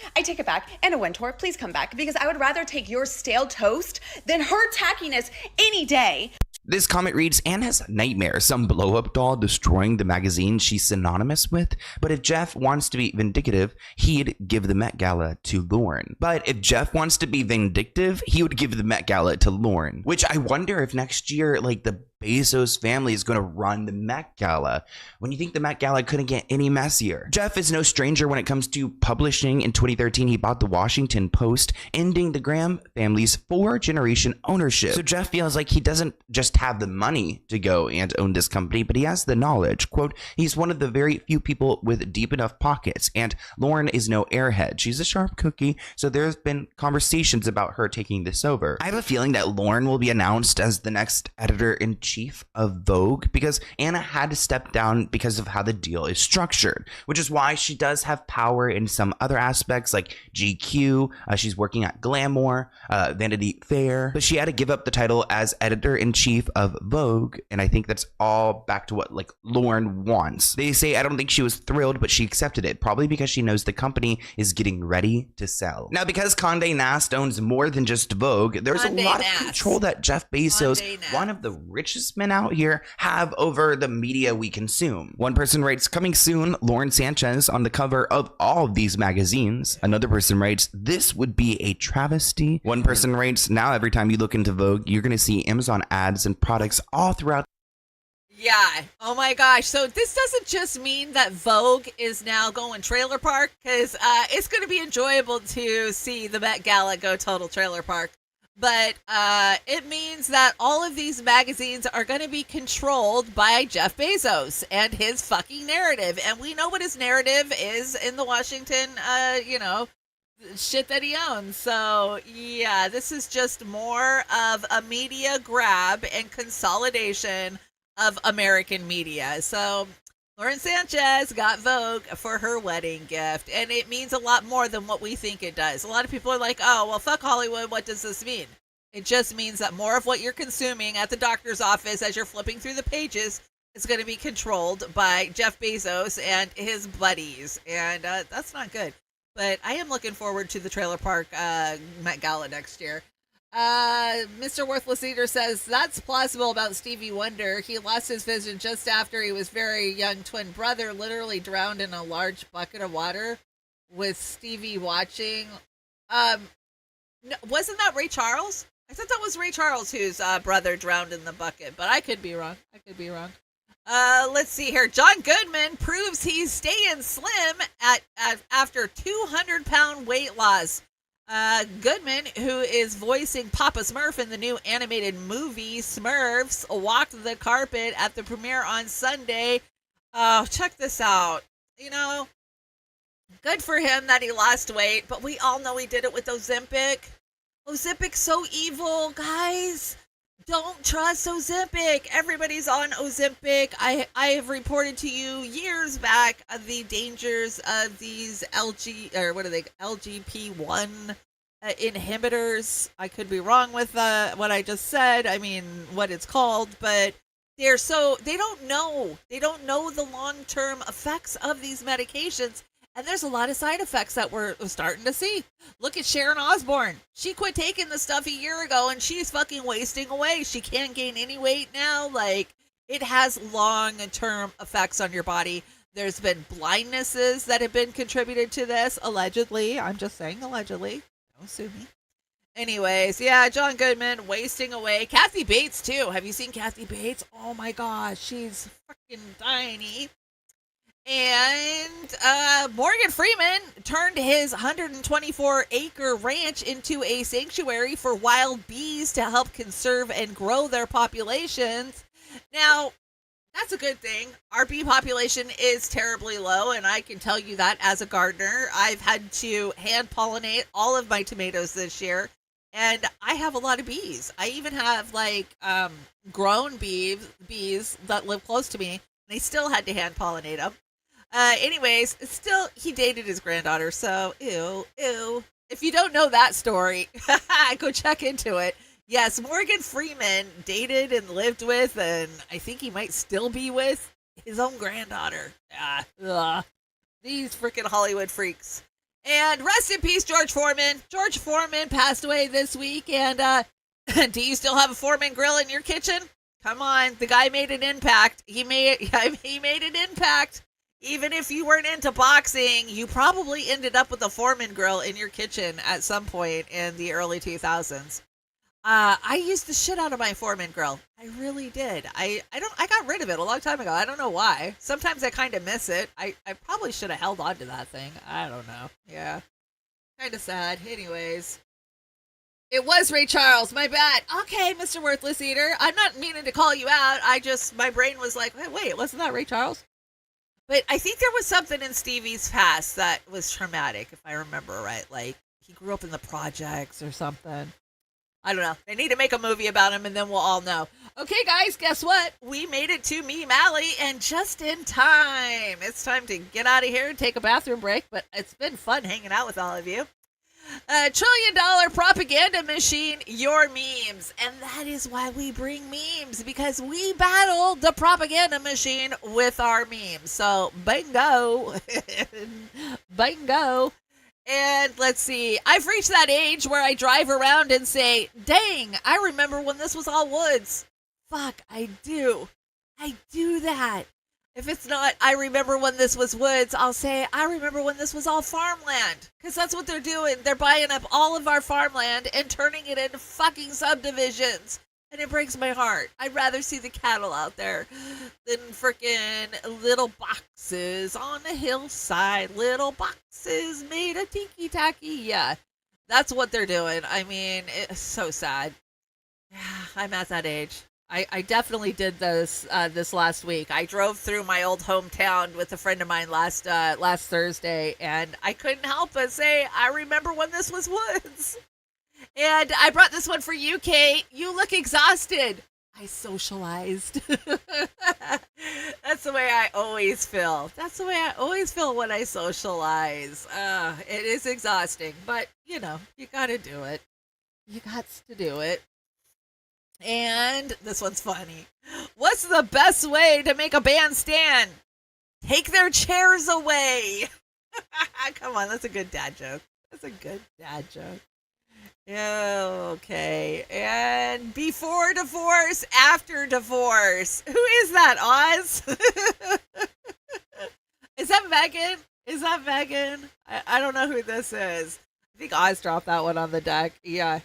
Anna Wintour, please come back, because I would rather take your stale toast than her tackiness any day. This comment reads, Anne has nightmares, some blow-up doll destroying the magazine she's synonymous with. But if Jeff wants to be vindictive, he'd give the Met Gala to Lauren. But if Jeff wants to be vindictive, he would give the Met Gala to Lauren. Which I wonder if next year, the Bezos family is going to run the Met Gala, when you think the Met Gala couldn't get any messier. Jeff is no stranger when it comes to publishing. In 2013, he bought the Washington Post, ending the Graham family's 4-generation ownership. So Jeff feels like he doesn't just have the money to go and own this company, but he has the knowledge. Quote, he's one of the very few people with deep enough pockets, and Lauren is no airhead. She's a sharp cookie, so there's been conversations about her taking this over. I have a feeling that Lauren will be announced as the next editor-in-chief of Vogue, because Anna had to step down because of how the deal is structured, which is why she does have power in some other aspects like GQ. She's working at Glamour, Vanity Fair, but she had to give up the title as editor-in-chief of Vogue, and I think that's all back to what Lauren wants. They say I don't think she was thrilled, but she accepted it, probably because she knows the company is getting ready to sell. Now, because Condé Nast owns more than just Vogue, there's a lot of control that Jeff Bezos, one of the richest men out here, have over the media we consume. One person writes, coming soon, Lauren Sanchez on the cover of all of these magazines. Another person writes, this would be a travesty. One person writes, now every time you look into Vogue, you're going to see Amazon ads and products all throughout. Yeah. Oh my gosh. So this doesn't just mean that Vogue is now going trailer park, because it's going to be enjoyable to see the Met Gala go total trailer park. But it means that all of these magazines are going to be controlled by Jeff Bezos and his fucking narrative. And we know what his narrative is in the Washington, shit that he owns. So, yeah, this is just more of a media grab and consolidation of American media. So Lauren Sanchez got Vogue for her wedding gift, and it means a lot more than what we think it does. A lot of people are like, oh, well, fuck Hollywood. What does this mean? It just means that more of what you're consuming at the doctor's office as you're flipping through the pages is going to be controlled by Jeff Bezos and his buddies, and that's not good. But I am looking forward to the trailer park Met Gala next year. Mr. Worthless Eater says, that's plausible about Stevie Wonder. He lost his vision just after he was very young twin brother literally drowned in a large bucket of water with Stevie watching. No, wasn't that Ray Charles? I thought that was Ray Charles whose brother drowned in the bucket, but I could be wrong. Let's see here. John Goodman proves he's staying slim after 200-pound weight loss. Goodman, who is voicing Papa Smurf in the new animated movie Smurfs, walked the carpet at the premiere on Sunday. Check this out. Good for him that he lost weight, but we all know he did it with Ozempic. Ozempic's so evil, guys. Don't trust Ozempic. Everybody's on Ozempic. I have reported to you years back of the dangers of these LGP1 inhibitors. I could be wrong with what I just said. I mean, what it's called, but they don't know the long-term effects of these medications. And there's a lot of side effects that we're starting to see. Look at Sharon Osbourne. She quit taking the stuff a year ago, and she's fucking wasting away. She can't gain any weight now. It has long-term effects on your body. There's been blindnesses that have been contributed to this, allegedly. I'm just saying allegedly. Don't sue me. Anyways, yeah, John Goodman wasting away. Kathy Bates, too. Have you seen Kathy Bates? Oh, my gosh. She's fucking tiny. And Morgan Freeman turned his 124-acre ranch into a sanctuary for wild bees to help conserve and grow their populations. Now, that's a good thing. Our bee population is terribly low, and I can tell you that as a gardener. I've had to hand pollinate all of my tomatoes this year, and I have a lot of bees. I even have grown bees that live close to me, and I still had to hand pollinate them. Anyways, still, he dated his granddaughter, so ew. If you don't know that story, go check into it. Yes, Morgan Freeman dated and lived with, and I think he might still be with, his own granddaughter. These freaking Hollywood freaks. And rest in peace, George Foreman. George Foreman passed away this week, and do you still have a Foreman grill in your kitchen? Come on, the guy made an impact. He made an impact. Even if you weren't into boxing, you probably ended up with a Foreman grill in your kitchen at some point in the early 2000s. I used the shit out of my Foreman grill. I really did. I got rid of it a long time ago. I don't know why. Sometimes I kind of miss it. I probably should have held on to that thing. I don't know. Yeah. Kind of sad. Anyways. It was Ray Charles. My bad. Okay, Mr. Worthless Eater. I'm not meaning to call you out. My brain was like, wait, wasn't that Ray Charles? But I think there was something in Stevie's past that was traumatic, if I remember right. Like, he grew up in the projects or something. I don't know. They need to make a movie about him, and then we'll all know. Okay, guys, guess what? We made it to Meme Alley, and just in time. It's time to get out of here and take a bathroom break, but it's been fun hanging out with all of you. $1 trillion propaganda machine, your memes. And that is why we bring memes, because we battle the propaganda machine with our memes. So, bingo. Bingo. And let's see, I've reached that age where I drive around and say, dang, I remember when this was all woods. Fuck, I do. I do that. If it's not, I remember when this was woods, I'll say, I remember when this was all farmland. Because that's what they're doing. They're buying up all of our farmland and turning it into fucking subdivisions. And it breaks my heart. I'd rather see the cattle out there than freaking little boxes on the hillside. Little boxes made of tiki-taki. Yeah, that's what they're doing. I mean, it's so sad. I'm at that age. I definitely did this last week. I drove through my old hometown with a friend of mine last Thursday, and I couldn't help but say, I remember when this was woods. And I brought this one for you, Kate. You look exhausted. I socialized. That's the way I always feel. That's the way I always feel when I socialize. It is exhausting, but, you got to do it. You got to do it. And this one's funny. What's the best way to make a band stand? Take their chairs away. Come on, that's a good dad joke. That's a good dad joke. Okay. And before divorce, after divorce. Who is that, Oz? Is that Megan? Is that Megan? I don't know who this is. I think Oz dropped that one on the deck. Yeah.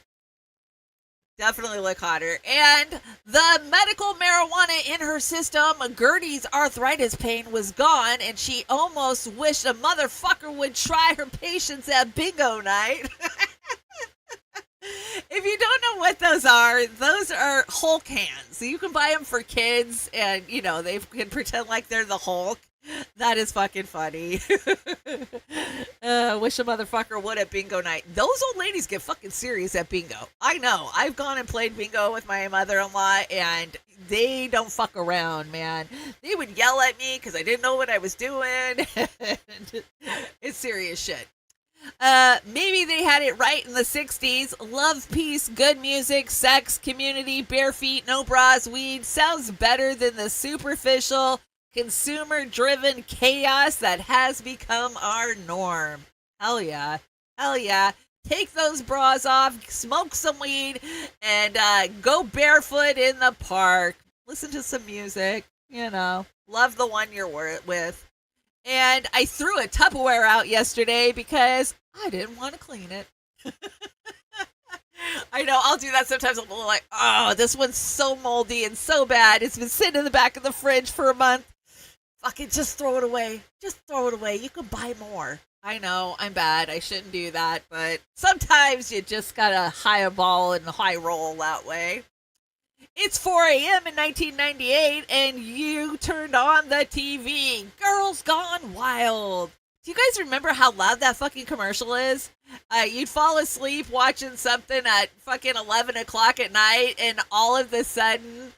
Definitely look hotter. And the medical marijuana in her system, Gertie's arthritis pain was gone, and she almost wished a motherfucker would try her patience at bingo night. If you don't know what those are Hulk hands. So you can buy them for kids, and, they can pretend like they're the Hulk. That is fucking funny. Wish a motherfucker would at bingo night. Those old ladies get fucking serious at bingo. I know. I've gone and played bingo with my mother-in-law, and they don't fuck around, man. They would yell at me because I didn't know what I was doing. It's serious shit. Maybe they had it right in the 60s. Love, peace, good music, sex, community, bare feet, no bras, weed. Sounds better than the superficial, consumer-driven chaos that has become our norm. Hell yeah. Hell yeah. Take those bras off, smoke some weed, and go barefoot in the park. Listen to some music, Love the one you're with. And I threw a Tupperware out yesterday because I didn't want to clean it. I know, I'll do that sometimes. I'm like, oh, this one's so moldy and so bad. It's been sitting in the back of the fridge for a month. Fucking just throw it away. Just throw it away. You can buy more. I know, I'm bad. I shouldn't do that. But sometimes you just gotta high ball and high roll that way. It's 4 a.m. in 1998, and you turned on the TV. Girls Gone Wild. Do you guys remember how loud that fucking commercial is? You'd fall asleep watching something at fucking 11 o'clock at night, and all of a sudden,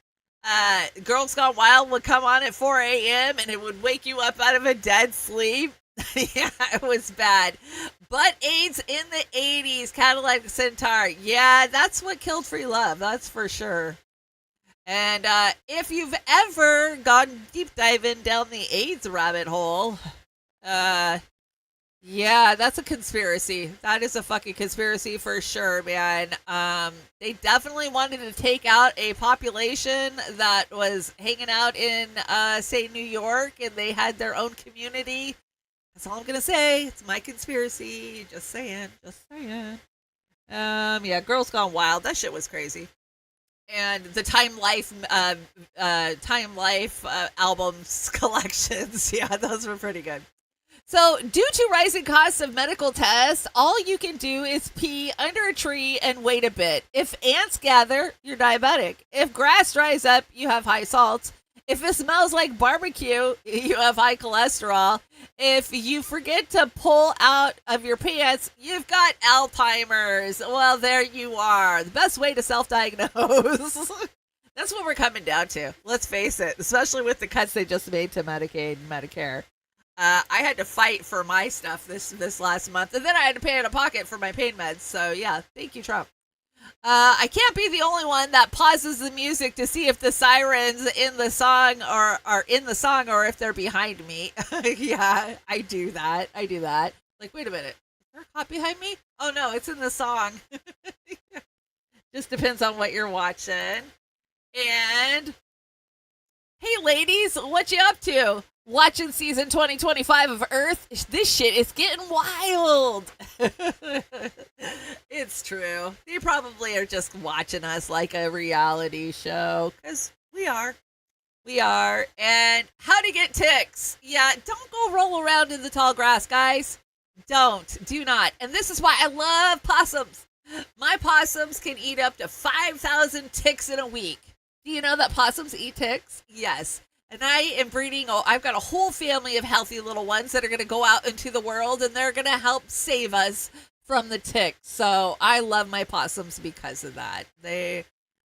Girls Gone Wild would come on at 4 a.m., and it would wake you up out of a dead sleep. Yeah, it was bad. But AIDS in the 80s, Cadillac Centaur. Yeah, that's what killed free love. That's for sure. And if you've ever gone deep diving down the AIDS rabbit hole, yeah, that's a conspiracy. That is a fucking conspiracy for sure, man. They definitely wanted to take out a population that was hanging out in, say, New York, and they had their own community. That's all I'm going to say. It's my conspiracy. Just saying. Yeah, Girls Gone Wild. That shit was crazy. And the Time Life albums collections. Yeah, those were pretty good. So, due to rising costs of medical tests, all you can do is pee under a tree and wait a bit. If ants gather, you're diabetic. If grass dries up, you have high salts. If it smells like barbecue, you have high cholesterol. If you forget to pull out of your pants, you've got Alzheimer's. Well, there you are. The best way to self-diagnose. That's what we're coming down to. Let's face it, especially with the cuts they just made to Medicaid and Medicare. I had to fight for my stuff this last month, and then I had to pay out of pocket for my pain meds. So, yeah, thank you, Trump. I can't be the only one that pauses the music to see if the sirens in the song are in the song or if they're behind me. Yeah, I do that. Like, wait a minute. Is there a cop behind me? Oh, no, it's in the song. Just depends on what you're watching. And, hey, ladies, what you up to? Watching season 2025 of Earth? This shit is getting wild. It's true. They probably are just watching us like a reality show, because we are. And how to get ticks. Yeah, don't go roll around in the tall grass, guys. Do not. And this is why I love possums. My possums can eat up to 5,000 ticks in a week. Do you know that possums eat ticks? Yes. And I am breeding, I've got a whole family of healthy little ones that are going to go out into the world, and they're going to help save us from the ticks. So I love my possums because of that. They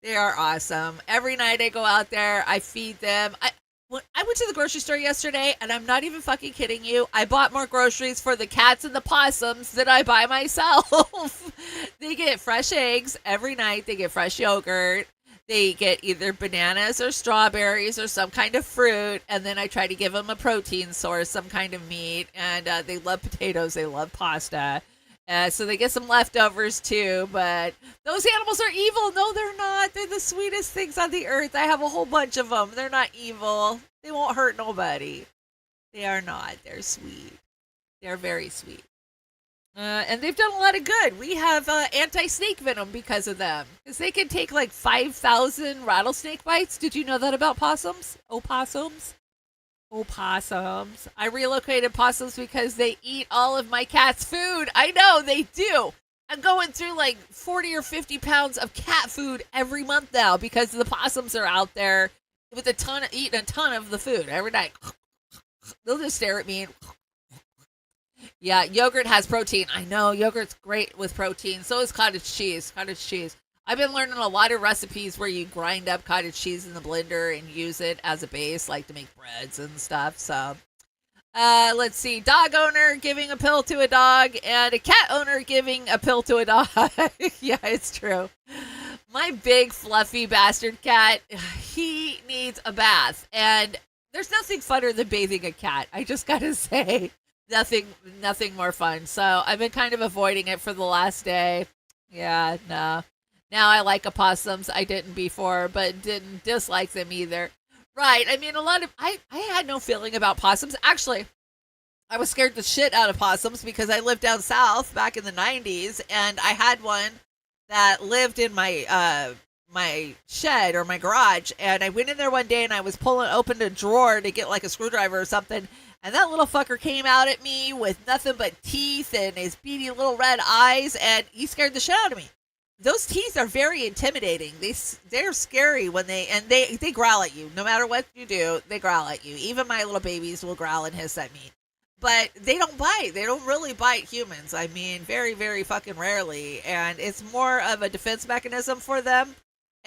are awesome. Every night I go out there, I feed them. I went to the grocery store yesterday, and I'm not even fucking kidding you. I bought more groceries for the cats and the possums than I buy myself. They get fresh eggs every night. They get fresh yogurt. They get either bananas or strawberries or some kind of fruit, and then I try to give them a protein source, some kind of meat, and they love potatoes, they love pasta, so they get some leftovers too, but those animals are evil. No, they're not. They're the sweetest things on the earth. I have a whole bunch of them. They're not evil. They won't hurt nobody. They are not. They're sweet. They're very sweet. And they've done a lot of good. We have anti-snake venom because of them. Because they can take like 5,000 rattlesnake bites. Did you know that about possums? Opossums. I relocated possums because they eat all of my cat's food. I know, they do. I'm going through like 40 or 50 pounds of cat food every month now because the possums are out there with eating a ton of the food every night. They'll just stare at me and... Yeah, yogurt has protein. I know, yogurt's great with protein. So is cottage cheese. I've been learning a lot of recipes where you grind up cottage cheese in the blender and use it as a base, like to make breads and stuff. So, let's see. Dog owner giving a pill to a dog and a cat owner giving a pill to a dog. Yeah, it's true. My big fluffy bastard cat, he needs a bath. And there's nothing funner than bathing a cat. I just gotta say. Nothing more fun. So I've been kind of avoiding it for the last day. Yeah, no. Now I like opossums. I didn't before, but didn't dislike them either. Right. I mean, I had no feeling about possums. Actually, I was scared the shit out of possums because I lived down south back in the 90s, and I had one that lived in my my shed or my garage, and I went in there one day and I was opened a drawer to get like a screwdriver or something. And that little fucker came out at me with nothing but teeth and his beady little red eyes, and he scared the shit out of me. Those teeth are very intimidating. They're scary when they growl at you. No matter what you do, they growl at you. Even my little babies will growl and hiss at me. But they don't bite. They don't really bite humans. I mean, very, very fucking rarely. And it's more of a defense mechanism for them.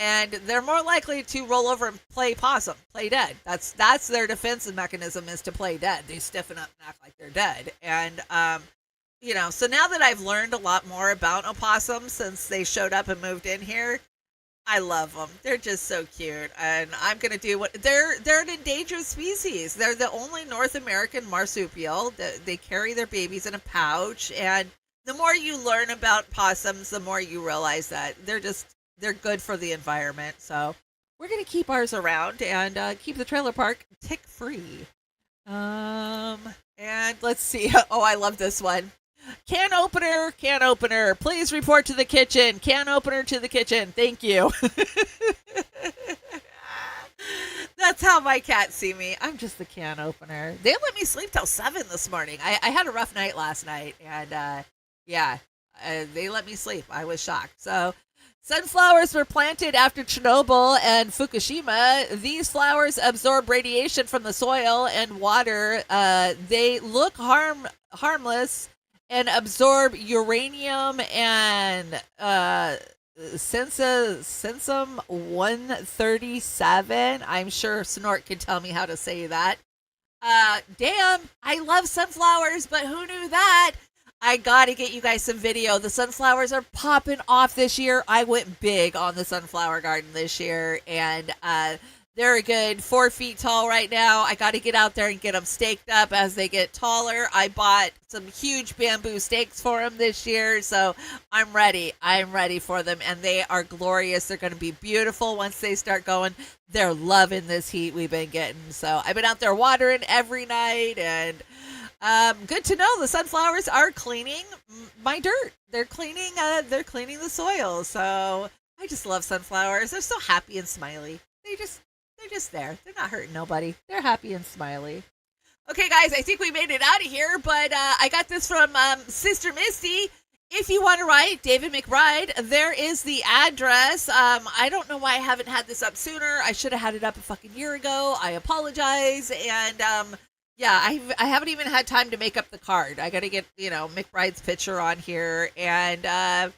and they're more likely to roll over and play possum, play dead. That's their defensive mechanism, is to play dead. They stiffen up and act like they're dead. And so now that I've learned a lot more about opossums since they showed up and moved in here, I love them. They're just so cute, and I'm gonna do what they're an endangered species. They're the only North American marsupial. They carry their babies in a pouch, and the more you learn about possums, the more you realize that they're good for the environment. So we're gonna keep ours around and keep the trailer park tick free. And let's see. Oh, I love this one. Can opener, please report to the kitchen. Can opener to the kitchen. Thank you. That's how my cats see me. I'm just the can opener. They let me sleep till 7 this morning. I had a rough night last night, and they let me sleep. I was shocked. So, sunflowers were planted after Chernobyl and Fukushima. These flowers absorb radiation from the soil and water. They look harmless and absorb uranium and cesium 137. I'm sure Snort can tell me how to say that. Damn, I love sunflowers, but who knew that? I gotta get you guys some video. The sunflowers are popping off this year. I went big on the sunflower garden this year, and they're a good 4 feet tall right now. I got to get out there and get them staked up as they get taller. I bought some huge bamboo stakes for them this year, so I'm ready. I'm ready for them, and they are glorious. They're going to be beautiful once they start going. They're loving this heat we've been getting, so I've been out there watering every night, and good to know the sunflowers are cleaning my dirt. They're cleaning the soil, so I just love sunflowers. They're so happy and smiley. They're just there. They're not hurting nobody. They're happy and smiley. Okay, guys, I think we made it out of here, but I got this from Sister Misty. If you want to write David McBride, there is the address. I don't know why I haven't had this up sooner. I should have had it up a fucking year ago. I apologize. And I haven't even had time to make up the card. I got to get, McBride's picture on here. And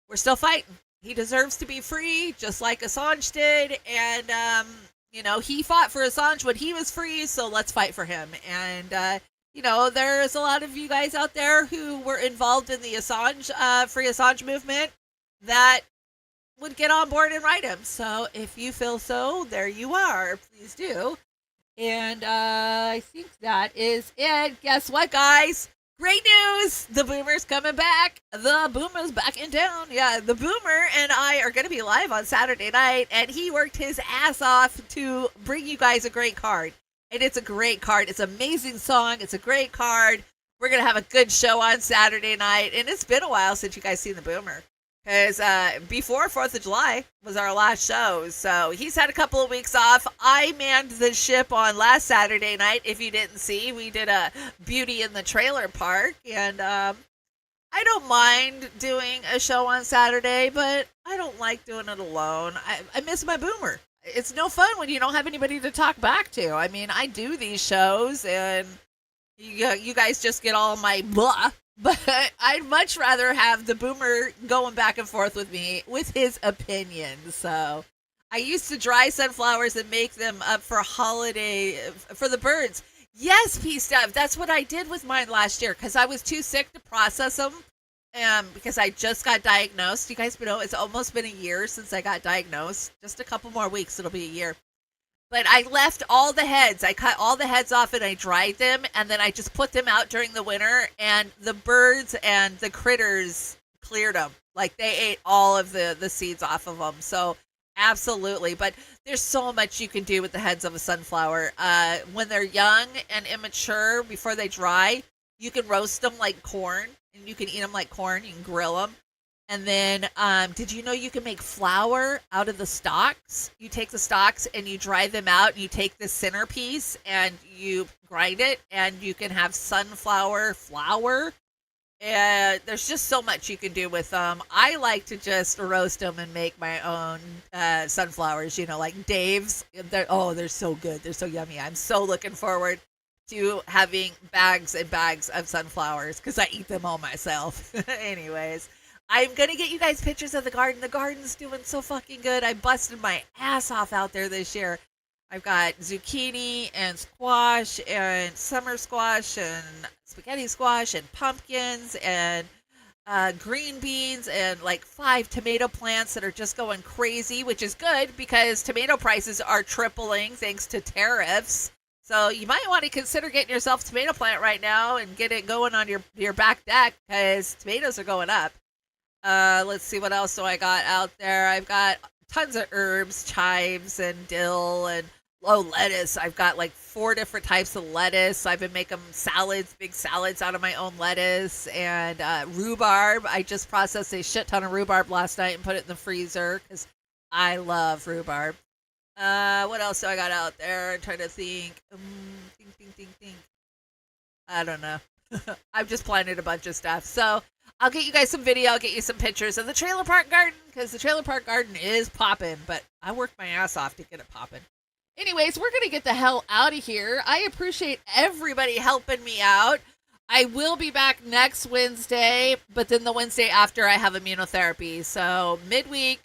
we're still fighting. He deserves to be free, just like Assange did. And, he fought for Assange when he was free, so let's fight for him. And, there's a lot of you guys out there who were involved in the Free Assange movement that would get on board and write him. So if you feel so, there you are. Please do. And I think that is it. Guess what, guys? Great news! The Boomer's coming back. The Boomer's back in town. Yeah, the Boomer and I are going to be live on Saturday night, and he worked his ass off to bring you guys a great card. And it's a great card. It's an amazing song. It's a great card. We're going to have a good show on Saturday night, and it's been a while since you guys seen the Boomer. Because before 4th of July was our last show, so he's had a couple of weeks off. I manned the ship on last Saturday night. If you didn't see, we did a Beauty in the Trailer Park, and I don't mind doing a show on Saturday, but I don't like doing it alone. I miss my Boomer. It's no fun when you don't have anybody to talk back to. I mean, I do these shows, and you guys just get all my blah. But I'd much rather have the Boomer going back and forth with me with his opinions. So I used to dry sunflowers and make them up for holiday for the birds. Yes, P-Stuff. That's what I did with mine last year because I was too sick to process them because I just got diagnosed. You guys know it's almost been a year since I got diagnosed. Just a couple more weeks, it'll be a year. But I left all the heads. I cut all the heads off and I dried them. And then I just put them out during the winter. And the birds and the critters cleared them. Like they ate all of the seeds off of them. So absolutely. But there's so much you can do with the heads of a sunflower. When they're young and immature, before they dry, you can roast them like corn. And you can eat them like corn. You can grill them. And then, did you know you can make flour out of the stalks? You take the stalks and you dry them out, and you take the centerpiece and you grind it, and you can have sunflower flour. And there's just so much you can do with them. I like to just roast them and make my own sunflowers, like Dave's. They're so good. They're so yummy. I'm so looking forward to having bags and bags of sunflowers because I eat them all myself. Anyways. I'm going to get you guys pictures of the garden. The garden's doing so fucking good. I busted my ass off out there this year. I've got zucchini and squash and summer squash and spaghetti squash and pumpkins and green beans and like 5 tomato plants that are just going crazy, which is good because tomato prices are tripling thanks to tariffs. So you might want to consider getting yourself a tomato plant right now and get it going on your back deck because tomatoes are going up. Let's see, what else do I got out there? I've got tons of herbs, chives and dill and lettuce. I've got like 4 different types of lettuce. I've been making salads, big salads out of my own lettuce, and rhubarb. I just processed a shit ton of rhubarb last night and put it in the freezer because I love rhubarb. What else do I got out there? I'm trying to think. Think. I don't know. I've just planted a bunch of stuff. So I'll get you guys some video. I'll get you some pictures of the trailer park garden because the trailer park garden is popping, but I worked my ass off to get it popping. Anyways, we're going to get the hell out of here. I appreciate everybody helping me out. I will be back next Wednesday, but then the Wednesday after I have immunotherapy. So midweek,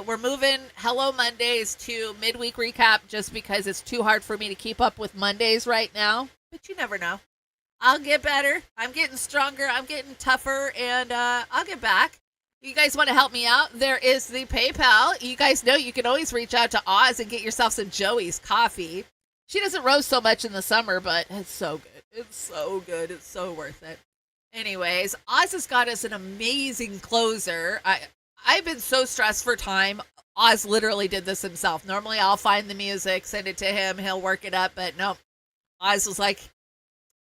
we're moving Hello Mondays to midweek recap just because it's too hard for me to keep up with Mondays right now. But you never know. I'll get better. I'm getting stronger. I'm getting tougher, and I'll get back. You guys want to help me out? There is the PayPal. You guys know you can always reach out to Oz and get yourself some Joey's coffee. She doesn't roast so much in the summer, but it's so good. It's so good. It's so worth it. Anyways, Oz has got us an amazing closer. I've been so stressed for time. Oz literally did this himself. Normally I'll find the music, send it to him, he'll work it up, but no. Oz was like,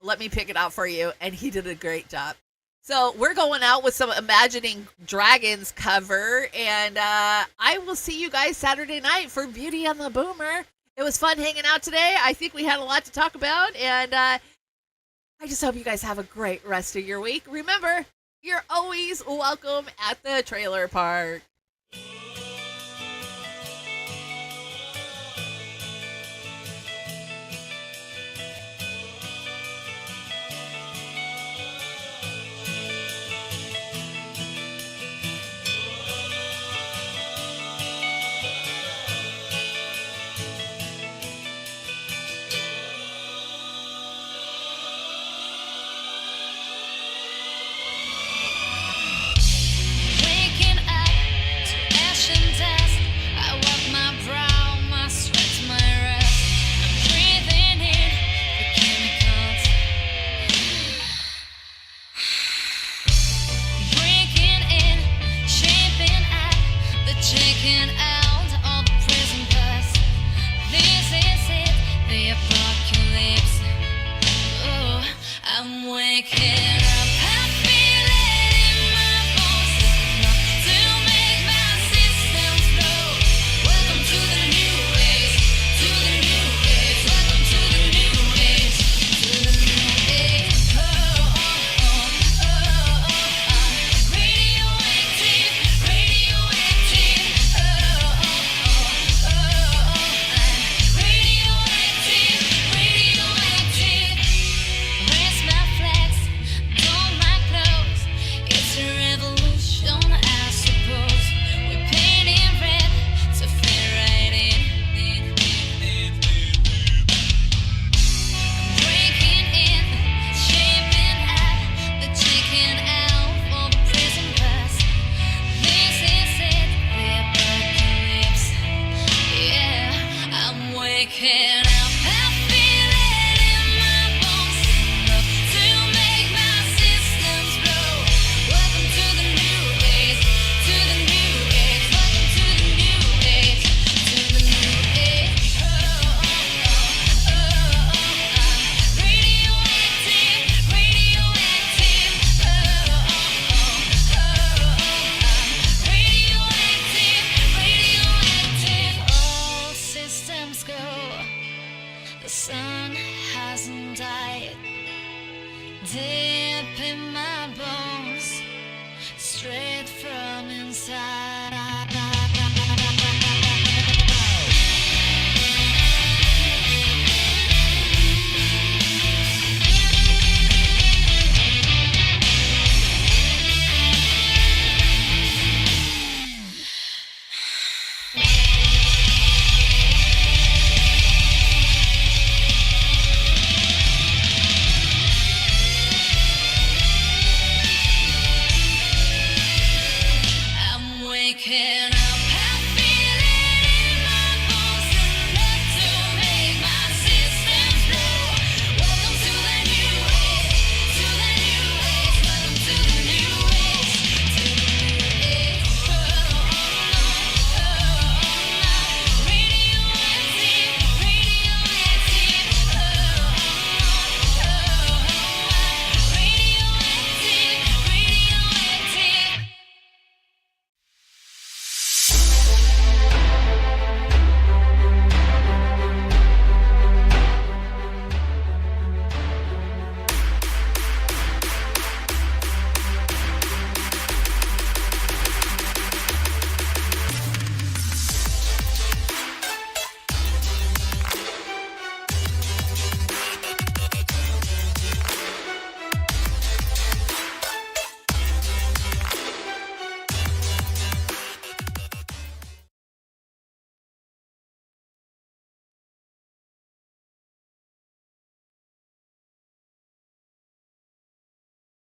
let me pick it out for you, and he did a great job. So we're going out with some Imagining Dragons cover, and I will see you guys Saturday night for Beauty and the Boomer. It was fun hanging out today. I think we had a lot to talk about, and I just hope you guys have a great rest of your week. Remember, you're always welcome at the trailer park. I'm waking